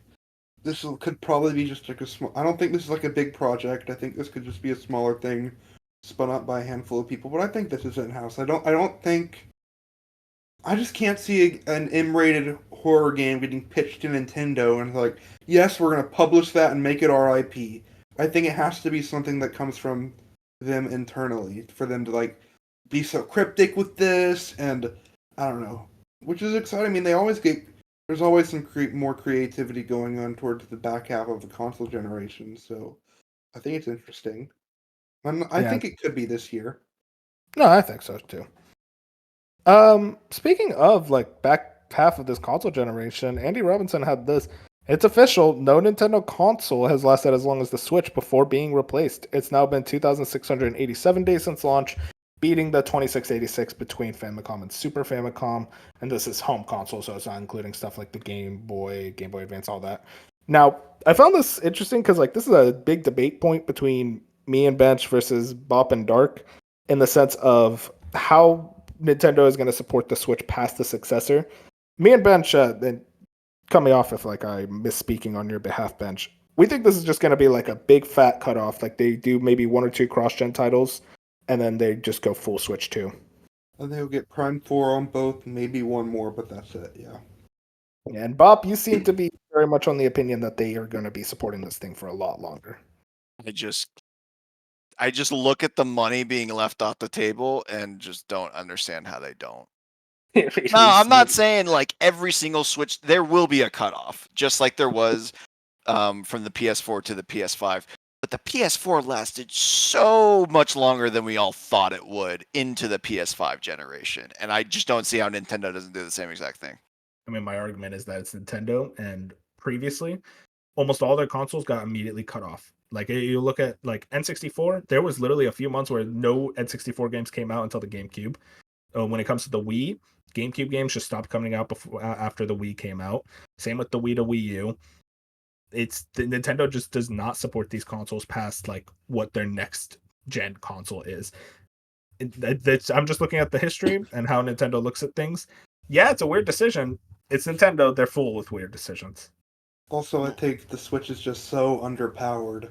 this could probably be just like a small. I don't think this is like a big project. I think this could just be a smaller thing, spun up by a handful of people. But I think this is in-house. I don't think. I just can't see an M-rated horror game getting pitched to Nintendo and like, yes, we're gonna publish that and make it our IP. I think it has to be something that comes from them internally for them to like be so cryptic with this, and I don't know, which is exciting. I mean, there's always some more creativity going on towards the back half of the console generation, so I think it's interesting. I think it could be this year. No, I think so too. Speaking of like back half of this console generation, Andy Robinson had this. It's official. No Nintendo console has lasted as long as the Switch before being replaced. It's now been 2,687 days since launch, beating the 2686 between Famicom and Super Famicom. And this is home console, so it's not including stuff like the Game Boy Advance, all that. Now, I found this interesting because like this is a big debate point between me and Bench versus Bop and Dark in the sense of how Nintendo is going to support the Switch past the successor. Me and Bench, and cut me off if like I misspeaking on your behalf, Bench. We think this is just going to be like a big fat cutoff. Like they do maybe 1 or 2 cross-gen titles, and then they just go full Switch 2. And they'll get Prime 4 on both, maybe one more, but that's it, yeah. Yeah, and Bob, you seem to be very much on the opinion that they are going to be supporting this thing for a lot longer. I just look at the money being left off the table and just don't understand how they don't. No, I'm not saying like every single Switch. There will be a cutoff, just like there was from the PS4 to the PS5. But the PS4 lasted so much longer than we all thought it would into the PS5 generation. And I just don't see how Nintendo doesn't do the same exact thing. I mean, my argument is that it's Nintendo, and previously, almost all their consoles got immediately cut off. Like you look at like N64, there was literally a few months where no N64 games came out until the GameCube. When it comes to the Wii, GameCube games just stopped coming out after the Wii came out. Same with the Wii to Wii U. Nintendo just does not support these consoles past like what their next gen console is. I'm just looking at the history and how Nintendo looks at things. Yeah, it's a weird decision. It's Nintendo. They're full with weird decisions. Also, I think the Switch is just so underpowered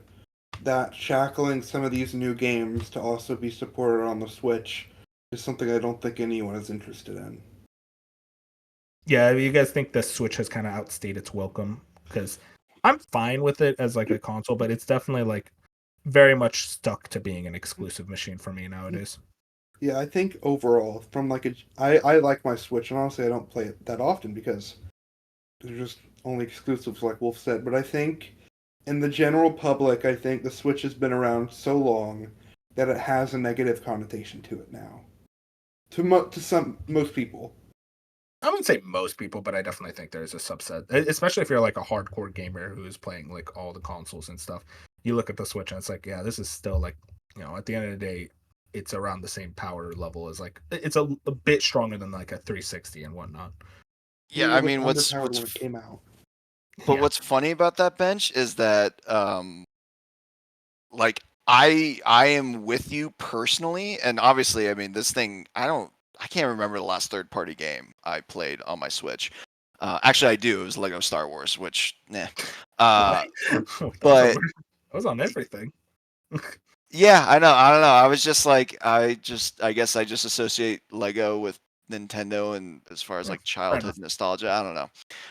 that shackling some of these new games to also be supported on the Switch is something I don't think anyone is interested in. Yeah, you guys think the Switch has kind of outstayed its welcome? Because I'm fine with it as like a console, but it's definitely like very much stuck to being an exclusive machine for me nowadays. Yeah, I think overall, from like I like my Switch, and honestly, I don't play it that often because they're just only exclusives, like Wolf said. But I think in the general public, I think the Switch has been around so long that it has a negative connotation to it now. To most people. I wouldn't say most people, but I definitely think there's a subset, especially if you're like a hardcore gamer who's playing like all the consoles and stuff. You look at the Switch and it's like, yeah, this is still like, at the end of the day, it's around the same power level as like it's a bit stronger than like a 360 and whatnot. Yeah, I mean, what's when it came out. But what's funny about that, Bench, is that like I am with you personally, and obviously, I mean, this thing, I can't remember the last third-party game I played on my Switch. Actually, I do. It was Lego Star Wars, which, nah. But I was on everything. Yeah, I know. I don't know. I was just like, I guess I just associate Lego with Nintendo, and as far as like childhood nostalgia, I don't know.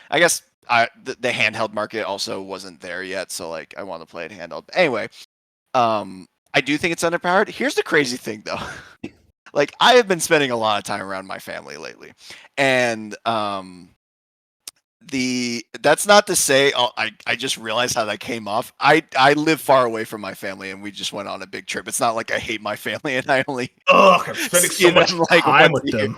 I guess the handheld market also wasn't there yet, so like I want to play it handheld. Anyway, I do think it's underpowered. Here's the crazy thing, though. Like I have been spending a lot of time around my family lately, and that's not to say I just realized how that came off. I live far away from my family, and we just went on a big trip. It's not like I hate my family and I only I'm spending so much time with them.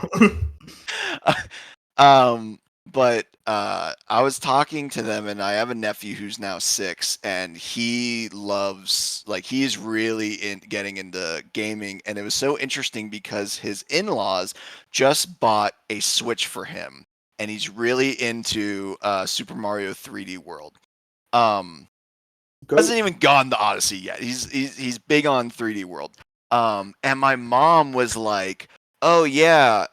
But I was talking to them, and I have a nephew who's now 6, and he loves, like, he's really getting into gaming, and it was so interesting because his in-laws just bought a Switch for him, and he's really into Super Mario 3D World. Hasn't even gone to Odyssey yet. He's big on 3D World. And my mom was like, "Oh yeah,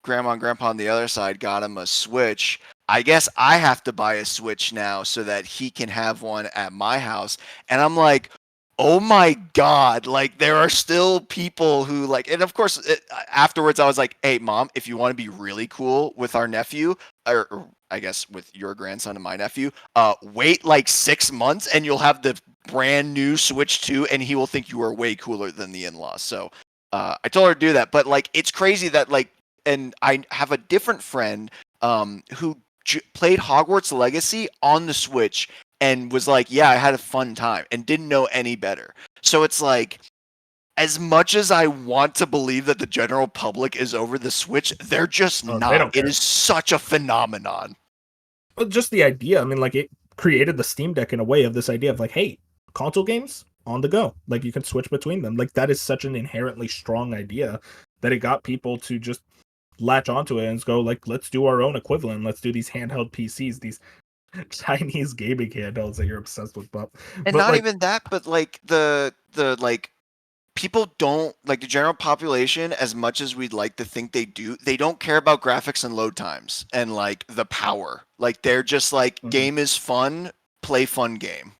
Grandma and Grandpa on the other side got him a Switch. I guess I have to buy a Switch now so that he can have one at my house." And I'm like, "Oh my God, like there are still people who like," and of course afterwards I was like, "Hey mom, if you want to be really cool with our nephew, or I guess with your grandson and my nephew, wait like 6 months and you'll have the brand new Switch 2 and he will think you are way cooler than the in-laws." So I told her to do that, but like it's crazy that like, and I have a different friend who played Hogwarts Legacy on the Switch and was like, "Yeah, I had a fun time," and didn't know any better. So it's like, as much as I want to believe that the general public is over the Switch, they're just not. It is such a phenomenon. Well, just the idea. I mean, like it created the Steam Deck in a way of this idea of like, hey, console games on the go. Like you can switch between them. Like that is such an inherently strong idea that it got people to just latch onto it and go like, let's do our own equivalent. Let's do these handheld PCs, these Chinese gaming handhelds that you're obsessed with, Bob. And not like, even that, but like the like people don't like the general population as much as we'd like to think they do. They don't care about graphics and load times and like the power. Like they're just like game is fun, play fun game.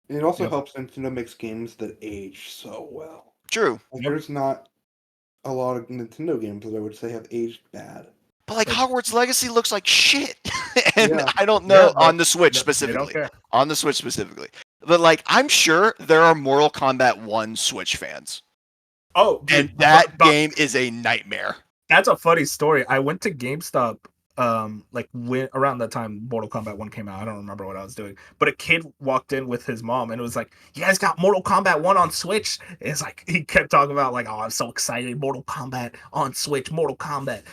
And it also helps Nintendo makes games that age so well. True. Like, there's not a lot of Nintendo games that I would say have aged bad. But like Hogwarts Legacy looks like shit, and I don't know on the Switch specifically. On the Switch specifically, but like I'm sure there are Mortal Kombat 1 Switch fans. Oh, dude, and that game is a nightmare. That's a funny story. I went to GameStop, like when around that time Mortal Kombat 1 came out. I don't remember what I was doing, but a kid walked in with his mom and it was like, "You guys got Mortal Kombat 1 on Switch?" And it's like he kept talking about like, "Oh, I'm so excited, Mortal Kombat on Switch, Mortal Kombat,"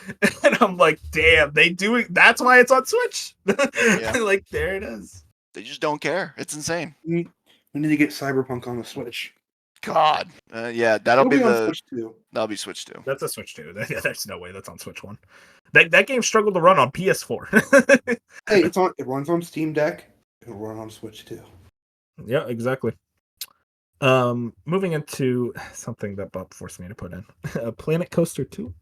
and I'm like, "Damn, they do it. That's why it's on Switch." Like there it is. They just don't care. It's insane. We need to get Cyberpunk on the Switch. God, yeah, that'll be the Switch 2. That'll be Switch 2. That's a Switch 2. There's no way that's on Switch 1. That game struggled to run on PS4. Hey, it runs on Steam Deck. It'll run on Switch 2. Yeah, exactly. Moving into something that Bob forced me to put in, Planet Coaster 2.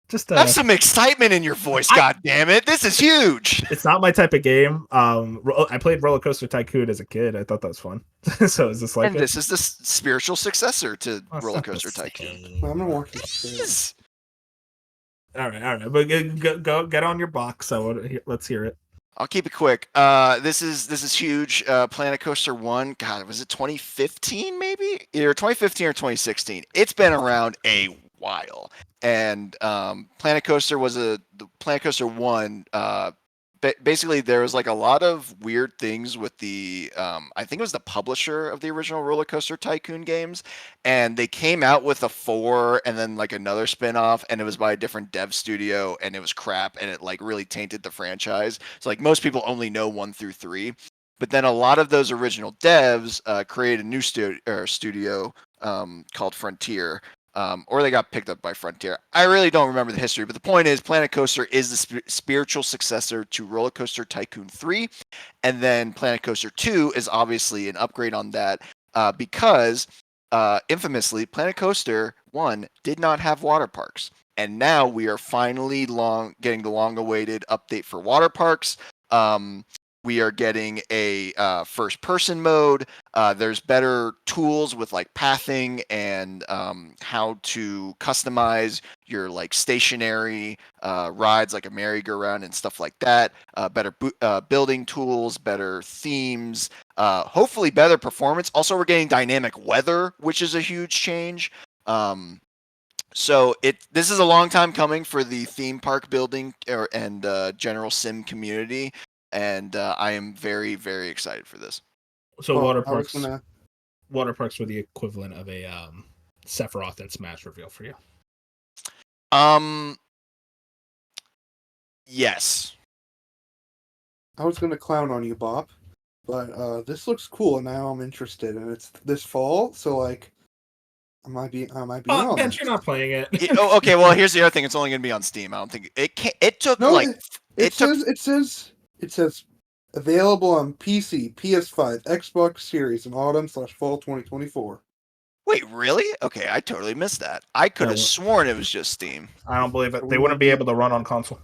Just have some excitement in your voice, God damn it! This is huge. It's not my type of game. I played Roller Coaster Tycoon as a kid. I thought that was fun. So is this like? And this is the spiritual successor to Roller Coaster Tycoon. I'm gonna watch this. All right. But go get on your box. Let's hear it. I'll keep it quick. This is huge. Planet Coaster 1. God, was it 2015 maybe? Either 2015 or 2016. It's been around a while. And Planet Coaster was Planet Coaster 1. Basically, there was like a lot of weird things with the I think it was the publisher of the original Roller Coaster Tycoon games, and they came out with a 4 and then like another spin-off, and it was by a different dev studio, and it was crap, and it like really tainted the franchise. So like most people only know 1 through 3, but then a lot of those original devs created a new studio called Frontier. Or they got picked up by Frontier. I really don't remember the history, but the point is Planet Coaster is the spiritual successor to Roller Coaster Tycoon 3, and then Planet Coaster 2 is obviously an upgrade on that because infamously Planet Coaster 1 did not have water parks, and now we are finally getting the long-awaited update for water parks. We are getting a first-person mode. There's better tools with like pathing and how to customize your like stationary rides, like a merry-go-round and stuff like that. Better building tools, better themes. Hopefully, better performance. Also, we're getting dynamic weather, which is a huge change. So this is a long time coming for the theme park building and general sim community. And I am very, very excited for this. So water parks were the equivalent of a Sephiroth and Smash reveal for you. Yes. I was gonna clown on you, Bob, but this looks cool, and now I'm interested, and it's this fall, so like I might be on and you're not playing it. Okay, well here's the other thing. It's only gonna be on Steam. I don't think it took Available on PC, PS5, Xbox Series in autumn/fall 2024. Wait, really? Okay, I totally missed that. I could have sworn it was just Steam. I don't believe it. They wouldn't be able to run on console.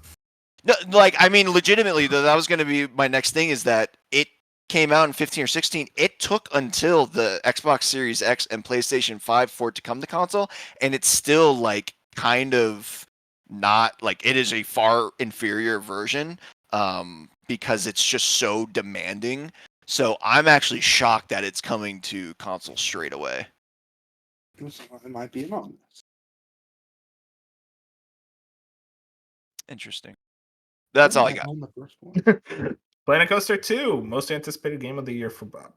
No, like, I mean, legitimately, though, that was going to be my next thing, is that it came out in 15 or 16. It took until the Xbox Series X and PlayStation 5 for it to come to console, and it's still, like, kind of not, like, it is a far inferior version, because it's just so demanding. So I'm actually shocked that it's coming to console straight away. It might be anonymous. Interesting. That's all I got. On the first one. Planet Coaster 2, most anticipated game of the year for Bob.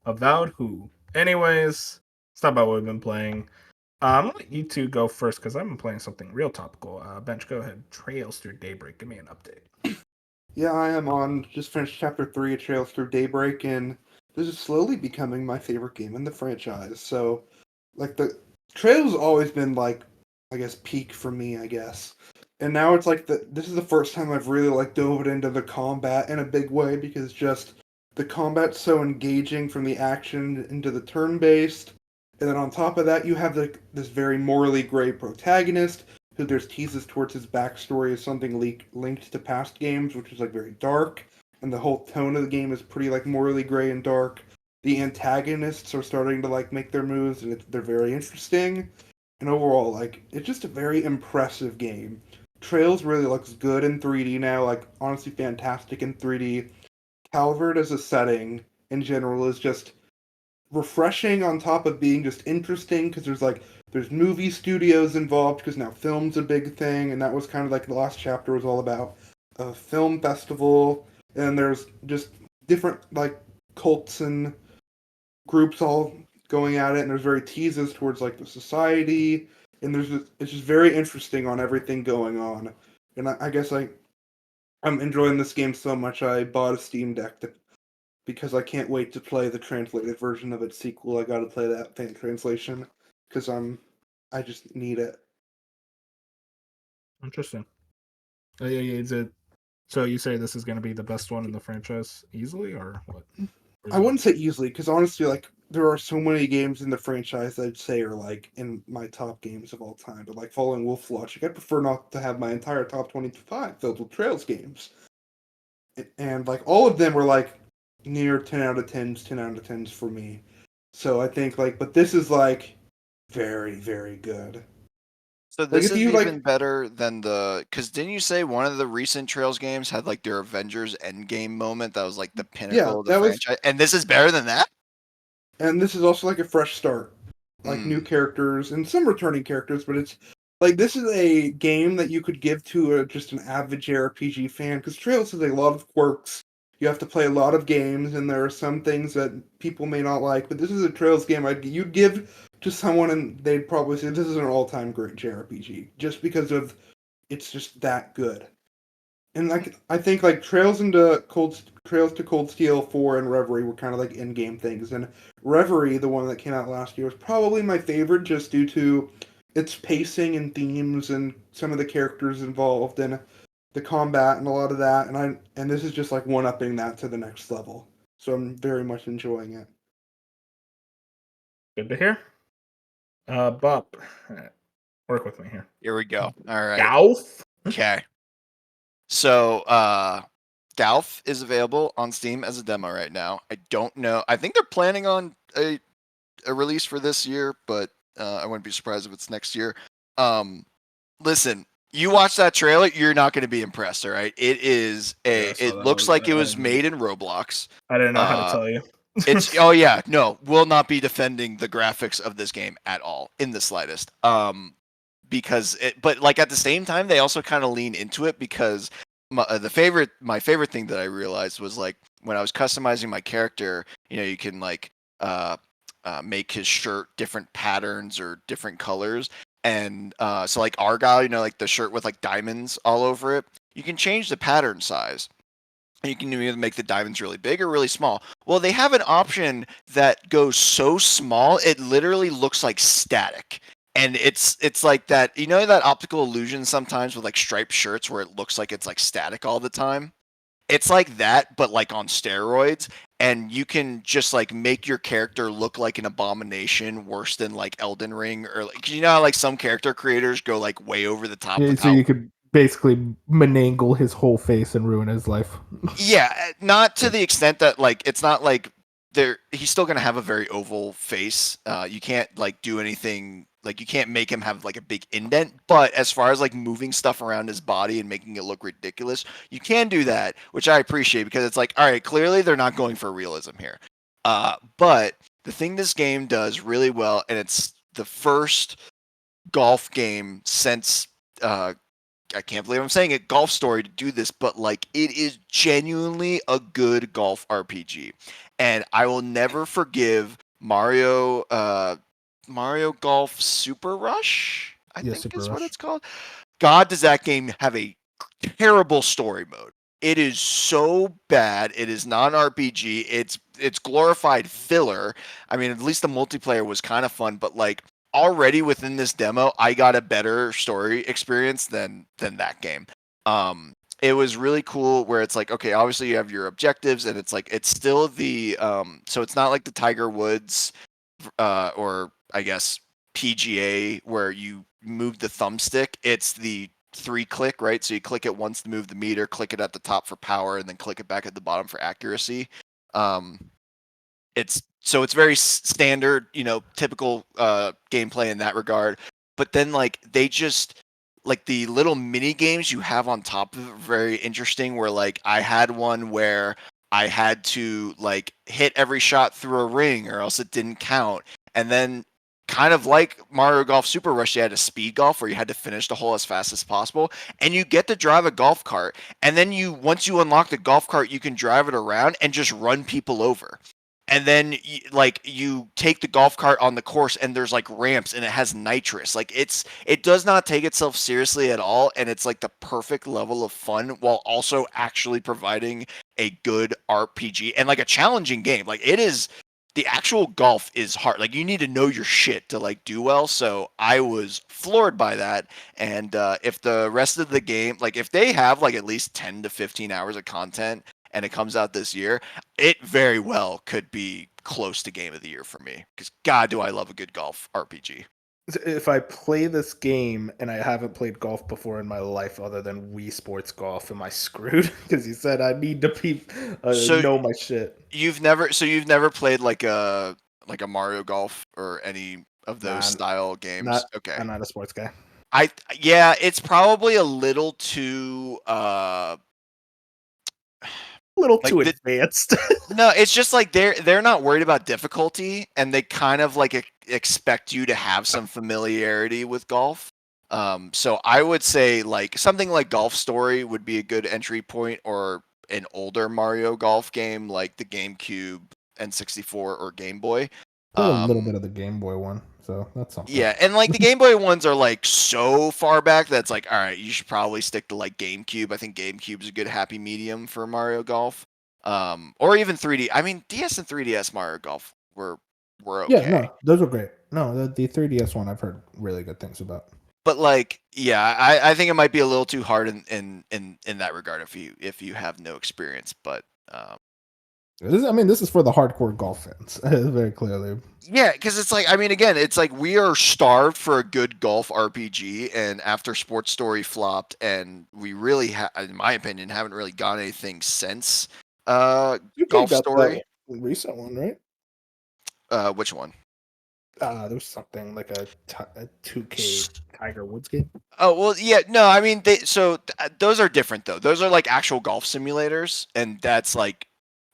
Avowed who? Anyways, let's talk about what we've been playing. I'm gonna let you two go first because I've been playing something real topical. Bench, go ahead. Trails Through Daybreak. Give me an update. Yeah, I am on. Just finished Chapter 3 of Trails Through Daybreak, and this is slowly becoming my favorite game in the franchise. So, like, the Trails has always been, like, I guess, peak for me, I guess. And now it's like this is the first time I've really, like, dove into the combat in a big way, because just the combat's so engaging from the action into the turn-based. And then on top of that, you have this very morally gray protagonist who there's teases towards his backstory as something linked to past games, which is like very dark, and the whole tone of the game is pretty like morally gray and dark. The antagonists are starting to like make their moves, and they're very interesting. And overall, like it's just a very impressive game. Trails really looks good in 3D now, like honestly fantastic in 3D. Calvert as a setting in general is just refreshing on top of being just interesting because there's movie studios involved because now film's a big thing, and that was kind of like the last chapter was all about a film festival, and there's just different like cults and groups all going at it, and there's very teases towards like the society, and it's just very interesting on everything going on, and I guess I'm enjoying this game so much I bought a Steam Deck because I can't wait to play the translated version of its sequel. I got to play that fan translation because I just need it. Interesting. Is it? So you say this is going to be the best one in the franchise easily, or what? I wouldn't say easily because honestly, like there are so many games in the franchise I'd say are like in my top games of all time. But like following Wolf Logic, I prefer not to have my entire top 25 filled with Trails games. And like all of them were like near 10 out of 10s, 10 out of 10s for me. So I think like, but this is like very, very good. So this is even better than because didn't you say one of the recent Trails games had like their Avengers Endgame moment that was like the pinnacle of the franchise? And this is better than that? And this is also like a fresh start. Like new characters and some returning characters, but it's like this is a game that you could give to just an avid JRPG fan, because Trails has a lot of quirks. You have to play a lot of games, and there are some things that people may not like, but this is a Trails game you'd give to someone and they'd probably say this is an all-time great JRPG, just because of it's just that good. And like I think like Trails to Cold Steel 4 and Reverie were kind of like in-game things, and Reverie, the one that came out last year, was probably my favorite just due to its pacing and themes and some of the characters involved and the combat and a lot of that. And this is just like one-upping that to the next level. So I'm very much enjoying it. Good to hear. Bob, work with me here. Here we go. All right. Golf. Okay. So, Golf is available on Steam as a demo right now. I don't know. I think they're planning on a release for this year, but I wouldn't be surprised if it's next year. Listen, you watch that trailer, you're not going to be impressed, all right? It is it looks like it was made in Roblox. I didn't know how to tell you. Will not be defending the graphics of this game at all in the slightest. But like at the same time, they also kind of lean into it because my favorite thing that I realized was like when I was customizing my character, you can like make his shirt different patterns or different colors, and so like Argyle, like the shirt with like diamonds all over it, you can change the pattern size. You can either make the diamonds really big or really small. Well, they have an option that goes so small it literally looks like static. And it's like that, that optical illusion sometimes with like striped shirts where it looks like it's like static all the time. It's like that, but like on steroids, and you can just like make your character look like an abomination worse than like Elden Ring, or like you know how like some character creators go like way over the top Yeah, with so how. you could basically manangle his whole face and ruin his life. Yeah, not to the extent that like it's not like he's still gonna have a very oval face. You can't like do anything like you can't make him have like a big indent, but as far as like moving stuff around his body and making it look ridiculous, you can do that, which I appreciate because it's like, all right, clearly they're not going for realism here. But the thing this game does really well, and it's the first golf game since I can't believe I'm saying it, Golf Story to do this, but like it is genuinely a good golf RPG. And I will never forgive Mario Golf Super Rush, I Yeah, think Super is what Rush. it's called. God, does that game have a terrible story mode. It is so bad. It is not an RPG. It's glorified filler. I mean, at least the multiplayer was kind of fun, but like already within this demo, I got a better story experience than that game. It was really cool where it's like, okay, obviously you have your objectives, and it's like it's still the so it's not like the Tiger Woods or I guess PGA where you move the thumbstick. It's the 3-click, right? So you click it once to move the meter, click it at the top for power, and then click it back at the bottom for accuracy. It's very standard, typical gameplay in that regard. But then like they just like the little mini games you have on top of it, very interesting. Where like I had one where I had to like hit every shot through a ring or else it didn't count. And then kind of like Mario Golf Super Rush, you had a speed golf where you had to finish the hole as fast as possible. And you get to drive a golf cart. And then once you unlock the golf cart, you can drive it around and just run people over. And then like you take the golf cart on the course and there's like ramps and it has nitrous. Like it does not take itself seriously at all, and it's like the perfect level of fun while also actually providing a good RPG and like a challenging game. Like it is, the actual golf is hard. Like you need to know your shit to like do well. So I was floored by that. And if the rest of the game, like if they have like at least 10 to 15 hours of content and it comes out this year, it very well could be close to game of the year for me. Because God, do I love a good golf RPG. If I play this game and I haven't played golf before in my life other than Wii Sports Golf, am I screwed? Because you said I need to know my shit. You've never played like a Mario Golf or any of those Nah, style games. Okay. I'm not a sports guy. Yeah, it's probably a little too A little like too advanced. no, it's just like they're not worried about difficulty, and they kind of like expect you to have some familiarity with golf. So I would say like something like Golf Story would be a good entry point, or an older Mario Golf game like the GameCube, N64, or Game Boy. Played a little bit of the Game Boy one, so that's something. Yeah, and like the Game Boy ones are like so far back that's like, all right, you should probably stick to like GameCube. I think GameCube's a good happy medium for Mario Golf. Or even 3D. I mean, DS and 3DS Mario Golf were okay. Yeah, no, those were great. No, the 3DS one I've heard really good things about. But like, yeah, I think it might be a little too hard in that regard if you have no experience. But this is for the hardcore golf fans, very clearly. yeah, because it's like, I mean, again, it's like we are starved for a good golf RPG, and after Sports Story flopped, and we really, in my opinion, haven't really got anything since Golf Story. Recent one, right? Which one? There was something like a 2K Tiger Woods game. Oh well, yeah, no, I mean, those are different though. Those are like actual golf simulators, and that's like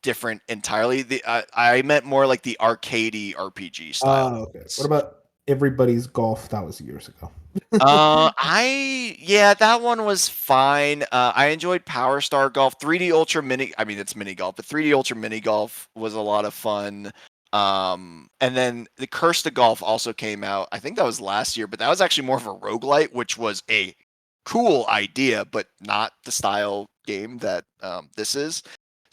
different entirely. I meant more like the arcadey RPG style. Okay. What about Everybody's Golf? That was years ago. That one was fine. I enjoyed Power Star Golf, 3D Ultra Mini. I mean, it's mini golf, but 3D Ultra Mini Golf was a lot of fun. And then the Curse to Golf also came out. I think that was last year, but that was actually more of a roguelite, which was a cool idea, but not the style game that this is.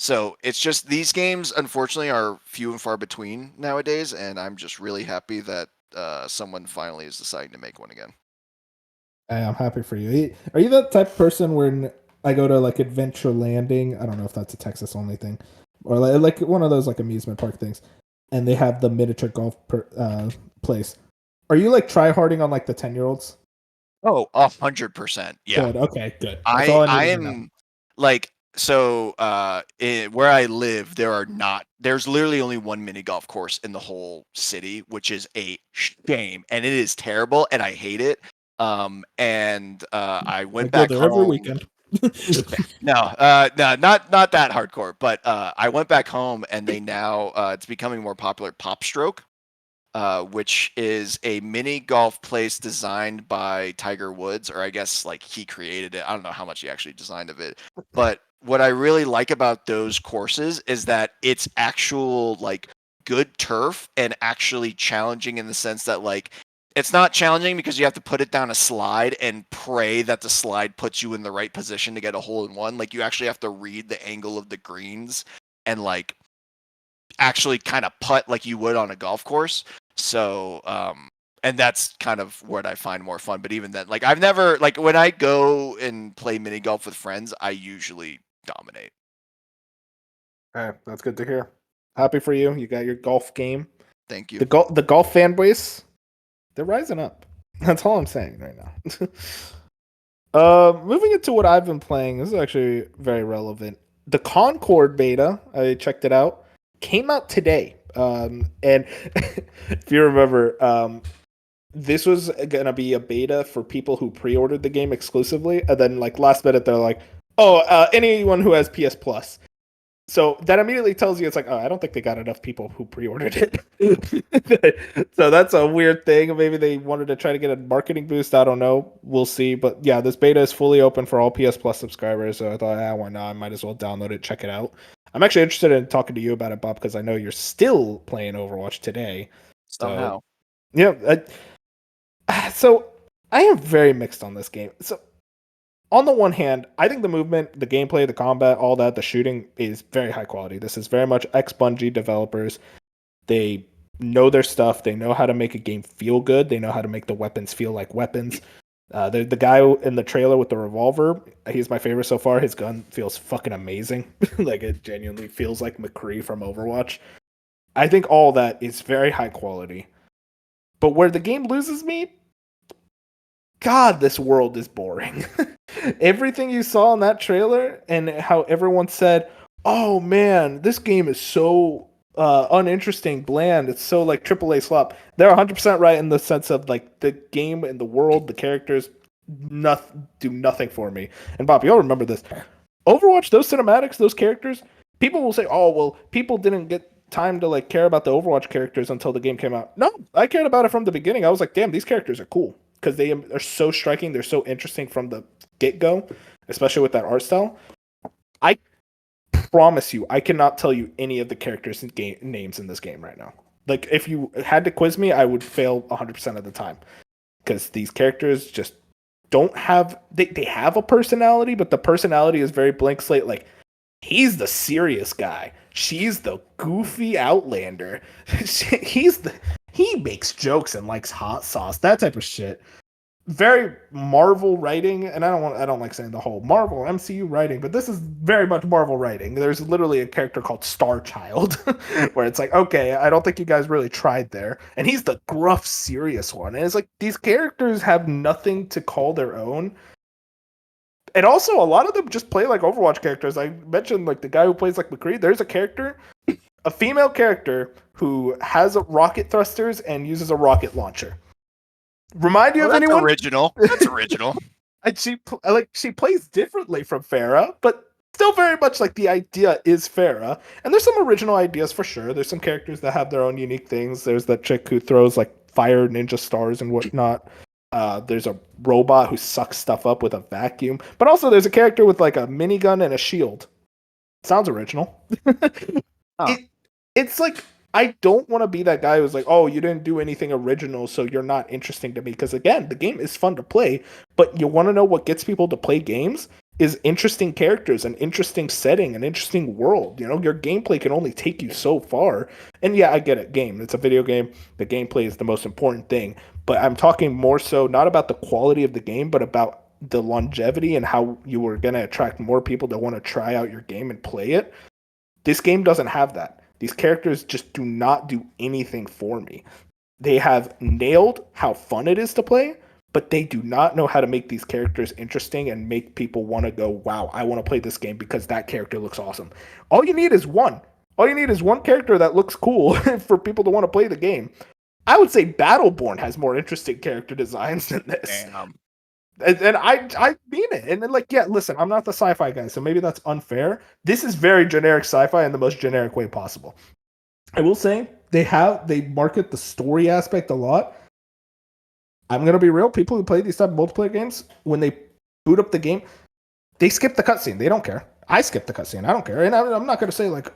So it's just these games, unfortunately, are few and far between nowadays, and I'm just really happy that someone finally is deciding to make one again. I'm happy for you. Are you that type of person where I go to like Adventure Landing. I don't know if that's a Texas only thing, or like one of those like amusement park things, and they have the miniature golf place. Are you like try harding on like the 10-year-olds? Oh, 100%. Yeah. Good. Okay. Good. That's all I I needed to know. am like so where I live there's literally only one mini golf course in the whole city, which is a shame, and it is terrible and I hate it. And I I went go back there every home. weekend. No, no, not that hardcore, but I went back home and they now it's becoming more popular, Pop Stroke, which is a mini golf place designed by Tiger Woods, or I guess like he created it. I don't know how much he actually designed of it. But what I really like about those courses is that it's actual like good turf and actually challenging in the sense that like it's not challenging because you have to put it down a slide and pray that the slide puts you in the right position to get a hole in one. Like you actually have to read the angle of the greens and like actually kind of putt like you would on a golf course. So, and that's kind of what I find more fun. But even then, like I've never like when I go and play mini golf with friends, I usually dominate. Hey, that's good to hear. Happy for you. You got your golf game. Thank you. The golf fan base, they're rising up. That's all I'm saying right now. Moving into what I've been playing, this is actually very relevant. The Concord beta, I checked it out, came out today. And if you remember, this was gonna be a beta for people who pre-ordered the game exclusively, and then like last minute they're like, "Oh, anyone who has PS Plus." So that immediately tells you it's like, oh, I don't think they got enough people who pre-ordered it. So that's a weird thing. Maybe they wanted to try to get a marketing boost. I don't know. We'll see. But yeah, this beta is fully open for all PS Plus subscribers. So I thought, why not? I might as well download it, check it out. I'm actually interested in talking to you about it, Bob, because I know you're still playing Overwatch today. Somehow. So, so I am very mixed on this game. So on the one hand, I think the movement, the gameplay, the combat, all that, the shooting is very high quality. This is very much ex-Bungie developers. They know their stuff. They know how to make a game feel good. They know how to make the weapons feel like weapons. The guy in the trailer with the revolver, he's my favorite so far. His gun feels fucking amazing. Like it genuinely feels like McCree from Overwatch. I think all that is very high quality. But where the game loses me, God, this world is boring. Everything you saw in that trailer and how everyone said, "Oh man, this game is so uninteresting, bland. It's so like AAA slop." They're 100% right in the sense of like the game and the world, the characters, do nothing for me. And Bob, you'll remember this. Overwatch, those cinematics, those characters. People will say, "Oh well, people didn't get time to like care about the Overwatch characters until the game came out." No, I cared about it from the beginning. I was like, "Damn, these characters are cool." Because they are so striking, they're so interesting from the get-go, especially with that art style. I promise you, I cannot tell you any of the characters' names in this game right now. Like, if you had to quiz me, I would fail 100% of the time. Because these characters just don't have... They have a personality, but the personality is very blank slate. Like, he's the serious guy. She's the goofy outlander. He makes jokes and likes hot sauce, that type of shit. Very Marvel writing, and I don't like saying the whole Marvel MCU writing, but this is very much Marvel writing. There's literally a character called Star Child, where it's like, okay, I don't think you guys really tried there, and he's the gruff, serious one. And it's like these characters have nothing to call their own, and also a lot of them just play like Overwatch characters. I mentioned like the guy who plays like McCree. There's a character, a female character who has rocket thrusters and uses a rocket launcher. Remind you of anyone? Original. That's original. And she plays differently from Farah, but still very much like the idea is Farah. And there's some original ideas for sure. There's some characters that have their own unique things. There's that chick who throws like fire ninja stars and whatnot. There's a robot who sucks stuff up with a vacuum. But also there's a character with like a minigun and a shield. Sounds original. Oh. It's like, I don't want to be that guy who's like, oh, you didn't do anything original, so you're not interesting to me. Because again, the game is fun to play, but you want to know what gets people to play games is interesting characters, an interesting setting, an interesting world. You know, your gameplay can only take you so far. And yeah, I get it. It's a video game. The gameplay is the most important thing. But I'm talking more so not about the quality of the game, but about the longevity and how you were going to attract more people to want to try out your game and play it. This game doesn't have that. These characters just do not do anything for me. They have nailed how fun it is to play, but they do not know how to make these characters interesting and make people want to go, wow, I want to play this game because that character looks awesome. All you need is one. All you need is one character that looks cool for people to want to play the game. I would say Battleborn has more interesting character designs than this. Damn. And I mean it. And then, like, yeah, listen, I'm not the sci-fi guy, so maybe that's unfair. This is very generic sci-fi in the most generic way possible. I will say they market the story aspect a lot. I'm gonna be real. People who play these type of multiplayer games, when they boot up the game, they skip the cutscene. They don't care. I skip the cutscene. I don't care. And I'm not gonna say like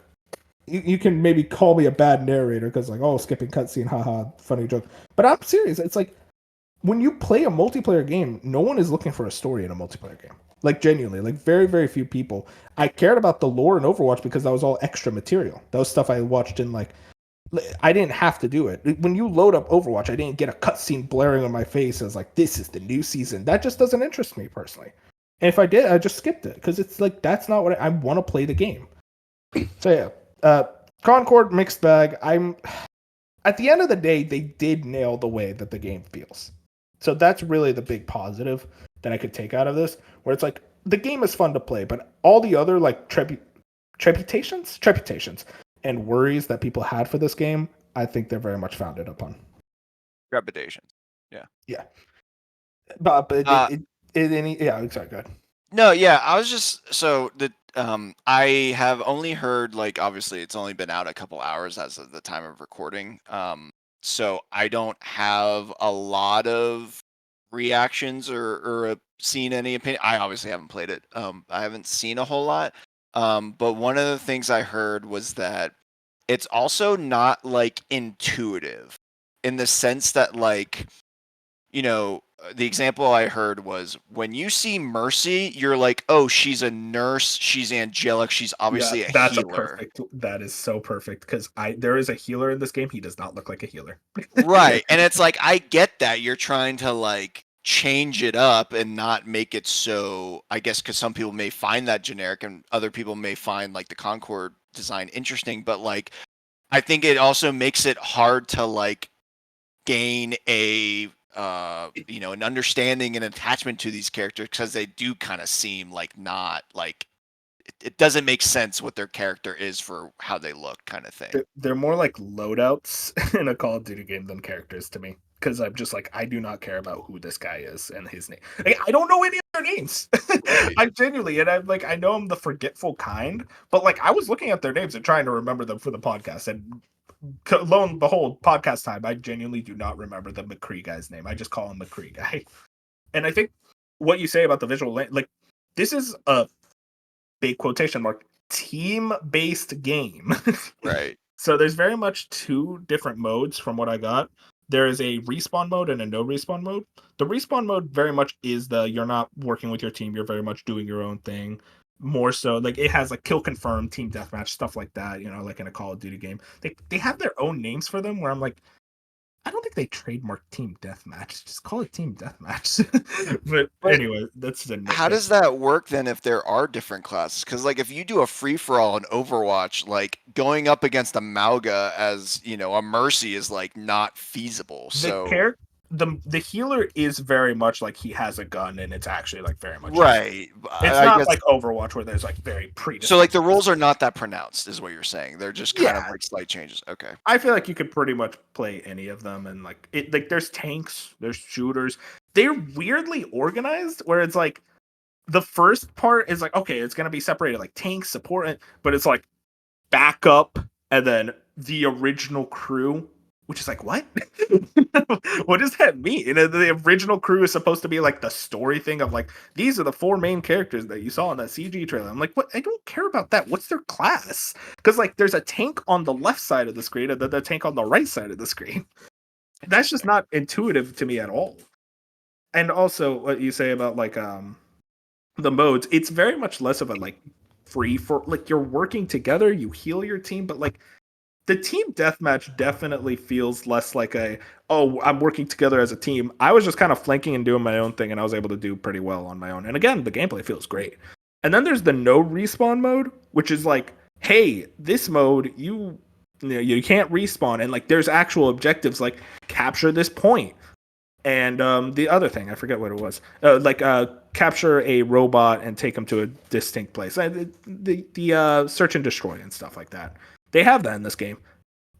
you can maybe call me a bad narrator because like, oh, skipping cutscene, haha, funny joke. But I'm serious. It's like when you play a multiplayer game, no one is looking for a story in a multiplayer game. Like genuinely, like very, very few people. I cared about the lore in Overwatch because that was all extra material. That was stuff I watched in like I didn't have to do it. When you load up Overwatch, I didn't get a cutscene blaring on my face as like, this is the new season. That just doesn't interest me personally. And if I did, I just skipped it because it's like, that's not what I want to play the game. So yeah, Concord, mixed bag. At the end of the day, they did nail the way that the game feels. So that's really the big positive that I could take out of this, where it's like, the game is fun to play, but all the other like trepitations and worries that people had for this game, I think they're very much founded upon. Trepidation. Yeah. Yeah. But yeah, exactly. Go ahead. No, yeah, I was just so the I have only heard like obviously it's only been out a couple hours as of the time of recording. So I don't have a lot of reactions or seen any opinion. I obviously haven't played it. I haven't seen a whole lot. But one of the things I heard was that it's also not like intuitive in the sense that like, you know, the example I heard was when you see Mercy, you're like, oh, she's a nurse, she's angelic, she's obviously a healer. That is so perfect because there is a healer in this game. He does not look like a healer. Right. And it's like, I get that you're trying to like change it up and not make it so, I guess, because some people may find that generic and other people may find like the Concord design interesting, but like, I think it also makes it hard to like gain a an understanding and attachment to these characters because they do kind of seem like not like it doesn't make sense what their character is for how they look, kind of thing. They're more like loadouts in a Call of Duty game than characters to me, because I'm just like, I do not care about who this guy is and his name. Like, I don't know any of their names. Right. I'm genuinely, and I'm like, I know I'm the forgetful kind, but like I was looking at their names and trying to remember them for the podcast, and lo and behold, podcast time, I genuinely do not remember the McCree guy's name. I just call him McCree guy. And I think what you say about the visual, like, this is a big quotation mark team-based game. Right. So there's very much two different modes from what I got. There is a respawn mode and a no respawn mode. The respawn mode very much is you're not working with your team, you're very much doing your own thing. More so, like, it has like kill confirm, team deathmatch, stuff like that, like in a Call of Duty game. They have their own names for them where I'm like, I don't think they trademark team deathmatch. Just call it team deathmatch. but anyway, that's the how does that work then if there are different classes? Because like if you do a free for all in Overwatch, like going up against a Mauga as a Mercy is like not feasible. So the healer is very much like he has a gun and it's actually like very much right. It's not like Overwatch where there's like very so like the rules are not that pronounced is what you're saying. They're just kind of like slight changes. Okay. I feel like you could pretty much play any of them, and like there's tanks, there's shooters. They're weirdly organized where it's like the first part is like, okay, it's gonna be separated like tanks, support, but it's like backup and then the original crew. Which is like, what? What does that mean? The original crew is supposed to be like the story thing of like, these are the four main characters that you saw in that CG trailer. I'm like, what? I don't care about that. What's their class? Because like, there's a tank on the left side of the screen and then the tank on the right side of the screen. That's just not intuitive to me at all. And also, what you say about like the modes, it's very much less of a like free for like you're working together, you heal your team, but like the team deathmatch definitely feels less like I'm working together as a team. I was just kind of flanking and doing my own thing, and I was able to do pretty well on my own. And again, the gameplay feels great. And then there's the no respawn mode, which is like, hey, this mode you can't respawn, and like there's actual objectives like capture this point. And the other thing, I forget what it was, capture a robot and take them to a distinct place. The search and destroy and stuff like that. They have that in this game.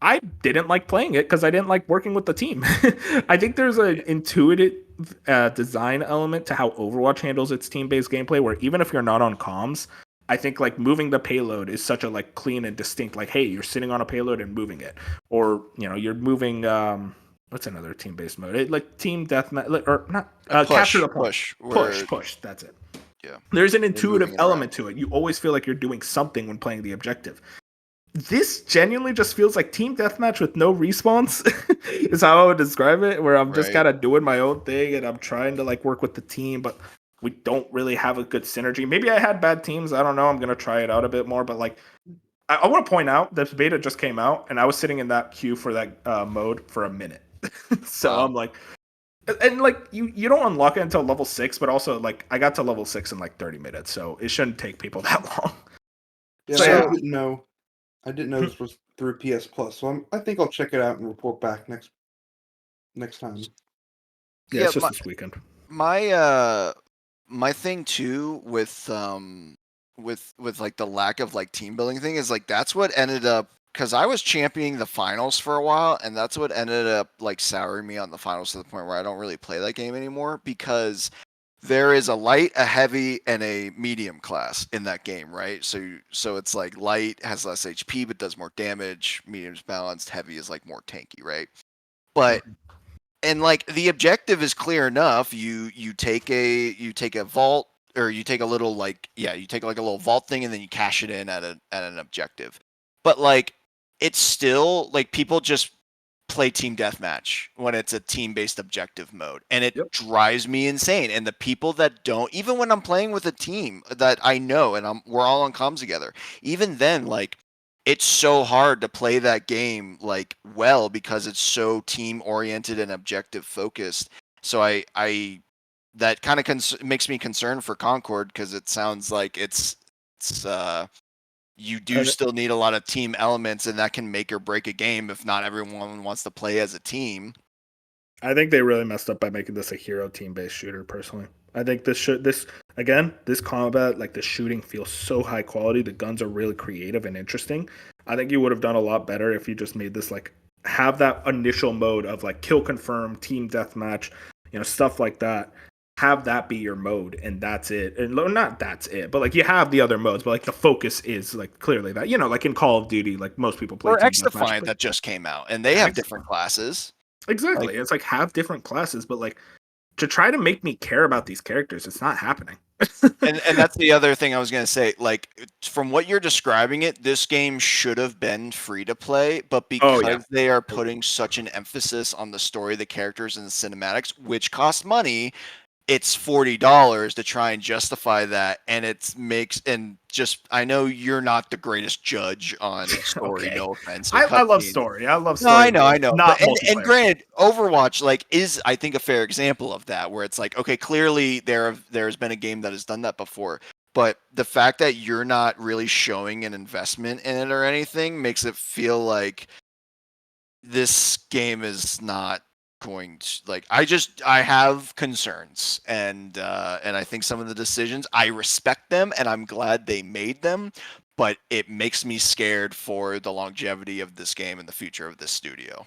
I didn't like playing it because I didn't like working with the team. I think there's an intuitive design element to how Overwatch handles its team-based gameplay, where even if you're not on comms, I think like moving the payload is such a like clean and distinct. Like, hey, you're sitting on a payload and moving it, or you're moving. What's another team-based mode? Like team deathmatch, or not? Capture the point. Push. That's it. Yeah. There's an intuitive element to it. You always feel like you're doing something when playing the objective. This genuinely just feels like team deathmatch with no respawns is how I would describe it, where I'm just kind of doing my own thing and I'm trying to like work with the team, but we don't really have a good synergy. Maybe I had bad teams. I don't know. I'm going to try it out a bit more, but like I want to point out this beta just came out and I was sitting in that queue for that mode for a minute. So wow. I'm like, and like you don't unlock it until level 6, but also like I got to level 6 in like 30 minutes, so it shouldn't take people that long. Yeah, so, I didn't know this was through PS Plus, so I think I'll check it out and report back next time. Yeah, it's just this weekend. My thing too with like the lack of like team building thing is like that's what ended up, because I was championing the finals for a while, and that's what ended up like souring me on the finals to the point where I don't really play that game anymore, because there is a light, a heavy, and a medium class in that game, right? So it's like light has less HP but does more damage, medium's balanced, heavy is like more tanky, right? But and like the objective is clear enough. You take a vault, or you take a little you take like a little vault thing and then you cash it in at an objective. But like it's still like people just play team deathmatch when it's a team-based objective mode, and it drives me insane. And the people that don't, even when I'm playing with a team that I know and we're all on comms together, even then, like it's so hard to play that game like well because it's so team oriented and objective focused. So I that kind of makes me concerned for Concord, because it sounds like it's you do still need a lot of team elements, and that can make or break a game if not everyone wants to play as a team. I think they really messed up by making this a hero team-based shooter, personally. I think this combat, like the shooting feels so high quality. The guns are really creative and interesting. I think you would have done a lot better if you just made this like have that initial mode of like kill confirm, team deathmatch, stuff like that. Have that be your mode, and that's it. And not that's it, but like you have the other modes, but like the focus is like clearly that, like in Call of Duty, like most people play. Or X Defiant that just came out, and they have different classes. Exactly, it's like have different classes, but like to try to make me care about these characters, it's not happening. and that's the other thing I was gonna say. Like from what you're describing it, this game should have been free to play, but because they are putting such an emphasis on the story, the characters, and the cinematics, which cost money, it's $40 to try and justify that, and I know you're not the greatest judge on story. Okay. No offense. I love story. I love story. No, I know. Not and granted, Overwatch is I think a fair example of that, where it's like, okay, clearly there's been a game that has done that before, but the fact that you're not really showing an investment in it or anything makes it feel like this game is not going to, like, I have concerns, and I think some of the decisions, I respect them and I'm glad they made them, but it makes me scared for the longevity of this game and the future of this studio.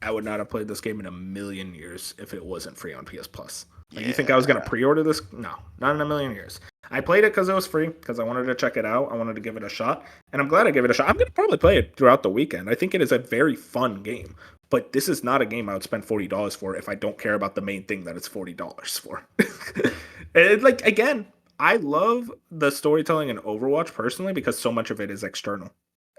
I would not have played this game in a million years if it wasn't free on PS Plus. Like, you think I was going to pre-order this? No, not in a million years. I played it because it was free, because I wanted to check it out. I wanted to give it a shot, and I'm glad I gave it a shot. I'm going to probably play it throughout the weekend. I think it is a very fun game, but this is not a game I would spend $40 for if I don't care about the main thing that it's $40 for. Like, again, I love the storytelling in Overwatch personally because so much of it is external.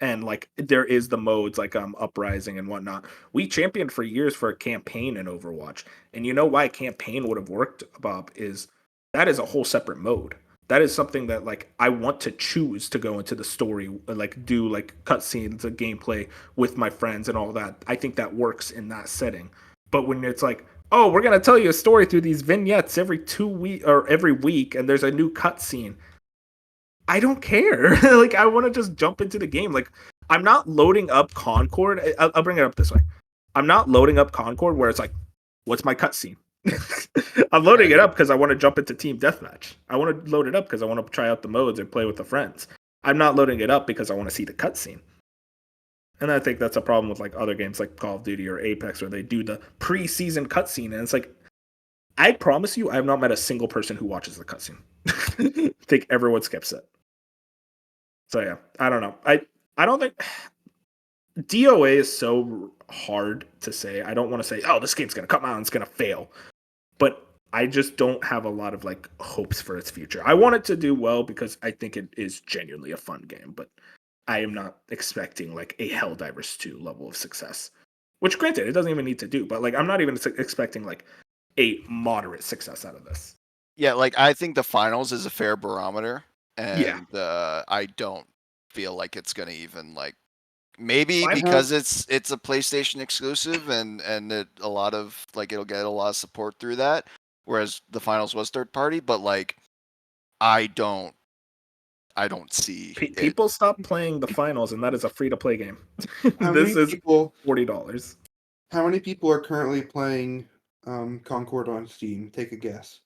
And like there is the modes like Uprising and whatnot. We championed for years for a campaign in Overwatch. And you know why a campaign would have worked, Bob, is that is a whole separate mode. that is something that like I want to choose to go into the story, like do like cutscenes and gameplay with my friends and all that. I think that works in that setting. But when it's like, oh, we're gonna tell you a story through these vignettes every 2 week or every week, and there's a new cutscene, I don't care. Like I want to just jump into the game. Like I'm not loading up Concord. I'll bring it up this way. I'm not loading up Concord where it's like, what's my cutscene? I'm loading it up because I want to jump into Team Deathmatch. I want to load it up because I want to try out the modes and play with the friends. I'm not loading it up because I want to see the cutscene. And I think that's a problem with like other games like Call of Duty or Apex where they do the pre-season cutscene, and it's like, I promise you, I have not met a single person who watches the cutscene. I think everyone skips it. So yeah, I don't know. I don't think DOA is so hard to say. I don't want to say, oh, this game's gonna come out and it's gonna fail, but I just don't have a lot of like hopes for its future. I want it to do well because I think it is genuinely a fun game, but I am not expecting like a Helldivers 2 level of success. Which, granted, it doesn't even need to do, but like I'm not even expecting like a moderate success out of this. Yeah, like I think the finals is a fair barometer, and I don't feel like it's gonna even like maybe because it's a PlayStation exclusive and a lot of like it'll get a lot of support through that, whereas the finals was third party, but like I don't see people stop playing the finals, and that is a free to play game. This is $40. How many people are currently playing Concord on Steam? Take a guess.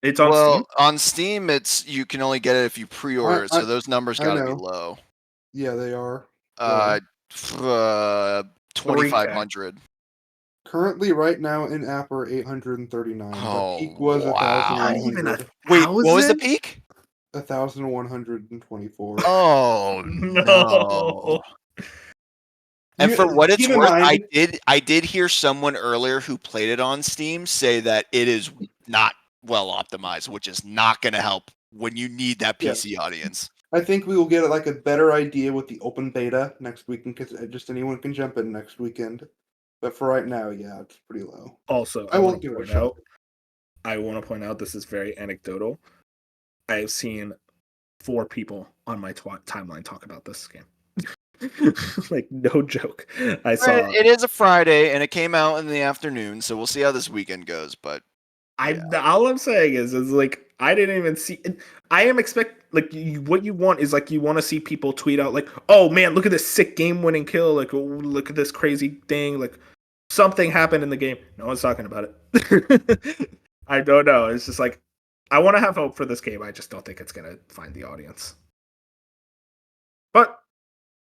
It's on Steam? On Steam, you can only get it if you pre-order it, so those numbers gotta be low. Yeah, they are. 2,500. Currently, right now in app are 839. Oh, the peak was wow. 1,100. Wait, what was the peak? 1,124. Oh no. And for what it's worth, I did hear someone earlier who played it on Steam say that it is not well optimized, which is not going to help when you need that PC audience. I think we will get like a better idea with the open beta next weekend because just anyone can jump in next weekend. But for right now, yeah, it's pretty low. Also, I want to point out. I want to point out this is very anecdotal. I have seen 4 people on my timeline talk about this game. Like no joke. I saw it is a Friday and it came out in the afternoon, so we'll see how this weekend goes. But all I'm saying is like I didn't even see. I am what you want is like you want to see people tweet out like, oh man, look at this sick game-winning kill. Like, oh, look at this crazy thing. Like something happened in the game. No one's talking about it. I don't know. It's just like I want to have hope for this game. I just don't think it's gonna find the audience. But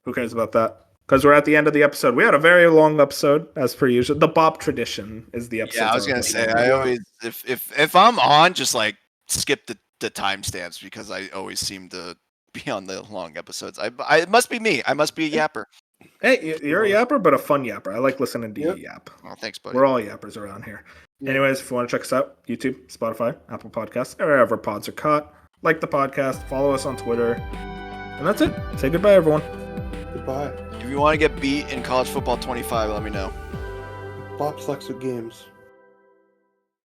who cares about that? Because we're at the end of the episode. We had a very long episode, as per usual. The Bob tradition is the episode. Yeah, I was gonna say I always if I'm on, just like skip the timestamps because I always seem to be on the long episodes. It must be me. I must be a yapper. Hey, you're a yapper, but a fun yapper. I like listening to you yap. Oh, thanks, buddy. We're all yappers around here. Anyways, if you want to check us out, YouTube, Spotify, Apple Podcasts, or wherever pods are caught, like the podcast, follow us on Twitter, and that's it. Say goodbye, everyone. Goodbye. If you want to get beat in college football 25, let me know. Bob sucks at games.